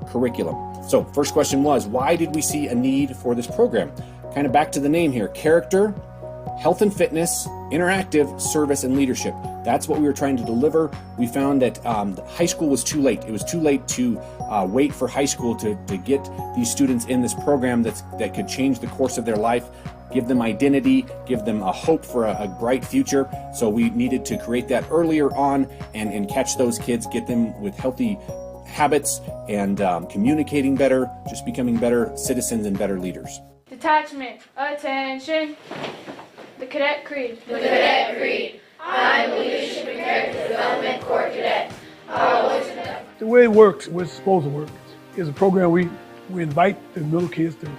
curriculum. So first question was, why did we see a need for this program? Kind of back to the name here, character, health and fitness, interactive, service, and leadership. That's what we were trying to deliver. We found that high school was too late. It was too late to wait for high school to get these students in this program that could change the course of their life, give them identity, give them a hope for a bright future. So we needed to create that earlier on and catch those kids, get them with healthy habits and communicating better, just becoming better citizens and better leaders. Detachment, attention. The Cadet Creed. The Cadet Creed. I am a Leadership and Character Development Corps Cadet. The way it works, the way it's supposed to work, is a program we invite the middle kids to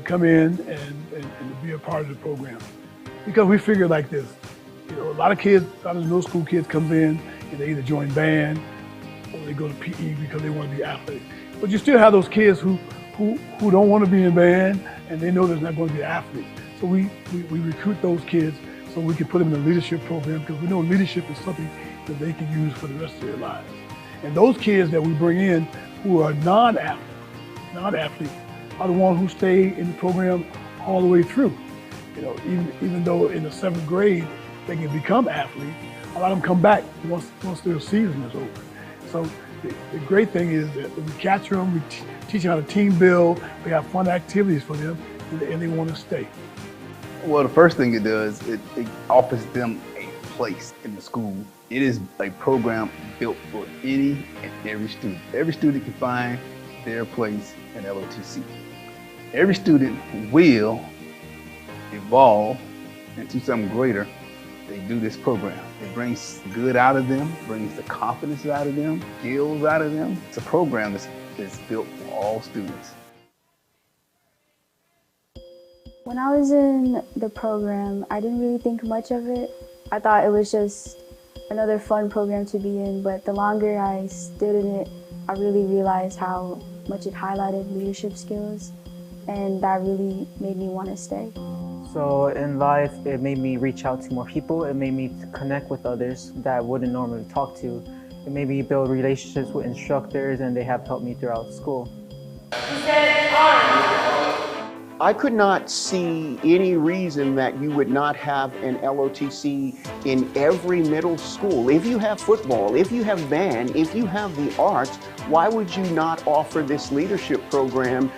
come in and to be a part of the program. Because we figure like this, a lot of kids, a lot of middle school kids come in and they either join band or they go to PE because they want to be athletes. But you still have those kids who don't want to be in band and they know they're not going to be athletes. So we recruit those kids so we can put them in a leadership program because we know leadership is something that they can use for the rest of their lives. And those kids that we bring in who are non-athletes are the ones who stay in the program all the way through. Even though in the 7th grade they can become athletes, a lot of them come back once their season is over. So the great thing is that we capture them, we teach them how to team build, we have fun activities for them, and they want to stay. Well, the first thing it does, it offers them a place in the school. It is a program built for any and every student. Every student can find their place in LOTC. Every student will evolve into something greater. They do this program. It brings good out of them, brings the confidence out of them, skills out of them. It's a program that's built for all students. When I was in the program, I didn't really think much of it. I thought it was just another fun program to be in, but the longer I stood in it, I really realized how much it highlighted leadership skills, and that really made me want to stay. So in life, it made me reach out to more people. It made me connect with others that I wouldn't normally talk to. It made me build relationships with instructors, and they have helped me throughout school. I could not see any reason that you would not have an LOTC in every middle school. If you have football, if you have band, if you have the arts, why would you not offer this leadership program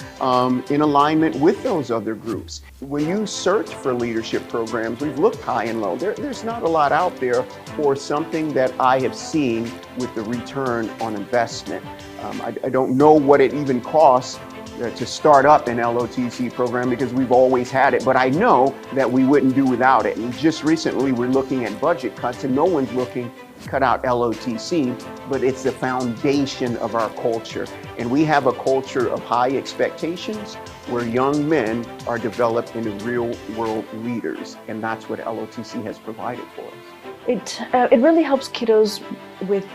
in alignment with those other groups? When you search for leadership programs, we've looked high and low. There's not a lot out there for something that I have seen with the return on investment. I don't know what it even costs to start up an LOTC program because we've always had it, but I know that we wouldn't do without it. And just recently we're looking at budget cuts, and no one's looking to cut out LOTC, but it's the foundation of our culture. And we have a culture of high expectations where young men are developed into real world leaders, and that's what LOTC has provided for us. It really helps kiddos with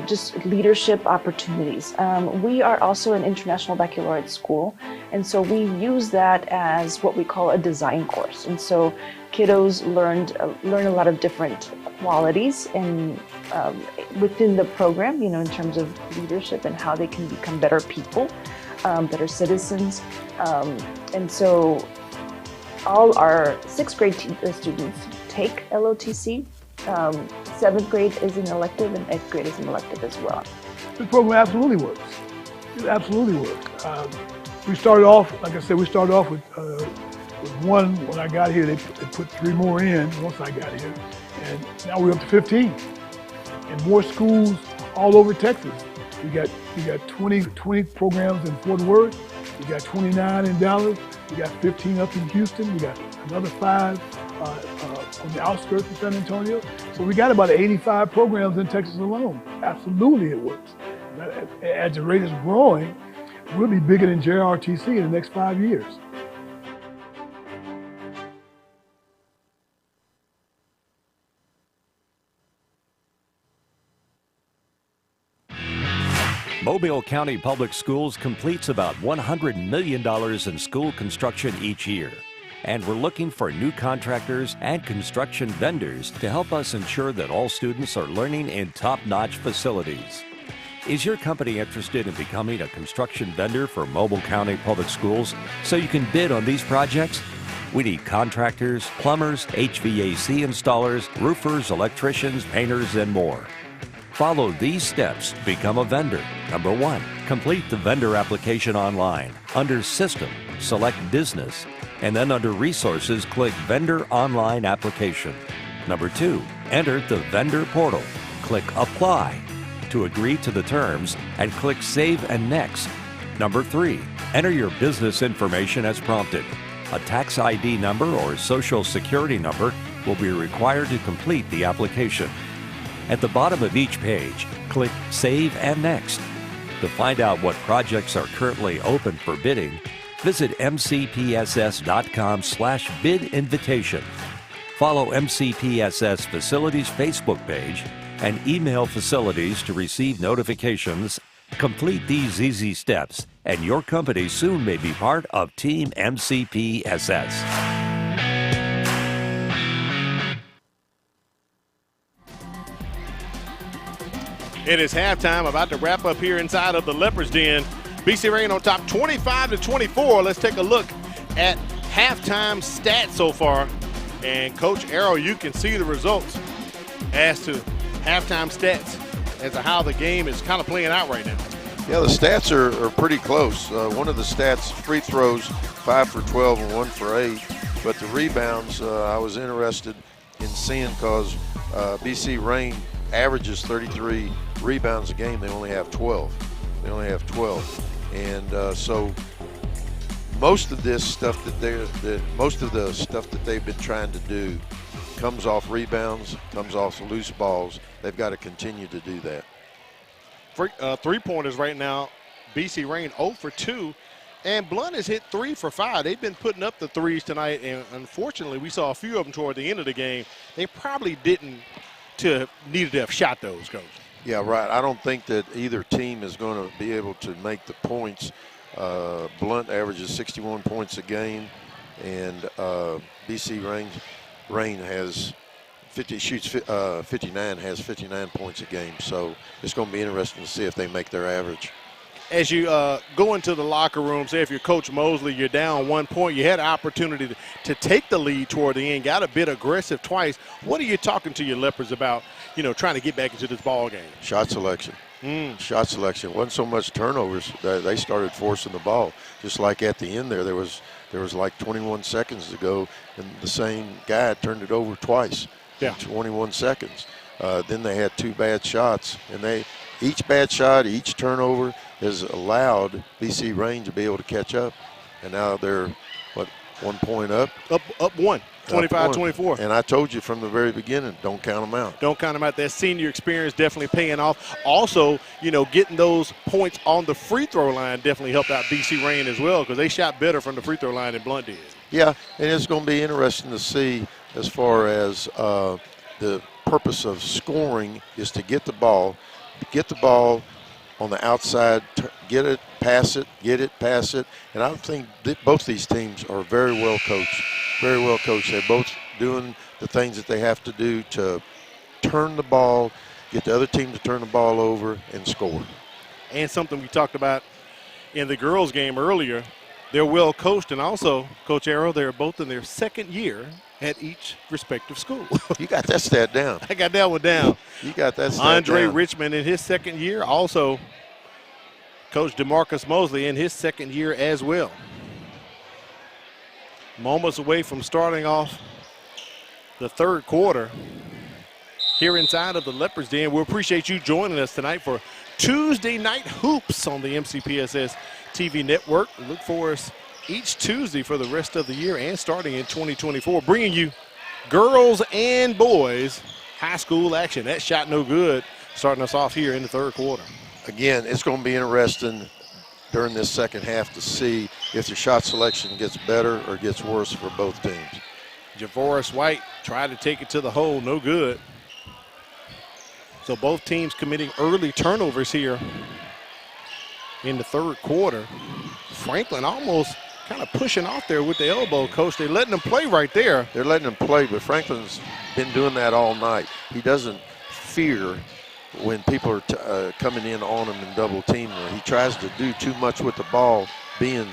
just leadership opportunities. We are also an international baccalaureate school, and so we use that as what we call a design course. And so kiddos learn a lot of different qualities and within the program, you know, in terms of leadership and how they can become better people, better citizens. And so all our 6th grade students take LOTC. 7th grade is an elective and 8th grade is an elective as well. This program absolutely works. It absolutely works. We started off, like I said, with one when I got here. They put 3 more in once I got here, and now we're up to 15. And more schools all over Texas. We got 20 programs in Fort Worth. We got 29 in Dallas. We got 15 up in Houston. We got another 5 on the outskirts of San Antonio. So we got about 85 programs in Texas alone. Absolutely it works. As the rate is growing, we'll be bigger than JRTC in the next 5 years. Mobile County Public Schools completes about $100 million in school construction each year. And we're looking for new contractors and construction vendors to help us ensure that all students are learning in top-notch facilities. Is your company interested in becoming a construction vendor for Mobile County Public Schools so you can bid on these projects? We need contractors, plumbers, HVAC installers, roofers, electricians, painters, and more. Follow these steps to become a vendor. Number 1, complete the vendor application online. Under System, select Business, and then under Resources, click Vendor Online Application. Number 2, enter the vendor portal. Click Apply to agree to the terms and click Save and Next. Number 3, enter your business information as prompted. A tax ID number or social security number will be required to complete the application. At the bottom of each page, click Save and Next. To find out what projects are currently open for bidding, visit mcpss.com/bid invitation. Follow MCPSS Facilities Facebook page and email facilities to receive notifications. Complete these easy steps, and your company soon may be part of Team MCPSS. It is halftime, about to wrap up here inside of the Leopards Den. BC Rain on top 25-24. Let's take a look at halftime stats so far. And Coach Arrow, you can see the results as to halftime stats as to how the game is kind of playing out right now. Yeah, the stats are pretty close. One of the stats, free throws, 5 for 12 and 1 for 8. But the rebounds, I was interested in seeing because BC Rain averages 33 rebounds a game. They only have 12. And so most of this stuff most of the stuff that they've been trying to do comes off rebounds, comes off loose balls. They've got to continue to do that. For three-pointers right now, BC Rain 0 for 2, and Blount has hit 3 for 5. They've been putting up the threes tonight, and unfortunately, we saw a few of them toward the end of the game. They probably needed to have shot those, Coach. Yeah, right. I don't think that either team is going to be able to make the points. Blount averages 61 points a game, and BC Rain has 59, has 59 points a game. So it's going to be interesting to see if they make their average. as you go into the locker room, say if you're Coach Mosley, you're down 1 point, you had an opportunity to take the lead toward the end, got a bit aggressive twice. What are you talking to your Leopards about, trying to get back into this ball game? Shot selection. Shot selection. It wasn't so much turnovers. They started forcing the ball. Just like at the end there was like 21 seconds to go, and the same guy turned it over twice in 21 seconds. Then they had 2 bad shots, and each bad shot, each turnover has allowed BC Range to be able to catch up. And now they're, 1 point up? Up one, 25-24. And I told you from the very beginning, don't count them out. Don't count them out. That senior experience definitely paying off. Also, getting those points on the free throw line definitely helped out BC Range as well, because they shot better from the free throw line than Blount did. Yeah, and it's going to be interesting to see as far as the purpose of scoring is to get the ball on the outside, get it, pass it, get it, pass it. And I think both these teams are very well coached. Very well coached. They're both doing the things that they have to do to turn the ball, get the other team to turn the ball over and score. And something we talked about in the girls' game earlier, they're well coached, and also, Coach Arrow, they're both in their second year at each respective school. You got that stat down. I got that one down. You got that stat Andre down. Richmond in his second year. Also, Coach DeMarcus Mosley in his second year as well. Moments away from starting off the third quarter here inside of the Leopards Den. We appreciate you joining us tonight for Tuesday Night Hoops on the MCPSS TV network. Look for us each Tuesday for the rest of the year and starting in 2024, bringing you girls and boys high school action. That shot no good, starting us off here in the third quarter. Again, it's going to be interesting during this second half to see if the shot selection gets better or gets worse for both teams. Javoris White tried to take it to the hole, no good. So both teams committing early turnovers here in the third quarter. Franklin almost kind of pushing off there with the elbow, Coach. They're letting them play right there. They're letting them play, but Franklin's been doing that all night. He doesn't fear when people are coming in on him and double teaming him. He tries to do too much with the ball, being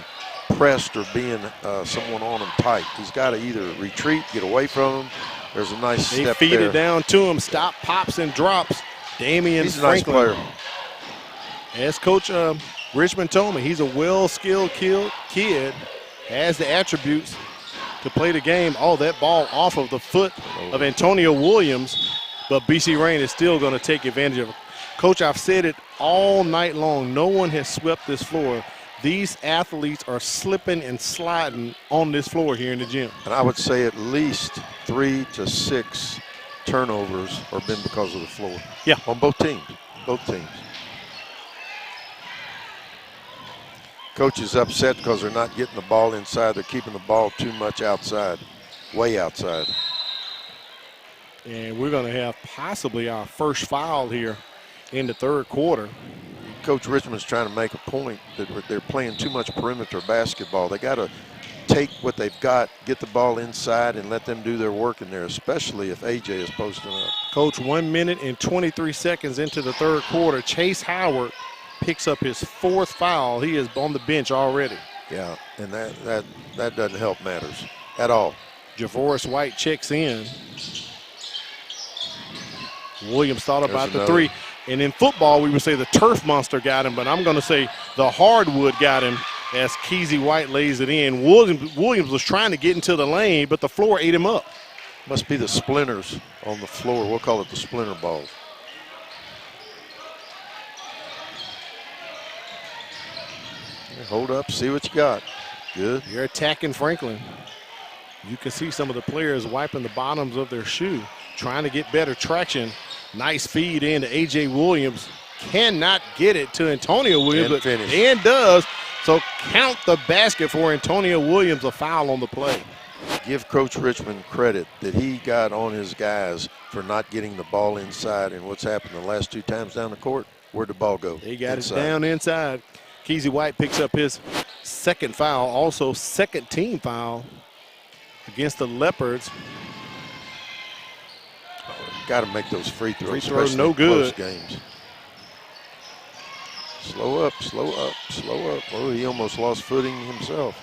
pressed or being someone on him tight. He's got to either retreat, get away from him. There's a nice step there. They feed it down to him, stop, pops, and drops. Damian He's a Franklin. nice player. As Coach Richmond told me, he's a well-skilled kid, has the attributes to play the game. Oh, that ball off of the foot of Antonio Williams, but BC Range is still going to take advantage of it. Coach, I've said it all night long. No one has swept this floor. These athletes are slipping and sliding on this floor here in the gym. And I would say at least 3 to 6 turnovers have been because of the floor. Yeah. On both teams. Both teams. Coach is upset because they're not getting the ball inside. They're keeping the ball too much outside, way outside. And we're going to have possibly our first foul here in the third quarter. Coach Richmond's trying to make a point that they're playing too much perimeter basketball. They got to take what they've got, get the ball inside, and let them do their work in there, especially if AJ is posting up. Coach, 1 minute and 23 seconds into the third quarter. Chase Howard picks up his fourth foul. He is on the bench already. Yeah, and that doesn't help matters at all. Javoris White checks in. Williams thought about the another. three. And in football, we would say the turf monster got him, but I'm going to say the hardwood got him as Keezy White lays it in. Williams was trying to get into the lane, but the floor ate him up. Must be the splinters on the floor. We'll call it the splinter balls. Hold up, see what you got. Good. You're attacking Franklin. You can see some of the players wiping the bottoms of their shoe, trying to get better traction. Nice feed in to A.J. Williams. Cannot get it to Antonio Williams, and does. So count the basket for Antonio Williams, a foul on the play. Give Coach Richmond credit that he got on his guys for not getting the ball inside. And what's happened the last 2 times down the court, where'd the ball go? He got it down inside. Keezy White picks up his second foul, also second team foul against the Leopards. Got to make those free throws. Free throws no good. Close games. Slow up, slow up, slow up. Oh, he almost lost footing himself.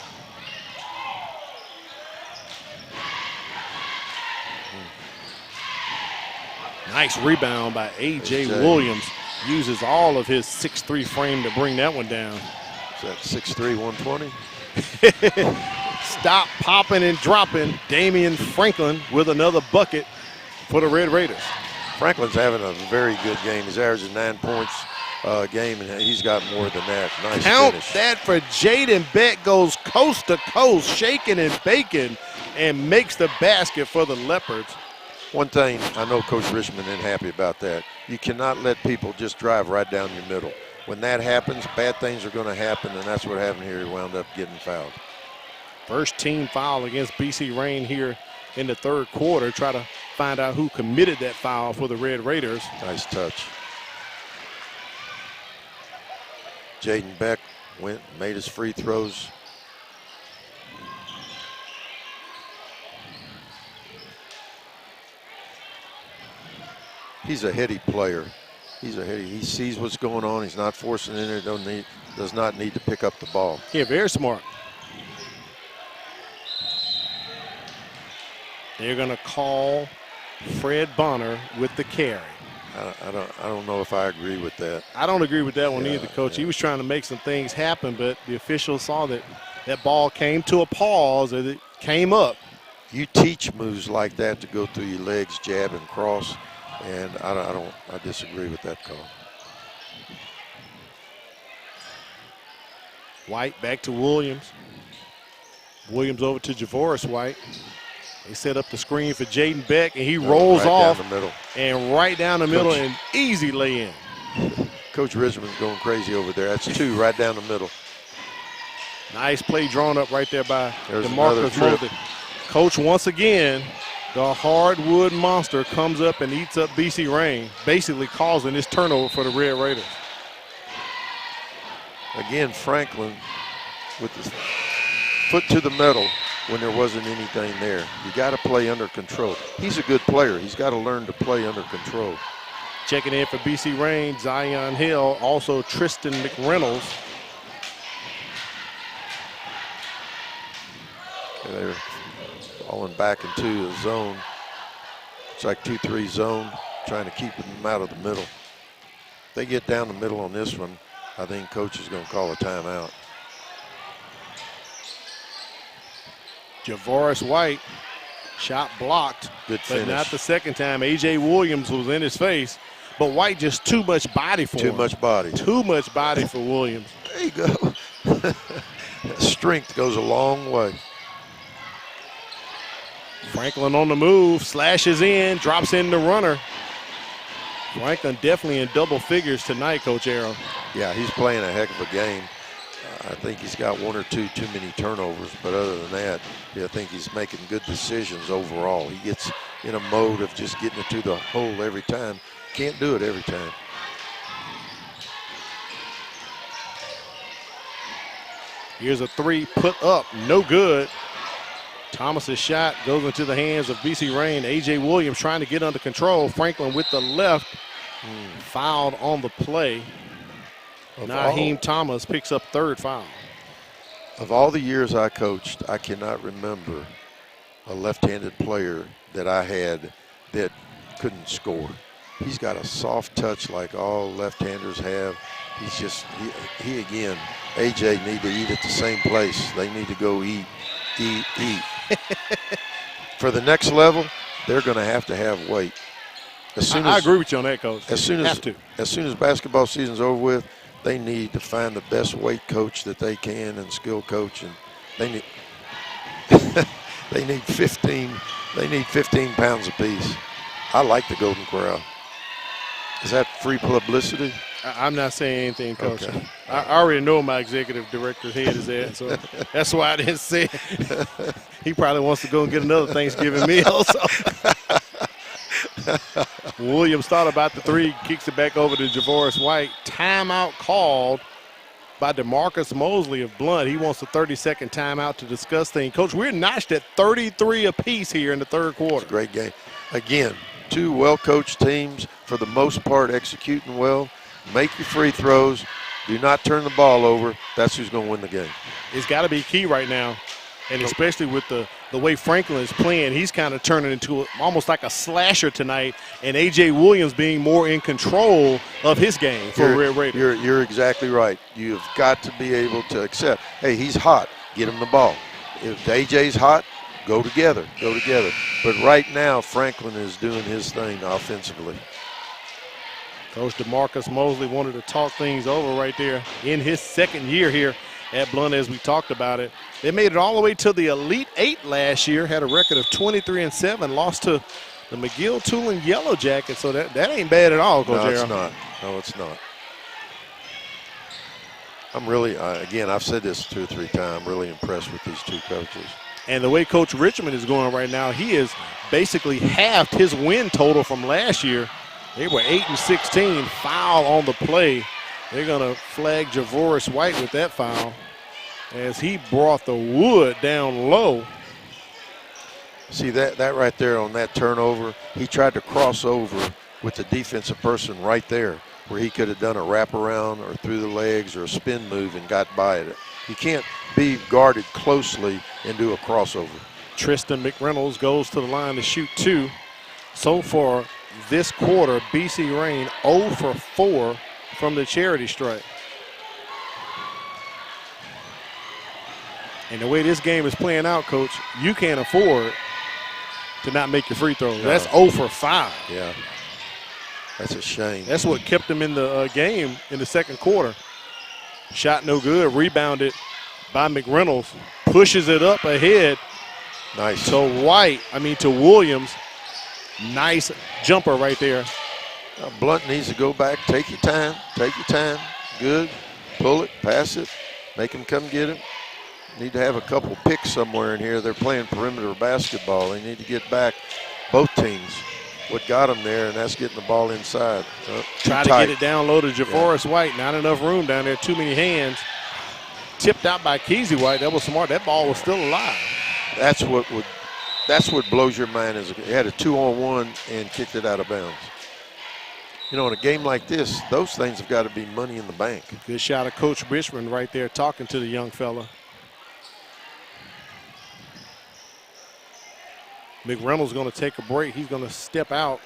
Nice rebound by A.J. Williams. Uses all of his 6'3" frame to bring that one down. Is that 6'3", 120? Stop popping and dropping. Damian Franklin with another bucket for the Red Raiders. Franklin's having a very good game. He's averaging 9 points a game, and he's got more than that. Nice Count finish. that for Jaden Beck. Goes coast to coast, shaking and baking, and makes the basket for the Leopards. One thing, I know Coach Richmond isn't happy about that. You cannot let people just drive right down your middle. When that happens, bad things are going to happen, and that's what happened here. He wound up getting fouled. First team foul against BC Rain here in the third quarter. Try to find out who committed that foul for the Red Raiders. Nice touch. Jaden Beck went, made his free throws. He's a heady player. He sees what's going on. He's not forcing it in there. Does not need to pick up the ball. Yeah, very smart. They're going to call Fred Bonner with the carry. I don't know if I agree with that. I don't agree with that one either, Coach. He was trying to make some things happen, but the officials saw that that ball came to a pause as it came up. You teach moves like that to go through your legs, jab and cross, and I disagree with that call. White back to Williams. Williams over to Javoris White. They set up the screen for Jaden Beck, and he rolls right off down the middle. And right down the middle, and easy lay-in. Coach Richmond's going crazy over there. That's two right down the middle. Nice play drawn up right there by There's another DeMarcus trip. Mosley. Coach, once again, the hardwood monster comes up and eats up BC Rain, basically causing this turnover for the Red Raiders. Again, Franklin with the foot to the metal when there wasn't anything there. You got to play under control. He's a good player. He's got to learn to play under control. Checking in for BC Rain, Zion Hill, also Tristan McReynolds. They're falling back into the zone. It's like 2-3 zone, trying to keep them out of the middle. If they get down the middle on this one, I think Coach is going to call a timeout. Javoris White, shot blocked. Good finish. But not the second time. A.J. Williams was in his face. But White just too much body for him. Too much body. Too much body for Williams. There you go. Strength goes a long way. Franklin on the move, slashes in, drops in the runner. Franklin definitely in double figures tonight, Coach Arrow. Yeah, he's playing a heck of a game. I think he's got one or two too many turnovers, but other than that, I think he's making good decisions overall. He gets in a mode of just getting it to the hole every time. Can't do it every time. Here's a three put up, no good. Thomas's shot goes into the hands of BC Rain. A.J. Williams trying to get under control. Franklin with the left, fouled on the play. Naheem Thomas picks up third foul. Of all the years I coached, I cannot remember a left-handed player that I had that couldn't score. He's got a soft touch like all left-handers have. He's just, he again, AJ need to eat at the same place. They need to go eat. For the next level, they're going to have weight. I agree with you on that, Coach. As soon as basketball season's over with, they need to find the best weight coach that they can and skill coach, and they need they need 15 pounds apiece. I like the Golden Corral. Is that free publicity? I'm not saying anything, Coach. Okay. I already know my executive director's head is at, so that's why I didn't say it. He probably wants to go and get another Thanksgiving meal. So. Williams thought about the three, kicks it back over to Javoris White. Timeout called by DeMarcus Mosley of Blount. He wants a 30-second timeout to discuss things. Coach, we're notched at 33 apiece here in the third quarter. Great game. Again, two well-coached teams, for the most part, executing well. Make your free throws. Do not turn the ball over. That's who's going to win the game. It's got to be key right now, and especially with the way Franklin is playing, he's kind of turning into almost like a slasher tonight, and A.J. Williams being more in control of his game for Red Raiders. You're exactly right. You've got to be able to accept, hey, he's hot. Get him the ball. If A.J.'s hot, go together. But right now, Franklin is doing his thing offensively. Coach DeMarcus Mosley wanted to talk things over right there in his second year here at Blount, as we talked about it. They made it all the way to the Elite Eight last year, had a record of 23-7, lost to the McGill-Tulane Yellow Jackets, so that ain't bad at all, Coach Arrow. No, it's not. I'm really, again, I've said this 2 or 3 times, I'm really impressed with these two coaches. And the way Coach Richmond is going right now, he has basically halved his win total from last year. They were 8-16, foul on the play. They're going to flag Javoris White with that foul as he brought the wood down low. See that right there on that turnover? He tried to cross over with the defensive person right there where he could have done a wraparound or through the legs or a spin move and got by it. You can't be guarded closely and do a crossover. Tristan McReynolds goes to the line to shoot 2. So far this quarter, BC Rain 0 for 4 from the charity stripe. And the way this game is playing out, Coach, you can't afford to not make your free throws. No. That's 0 for 5. Yeah, that's a shame. That's what kept them in the game in the second quarter. Shot no good, rebounded by McReynolds, pushes it up ahead. Nice. To Williams. Nice jumper right there. Blount needs to go back. Take your time. Good. Pull it, pass it, make him come get it. Need to have a couple picks somewhere in here. They're playing perimeter basketball. They need to get back, both teams. What got them there, and that's getting the ball inside. Try to get it down low to Javoris White. Not enough room down there. Too many hands. Tipped out by Keezy White. That was smart. That ball was still alive. That's what blows your mind. Is he had a 2-on-1 and kicked it out of bounds. You know, in a game like this, those things have got to be money in the bank. Good shot of Coach Richmond right there talking to the young fella. McReynolds going to take a break. He's going to step out.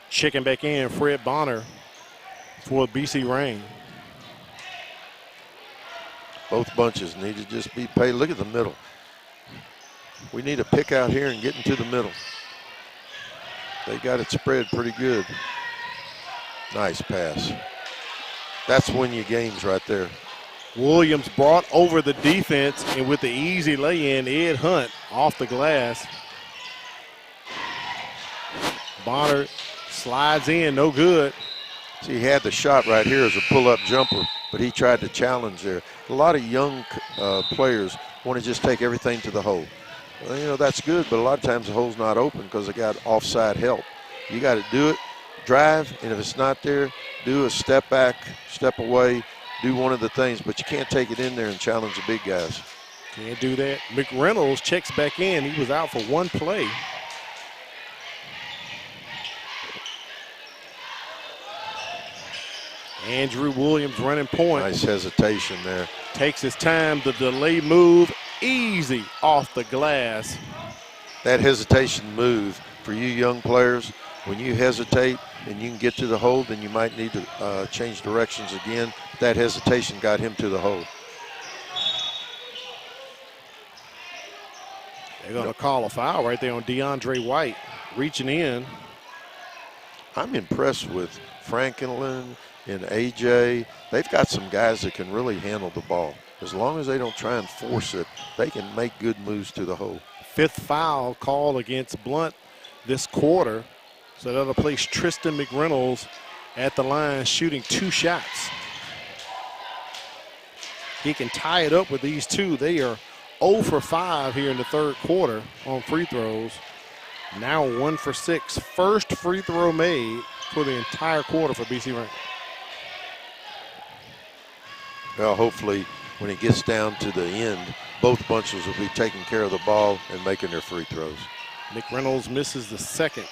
Checking back in, Fred Bonner for BC Rain. Both bunches need to just be paid. Look at the middle. We need a pick out here and get into the middle. They got it spread pretty good. Nice pass. That's win you games right there. Williams brought over the defense, and with the easy lay-in, Ed Hunt off the glass. Bonner slides in, no good. See, he had the shot right here as a pull-up jumper, but he tried to challenge there. A lot of young players want to just take everything to the hole. Well, you know, that's good, but a lot of times the hole's not open because they got offside help. You got to do it, drive, and if it's not there, do a step back, step away, do one of the things, but you can't take it in there and challenge the big guys. Can't do that. McReynolds checks back in. He was out for one play. Andrew Williams running point. Nice hesitation there. Takes his time. The delay move, easy off the glass. That hesitation move for you young players, when you hesitate and you can get to the hole, then you might need to change directions again. That hesitation got him to the hole. They're going to call a foul right there on DeAndre White, reaching in. I'm impressed with Franklin and AJ. They've got some guys that can really handle the ball. As long as they don't try and force it, they can make good moves to the hole. 5th foul call against Blount this quarter. So that'll place Tristan McReynolds at the line shooting 2 shots. He can tie it up with these 2. They are 0 for 5 here in the third quarter on free throws. Now 1 for 6. First free throw made for the entire quarter for BC Rain. Well, hopefully when it gets down to the end, both bunches will be taking care of the ball and making their free throws. McReynolds misses the second.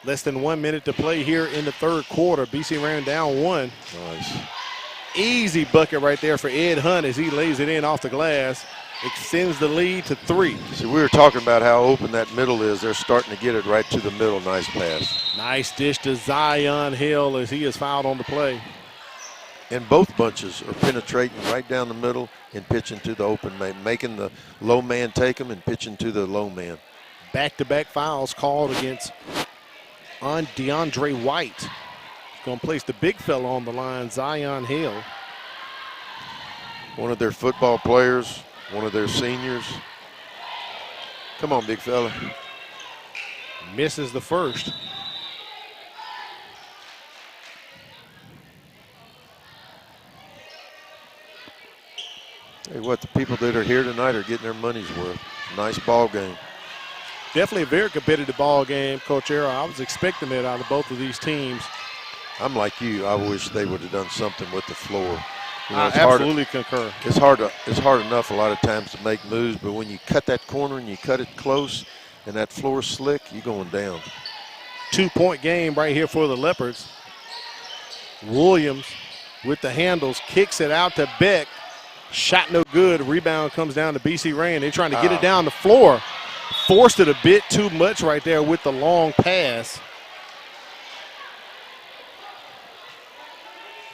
Less than 1 minute to play here in the third quarter. BC ran down 1. Nice. Easy bucket right there for Ed Hunt as he lays it in off the glass. Extends the lead to 3. See, we were talking about how open that middle is. They're starting to get it right to the middle. Nice pass. Nice dish to Zion Hill as he is fouled on the play. And both bunches are penetrating right down the middle and pitching to the open man, making the low man take them and pitching to the low man. Back-to-back fouls called against DeAndre White. Going to place the big fella on the line, Zion Hill. One of their football players, one of their seniors. Come on, big fella. Misses the first. Hey, what, the people that are here tonight are getting their money's worth. Nice ball game. Definitely a very competitive ball game, Coach Arrow. I was expecting it out of both of these teams. I'm like you. I wish they would have done something with the floor. You know, I absolutely concur. It's hard enough a lot of times to make moves, but when you cut that corner and you cut it close and that floor's slick, you're going down. 2-point game right here for the Leopards. Williams with the handles, kicks it out to Beck. Shot no good. Rebound comes down to BC Rain. They're trying to get it down the floor. Forced it a bit too much right there with the long pass.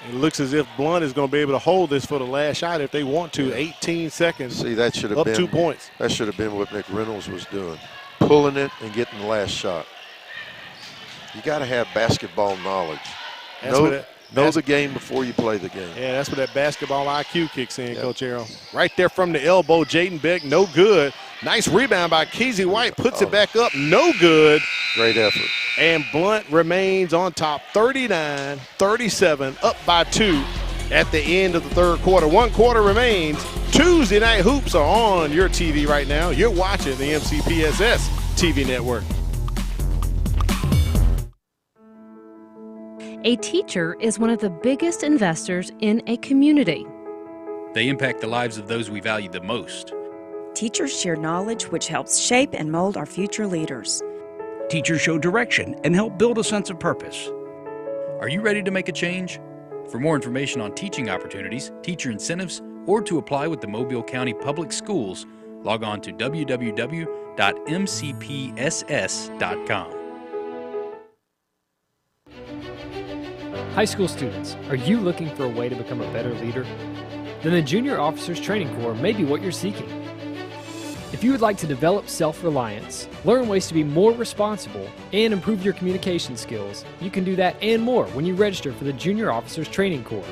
It looks as if Blount is going to be able to hold this for the last shot if they want to. 18 seconds. See, that should have up been 2 points. That should have been what McReynolds was doing, pulling it and getting the last shot. You got to have basketball knowledge. Know the game before you play the game. Yeah, that's where that basketball IQ kicks in, Coach Arrow. Right there from the elbow, Jaden Beck, no good. Nice rebound by Keezy White, puts it back up, no good. Great effort. And Blount remains on top, 39-37, up by 2 at the end of the third quarter. 1 quarter remains. Tuesday Night Hoops are on your TV right now. You're watching the MCPSS TV network. A teacher is one of the biggest investors in a community. They impact the lives of those we value the most. Teachers share knowledge which helps shape and mold our future leaders. Teachers show direction and help build a sense of purpose. Are you ready to make a change? For more information on teaching opportunities, teacher incentives, or to apply with the Mobile County Public Schools, log on to www.mcpss.com. High school students, are you looking for a way to become a better leader? Then the Junior Officers Training Corps may be what you're seeking. If you would like to develop self-reliance, learn ways to be more responsible, and improve your communication skills, you can do that and more when you register for the Junior Officers Training Corps.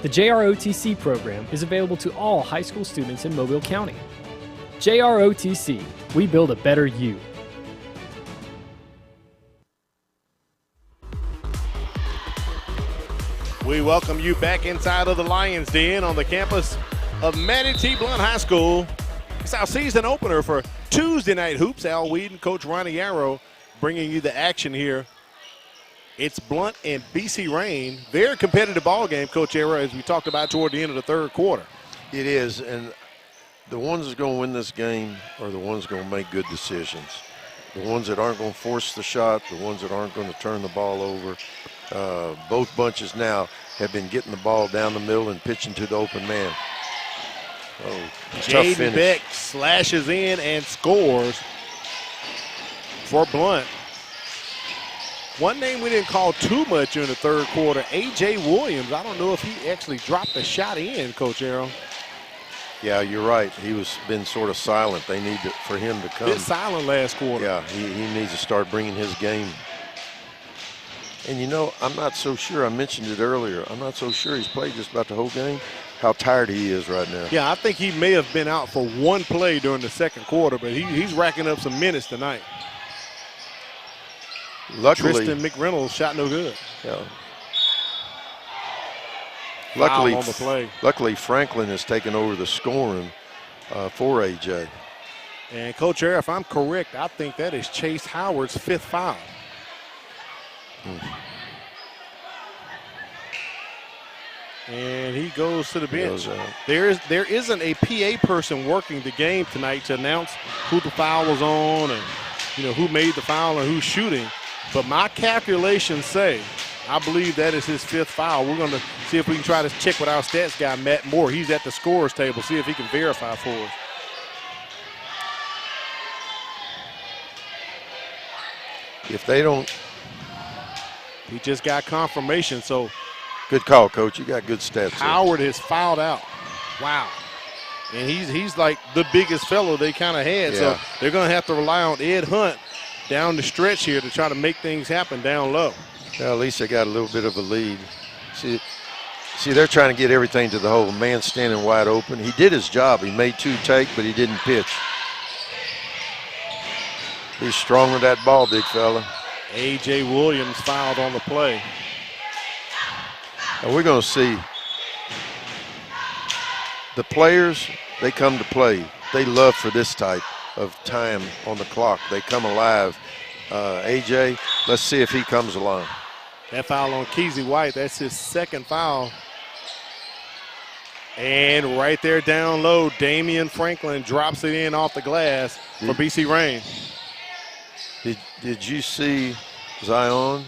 The JROTC program is available to all high school students in Mobile County. JROTC, we build a better you. We welcome you back inside of the Lions Den on the campus of Manatee Blount High School. It's our season opener for Tuesday Night Hoops. Al Weeden, Coach Ronnie Yarrow bringing you the action here. It's Blount and BC Rain. Very competitive ball game, Coach Yarrow, as we talked about toward the end of the third quarter. It is, and the ones that are going to win this game are the ones going to make good decisions. The ones that aren't going to force the shot, the ones that aren't going to turn the ball over. Both bunches now have been getting the ball down the middle and pitching to the open man. Oh, tough Jaden finish. Beck slashes in and scores for Blount. One name we didn't call too much in the third quarter, A.J. Williams. I don't know if he actually dropped a shot in, Coach Arrow. Yeah, you're right. He was been sort of silent. They need for him to come. Bit silent last quarter. Yeah, he needs to start bringing his game. And, you know, I'm not so sure. I mentioned it earlier. I'm not so sure he's played just about the whole game, how tired he is right now. Yeah, I think he may have been out for one play during the second quarter, but he's racking up some minutes tonight. Luckily, Tristan McReynolds shot no good. Yeah. Foul on the play. Luckily, Franklin has taken over the scoring for A.J. And, Coach Arrow, if I'm correct, I think that is Chase Howard's 5th foul. And he goes to the bench. There isn't a PA person working the game tonight to announce who the foul was on and who made the foul and who's shooting. But my calculations say, I believe that is his 5th foul. We're going to see if we can try to check with our stats guy, Matt Moore. He's at the scorer's table. See if he can verify for us. If they don't. He just got confirmation, so. Good call, Coach. You got good stats. Howard has fouled out. Wow. And he's like the biggest fellow they kind of had. Yeah. So they're going to have to rely on Ed Hunt down the stretch here to try to make things happen down low. Well, at least they got a little bit of a lead. See, they're trying to get everything to the hole. Man standing wide open. He did his job. He made 2 take, but he didn't pitch. He's strong with that ball, big fella. A.J. Williams fouled on the play. And we're going to see the players, they come to play. They love for this type of time on the clock. They come alive. A.J., let's see if he comes along. That foul on Keezy White, that's his 2nd foul. And right there down low, Damian Franklin drops it in off the glass for BC Rain. Did you see Zion?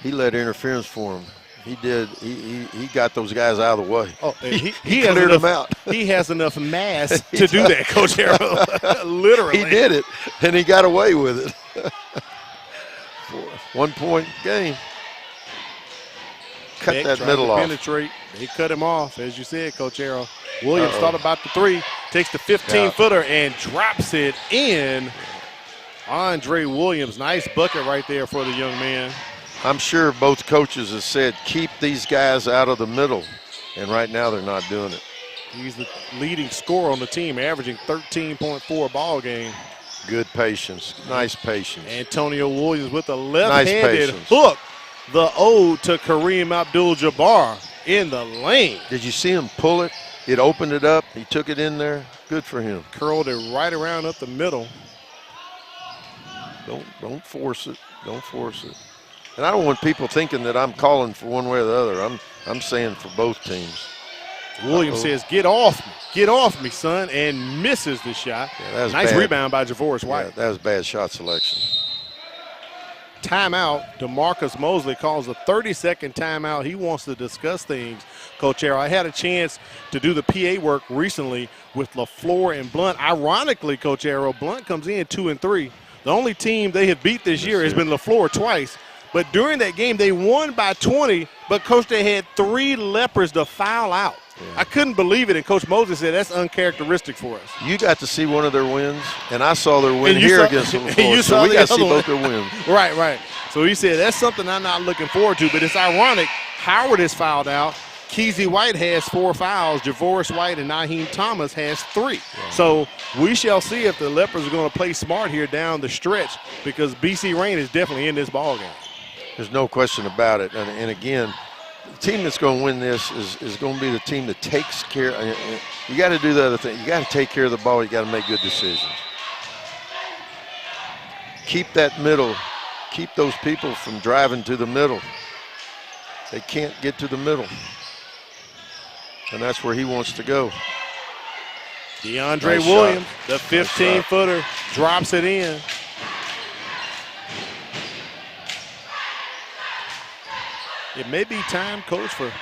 He let interference for him. He did. He got those guys out of the way. Oh, he cleared them out. He has enough mass to do that, Coach Harrell. Literally. He did it, and he got away with it. 1-point game. Cut Beck that middle off. Penetrate. He cut him off, as you said, Coach Harrell. Williams thought about the 3, takes the 15-footer and drops it in. Andre Williams, nice bucket right there for the young man. I'm sure both coaches have said, keep these guys out of the middle, and right now they're not doing it. He's the leading scorer on the team, averaging 13.4 a ball game. Good patience, nice patience. Antonio Williams with a left-handed hook, the ode to Kareem Abdul-Jabbar in the lane. Did you see him pull it? It opened it up. He took it in there. Good for him. Curled it right around up the middle. Don't force it. Don't force it. And I don't want people thinking that I'm calling for one way or the other. I'm saying for both teams. Williams says, get off me, son, and misses the shot. Yeah, nice bad. Rebound by Javoris White. Yeah, that was bad shot selection. Timeout. DeMarcus Mosley calls a 30-second timeout. He wants to discuss things. Coach Arrow, I had a chance to do the PA work recently with LaFleur and Blount. Ironically, Coach Arrow, Blount comes in 2-3. The only team they have beat this year has been LaFleur twice. But during that game, they won by 20, but, Coach, they had 3 lepers to foul out. Yeah. I couldn't believe it, and Coach Moses said that's uncharacteristic for us. You got to see one of their wins, and I saw their win here against LaFleur, so we got to see both their wins. Right. So he said that's something I'm not looking forward to, but it's ironic. Howard is fouled out. Keezy White has 4 fouls. Javoris White and Naheem Thomas has 3. Yeah. So we shall see if the Leopards are going to play smart here down the stretch, because BC Rain is definitely in this ball game. There's no question about it. And again, the team that's going to win this is going to be the team that takes care. You got to do the other thing. You got to take care of the ball. You got to make good decisions. Keep that middle. Keep those people from driving to the middle. They can't get to the middle. And that's where he wants to go. DeAndre Williams, the 15-footer, drops it in. It may be time, Coach, for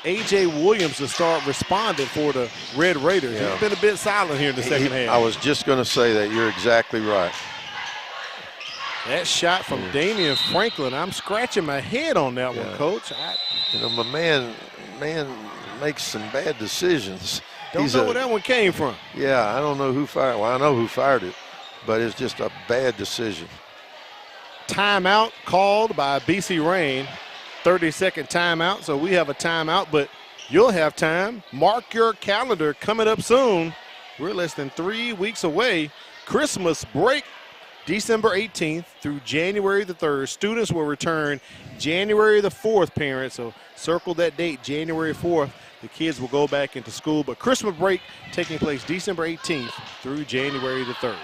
A.J. Williams to start responding for the Red Raiders. Yeah. He's been a bit silent here in the second half. I was just going to say that. You're exactly right. That shot from Damian Franklin, I'm scratching my head on that one, Coach. My man makes some bad decisions. Don't know where that one came from. Yeah, I don't know who fired. Well, I know who fired it, but it's just a bad decision. Timeout called by BC Rain. 30-second timeout, so we have a timeout, but you'll have time. Mark your calendar coming up soon. We're less than 3 weeks away. Christmas break, December 18th through January the 3rd. Students will return January the 4th, parents, so circle that date, January 4th. The kids will go back into school, but Christmas break taking place December 18th through January the 3rd.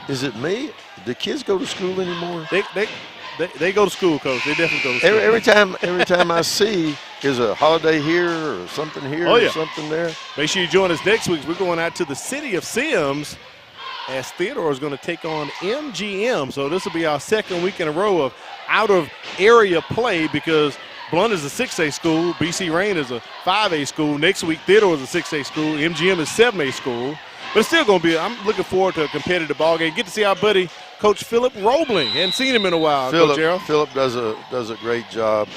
Is it me? Do kids go to school anymore? They go to school, Coach. They definitely go to school. Every time I see is a holiday here or something here or something there. Make sure you join us next week. We're going out to the city of Sims as Theodore is going to take on MGM. So this will be our second week in a row of out-of-area play because Blount is a 6A school, BC Rain is a 5A school. Next week, Theodore is a 6A school, MGM is 7A school. But it's still going to be, I'm looking forward to a competitive ball game. Get to see our buddy, Coach Philip Roebling. Hadn't seen him in a while, Coach Gerald. Philip does a great job.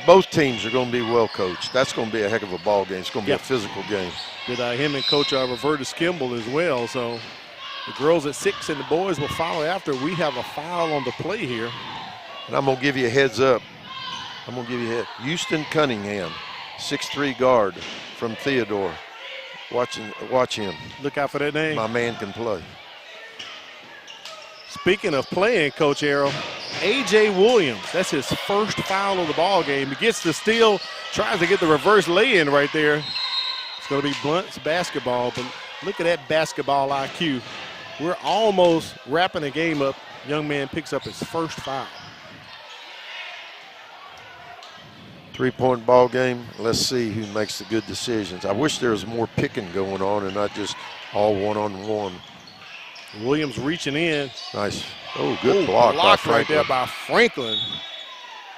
Both teams are going to be well coached. That's going to be a heck of a ball game. It's going to be a physical game. With him and Coach Robertus Kimball as well. So the girls at 6 and the boys will follow after. We have a foul on the play here. And I'm going to give you a heads up. Houston Cunningham, 6'3" guard from Theodore. Watch him. Look out for that name. My man can play. Speaking of playing, Coach Arrow, A.J. Williams, that's his first foul of the ball game. He gets the steal, tries to get the reverse lay-in right there. It's going to be Blount's basketball, but look at that basketball IQ. We're almost wrapping the game up. Young man picks up his first foul. 3-point ball game. Let's see who makes the good decisions. I wish there was more picking going on and not just all one-on-one. Williams reaching in. Nice. Oh, good block by Franklin. Right there by Franklin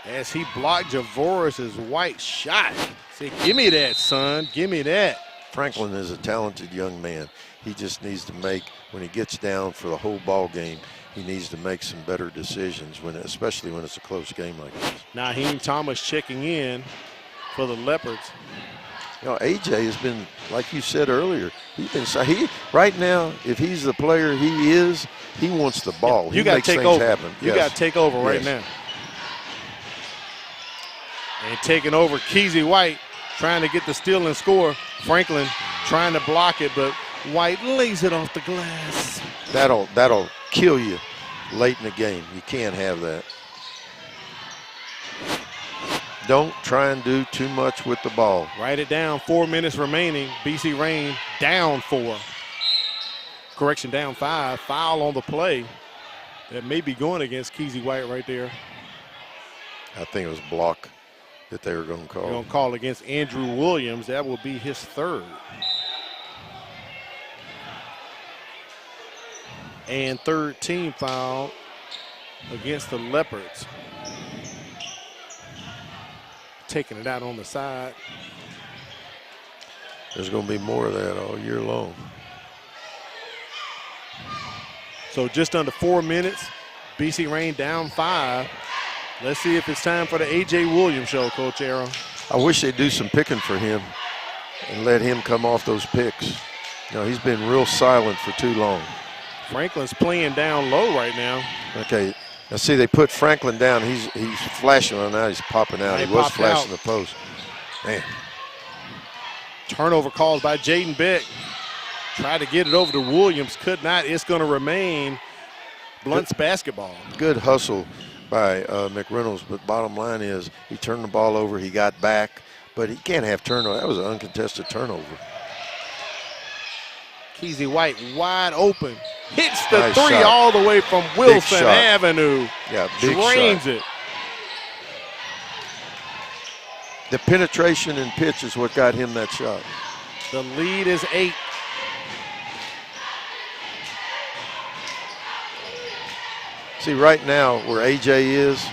as he blocked Javoris's white shot. Say, give me that, son. Give me that. Franklin is a talented young man. He just needs to make, when he gets down for the whole ball game, he needs to make some better decisions, especially when it's a close game like this. Naheem Thomas checking in for the Leopards. You know, AJ has been, like you said earlier, right now, if he's the player he is, he wants the ball. You got to take over. Happen. You got to take over right now. And taking over Keezy White, trying to get the steal and score. Franklin trying to block it, but White lays it off the glass. That'll kill you late in the game. You can't have that. Don't try and do too much with the ball. Write it down. 4 minutes remaining. BC Rain down 4. Correction, down 5. Foul on the play. That may be going against Keezy White right there. I think it was block that they were going to call. They're going to call against Andrew Williams. That will be his 3rd. And 3rd team foul against the Leopards. Taking it out on the side. There's going to be more of that all year long. So just under 4 minutes, BC Rain down 5. Let's see if it's time for the A.J. Williams show, Coach Arrow. I wish they'd do some picking for him and let him come off those picks. You know, he's been real silent for too long. Franklin's playing down low right now. Okay. Now, see, they put Franklin down. He's flashing on that. He's popping out. He was flashing the post. Man. Turnover calls by Jaden Beck. Tried to get it over to Williams. Could not. It's going to remain Blount's basketball. Good hustle by McReynolds, but bottom line is he turned the ball over. He got back, but he can't have turnover. That was an uncontested turnover. Keezy White wide open. Hits the nice 3 shot. All the way from Wilson Avenue. Yeah, big drains shot. It. The penetration and pitch is what got him that shot. The lead is 8. See, right now where AJ is,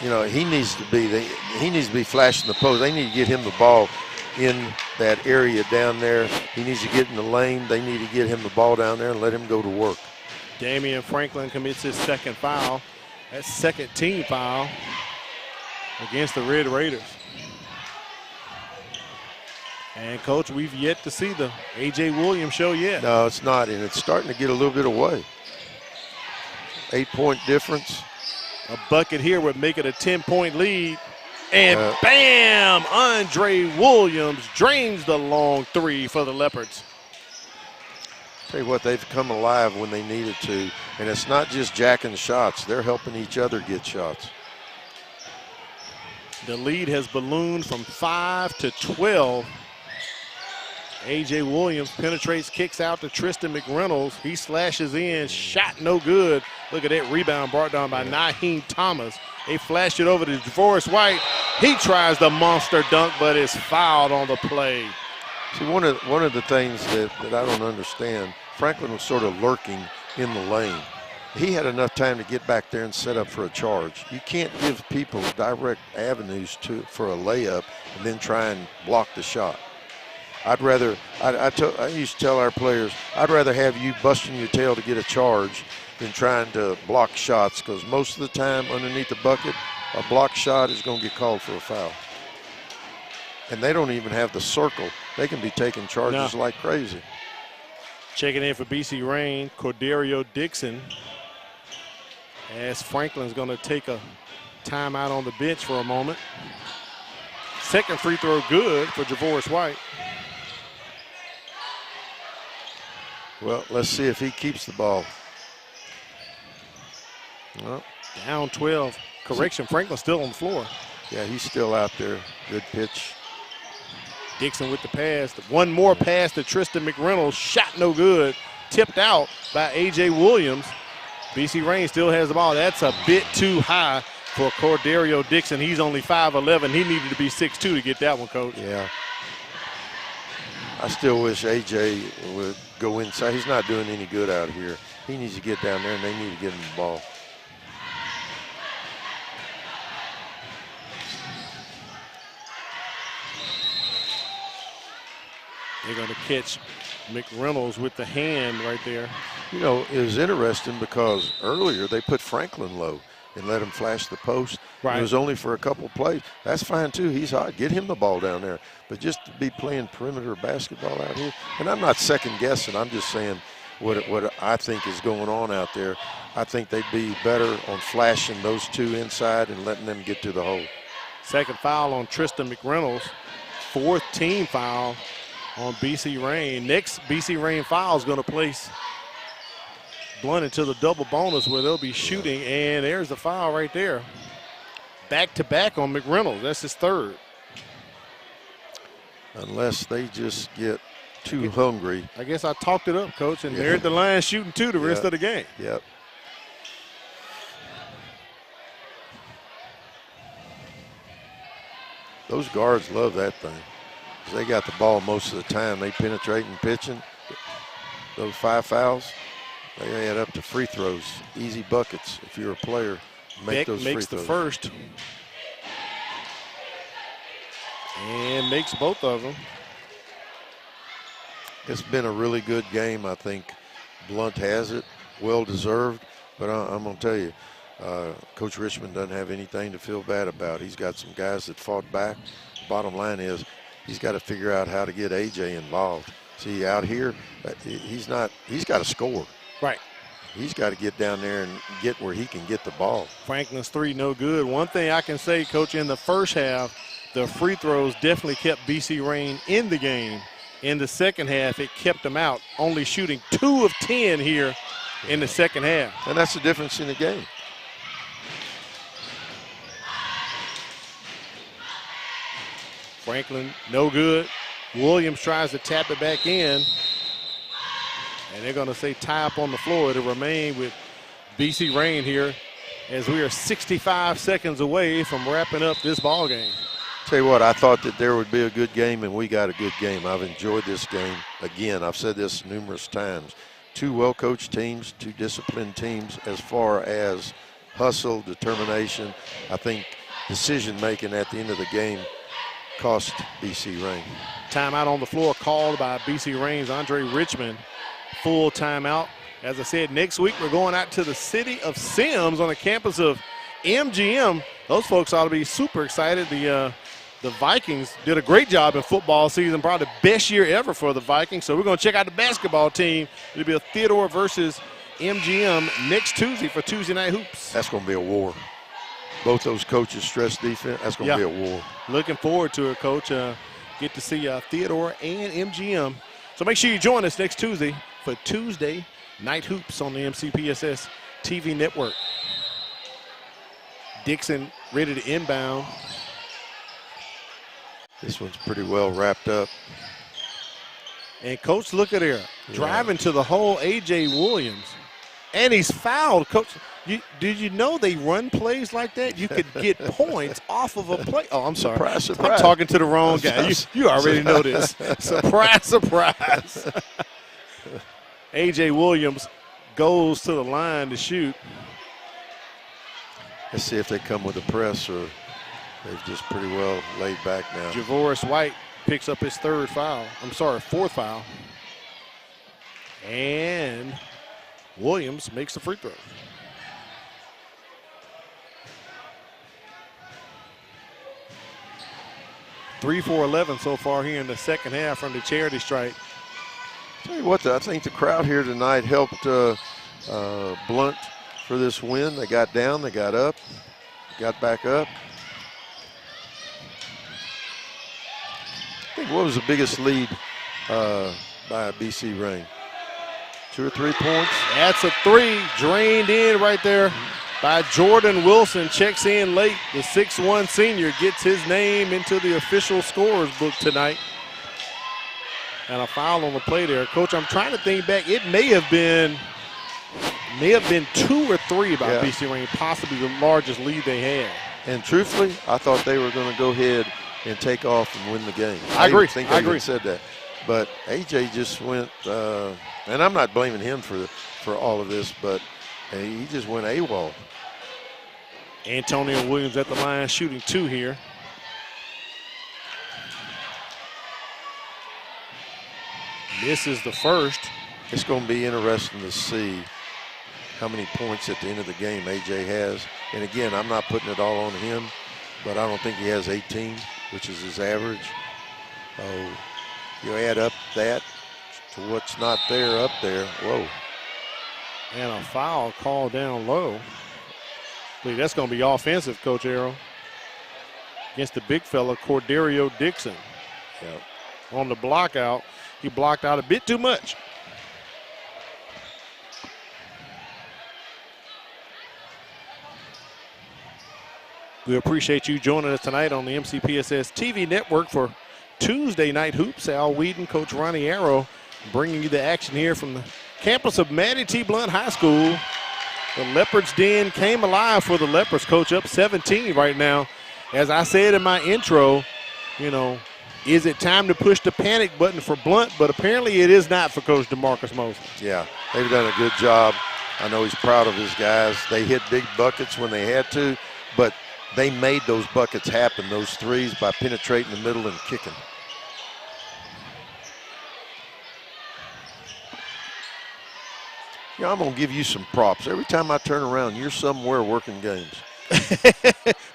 you know, he needs to be flashing the post. They need to get him the ball in that area down there. He needs to get in the lane. They need to get him the ball down there and let him go to work. Damian Franklin commits his 2nd foul. That's 2nd team foul against the Red Raiders. And, Coach, we've yet to see the A.J. Williams show yet. No, it's not, and it's starting to get a little bit away. 8-point difference. A bucket here would make it a 10-point lead. And bam! Andre Williams drains the long 3 for the Leopards. Tell you what, they've come alive when they needed to. And it's not just jacking shots. They're helping each other get shots. The lead has ballooned from 5 to 12. A.J. Williams penetrates, kicks out to Tristan McReynolds. He slashes in, shot no good. Look at that rebound brought down by Naheem Thomas. They flashed it over to DeForest White. He tries the monster dunk, but is fouled on the play. See, one of the things that I don't understand, Franklin was sort of lurking in the lane. He had enough time to get back there and set up for a charge. You can't give people direct avenues for a layup and then try and block the shot. I used to tell our players, I'd rather have you busting your tail to get a charge than trying to block shots, because most of the time underneath the bucket, a block shot is going to get called for a foul. And they don't even have the circle. They can be taking charges like crazy. Checking in for BC Rain, Corderio Dixon, as Franklin's going to take a timeout on the bench for a moment. Second free throw good for Javoris White. Well, let's see if he keeps the ball. Well, down 12. Correction, Franklin's still on the floor. Yeah, he's still out there. Good pitch. Dixon with the pass. One more pass to Tristan McReynolds. Shot no good. Tipped out by A.J. Williams. BC Rain still has the ball. That's a bit too high for Corderio Dixon. He's only 5'11". He needed to be 6'2" to get that one, Coach. Yeah. I still wish A.J. would go inside. He's not doing any good out here. He needs to get down there, and they need to get him the ball. They're going to catch McReynolds with the hand right there. You know, it was interesting because earlier they put Franklin low and let him flash the post. Right. It was only for a couple plays. That's fine, too. He's hot. Get him the ball down there. But just to be playing perimeter basketball out here, and I'm not second-guessing. I'm just saying what I think is going on out there. I think they'd be better on flashing those two inside and letting them get to the hole. Second foul on Tristan McReynolds. Fourth team foul on BC Rain. Next BC Rain foul is going to place Blount into the double bonus where they'll be shooting, and there's the foul right there. Back-to-back on McReynolds. That's his third. Unless they just get too hungry. I guess I talked it up, Coach, and they're at the line shooting two the rest of the game. Yep. Those guards love that thing. They got the ball most of the time. They penetrate and pitching. Those 5 fouls, they add up to free throws. Easy buckets if you're a player. Make those free throws. Makes the first. And makes both of them. It's been a really good game. I think Blount has it. Well deserved. But I'm going to tell you, Coach Richmond doesn't have anything to feel bad about. He's got some guys that fought back. Bottom line is, he's got to figure out how to get A.J. involved. See, out here, he's got to score. Right. He's got to get down there and get where he can get the ball. Franklin's three, no good. One thing I can say, Coach, in the first half, the free throws definitely kept BC Rain in the game. In the second half, it kept them out, only shooting 2 of 10 here in the second half. And that's the difference in the game. Franklin, no good. Williams tries to tap it back in. And they're going to say tie up on the floor. It'll remain with BC Rain here as we are 65 seconds away from wrapping up this ball game. Tell you what, I thought that there would be a good game, and we got a good game. I've enjoyed this game. Again, I've said this numerous times. 2 well-coached teams, 2 disciplined teams as far as hustle, determination. I think decision-making at the end of the game cost BC Rain. Timeout on the floor called by BC Rain's Andre Richmond. Full timeout. As I said, next week we're going out to the city of Sims on the campus of MGM. Those folks ought to be super excited. The Vikings did a great job in football season, probably the best year ever for the Vikings. So we're going to check out the basketball team. It'll be a Theodore versus MGM next Tuesday for Tuesday Night Hoops. That's going to be a war. Both those coaches stress defense. That's going to be a war. Looking forward to it, Coach. Get to see Theodore and MGM. So make sure you join us next Tuesday for Tuesday Night Hoops on the MCPSS TV network. Dixon ready to inbound. This one's pretty well wrapped up. And Coach, look at here. Driving to the hole, A.J. Williams. And he's fouled. Coach, did you know they run plays like that? You could get points off of a play. Oh, I'm sorry. Surprise, surprise. I'm talking to the wrong guy. You already know this. Surprise, surprise. A.J. Williams goes to the line to shoot. Let's see if they come with a press or they've just pretty well laid back now. Javoris White picks up his fourth foul. And Williams makes the free throw. Three for 11 so far here in the second half from the charity stripe. Tell you what, I think the crowd here tonight helped Blount for this win. They got down, they got up, got back up. I think what was the biggest lead by BC Rain? 2 or 3 points? That's a three, drained in right there by Jordan Wilson. Checks in late. The 6'1" senior gets his name into the official scorers book tonight. And a foul on the play there. Coach, I'm trying to think back. It may have been 2 or 3 by BC Rain, possibly the largest lead they had. And truthfully, I thought they were going to go ahead and take off and win the game. I agree. I agree. Said that. But AJ just went, and I'm not blaming him for all of this, but he just went AWOL. Antonio Williams at the line shooting 2 here. Misses the first. It's going to be interesting to see how many points at the end of the game AJ has. And again, I'm not putting it all on him, but I don't think he has 18, which is his average. Oh, you add up that to what's not there up there. Whoa. And a foul called down low. I believe that's going to be offensive, Coach Arrow. Against the big fella, Corderio Dixon. On the block out, he blocked out a bit too much. We appreciate you joining us tonight on the MCPSS TV network for Tuesday Night Hoops. Al Whedon, Coach Ronnie Arrow, bringing you the action here from the campus of Mattie T. Blount High School. The Leopards Den came alive for the Leopards, Coach, up 17 right now. As I said in my intro, is it time to push the panic button for Blount? But apparently it is not for Coach DeMarcus Mosley. Yeah, they've done a good job. I know he's proud of his guys. They hit big buckets when they had to, but they made those buckets happen, those threes, by penetrating the middle and kicking. I'm going to give you some props. Every time I turn around, you're somewhere working games.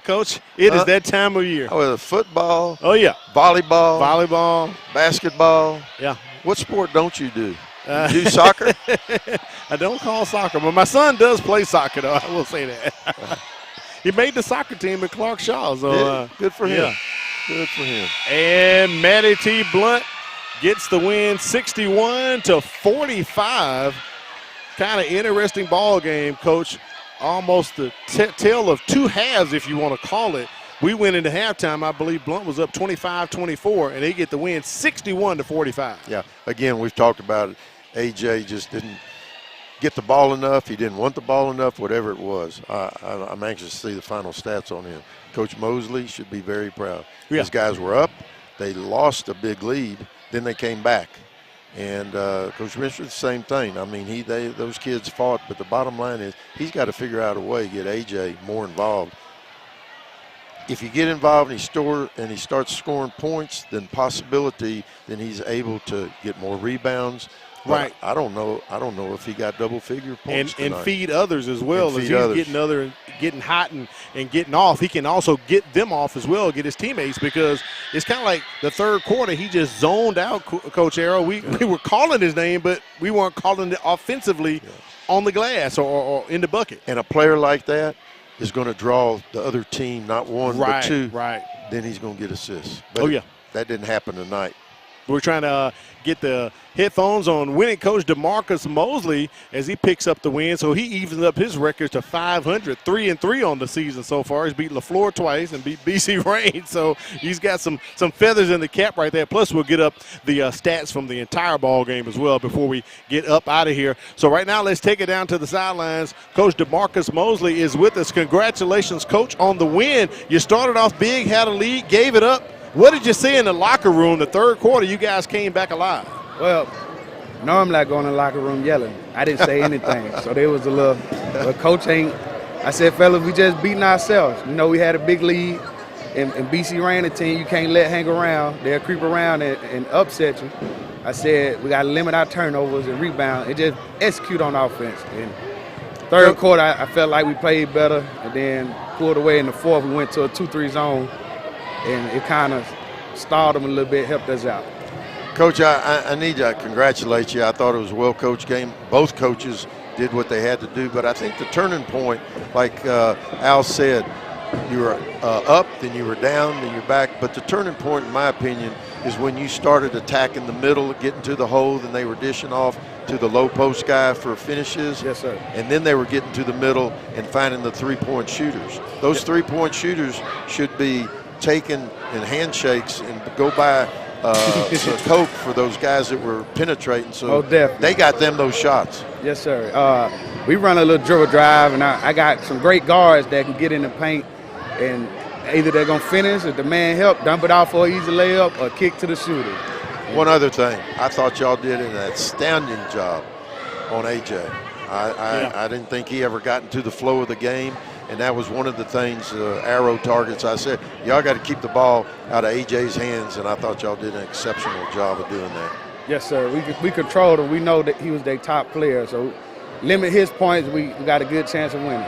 Coach, it is that time of year. Oh, football. Oh, yeah. Volleyball. Basketball. Yeah. What sport don't you do? You do soccer? I don't call soccer, but my son does play soccer, though. I will say that. He made the soccer team at Clark Shaw. So, good for him. Yeah. Good for him. And Mattie T. Blount gets the win 61-45. Kind of interesting ball game, Coach. Almost the tale of 2 halves, if you want to call it. We went into halftime. I believe Blount was up 25-24, and they get the win 61-45. Yeah, again, we've talked about it. AJ just didn't get the ball enough. He didn't want the ball enough, whatever it was. I'm anxious to see the final stats on him. Coach Mosley should be very proud. Yeah. These guys were up. They lost a big lead. Then they came back. And Coach Minster, the same thing. I mean, those kids fought, but the bottom line is he's got to figure out a way to get AJ more involved. If you get involved and he starts scoring points, then then he's able to get more rebounds. But right. I don't know if he got double-figure points and feed others as well. As he's getting hot and getting off, he can also get them off as well, get his teammates, because it's kind of like the third quarter, he just zoned out, Coach Arrow. We were calling his name, but we weren't calling it offensively on the glass or in the bucket. And a player like that is going to draw the other team, not one, but 2. Right. Then he's going to get assists. But that didn't happen tonight. We're trying to get the headphones on winning coach DeMarcus Mosley as he picks up the win. So he evens up his record to 500, 3-3 on the season so far. He's beat LaFleur twice and beat BC Rain. So he's got some feathers in the cap right there. Plus we'll get up the stats from the entire ball game as well before we get up out of here. So right now let's take it down to the sidelines. Coach DeMarcus Mosley is with us. Congratulations, Coach, on the win. You started off big, had a lead, gave it up. What did you see in the locker room the third quarter? You guys came back alive. Well, Normally I go in the locker room yelling. I didn't say anything. So there was a little, but coach ain't. I said, fellas, we just beating ourselves. You know, we had a big lead. And BC Rain, a team you can't let hang around. They'll creep around and upset you. I said, we got to limit our turnovers and rebound and just execute on offense. And third quarter, I felt like we played better, and then pulled away in the fourth. We went to a 2-3 zone, and it kind of stalled them a little bit, helped us out. Coach, I need to congratulate you. I thought it was a well-coached game. Both coaches did what they had to do, but I think the turning point, like Al said, you were up, then you were down, then you're back. But the turning point, in my opinion, is when you started attacking the middle, getting to the hole, then they were dishing off to the low post guy for finishes. Yes, sir. And then they were getting to the middle and finding the three-point shooters. Those three-point shooters should be taken in handshakes and go by some coke for those guys that were penetrating. So they got them those shots. Yes, sir. We run a little dribble drive, and I got some great guards that can get in the paint, and either they're going to finish, if the man help, dump it out for an easy layup, or kick to the shooter. One other thing, I thought y'all did an outstanding job on AJ. I didn't think he ever got into the flow of the game, and that was one of the things, arrow targets. I said, y'all got to keep the ball out of AJ's hands, and I thought y'all did an exceptional job of doing that. Yes, sir. We controlled him. We know that he was their top player, so limit his points, we got a good chance of winning.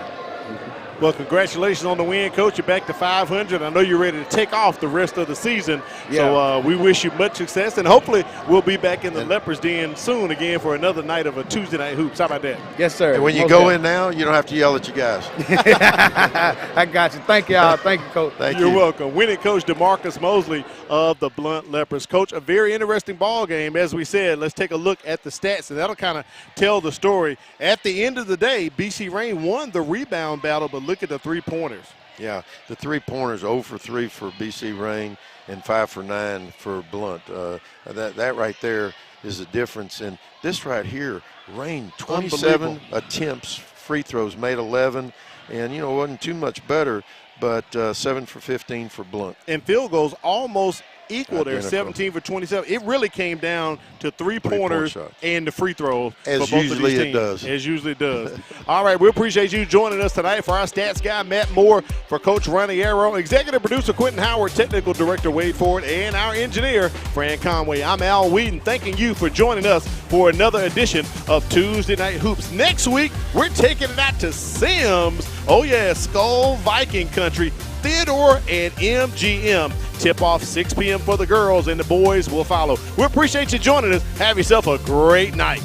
Well, congratulations on the win, Coach. You're back to 500. I know you're ready to take off the rest of the season. Yeah. So we wish you much success, and hopefully we'll be back in the Leopards Den soon again for another night of a Tuesday night hoops. How about that? Yes, sir. And when you go in now, you don't have to yell at you guys. I got you. Thank y'all. Thank you, Coach. You're welcome. Winning coach DeMarcus Mosley of the Blount Leopards. Coach, a very interesting ball game. As we said, let's take a look at the stats, and that'll kind of tell the story. At the end of the day, BC Rain won the rebound battle, but look at the three-pointers. Yeah, the three-pointers, 0 for 3 for BC Rain and 5 for 9 for Blount. That right there is the difference. And this right here, Rain, 27 attempts, free throws, made 11. And, you know, it wasn't too much better, but 7 for 15 for Blount. And field goals almost equal there, 17 for 27. It really came down to three-pointers and the free throw. As for both usually of these it teams. does. As usually it does. All right, we appreciate you joining us tonight. For our stats guy, Matt Moore, for Coach Raniero, executive producer Quentin Howard, technical director Wade Ford, and our engineer, Fran Conway. I'm Al Whedon, thanking you for joining us for another edition of Tuesday Night Hoops. Next week, we're taking it out to Sims. Oh, yeah, Skull Viking Country. Theodore and MGM. Tip-off 6 p.m. for the girls, and the boys will follow. We appreciate you joining us. Have yourself a great night.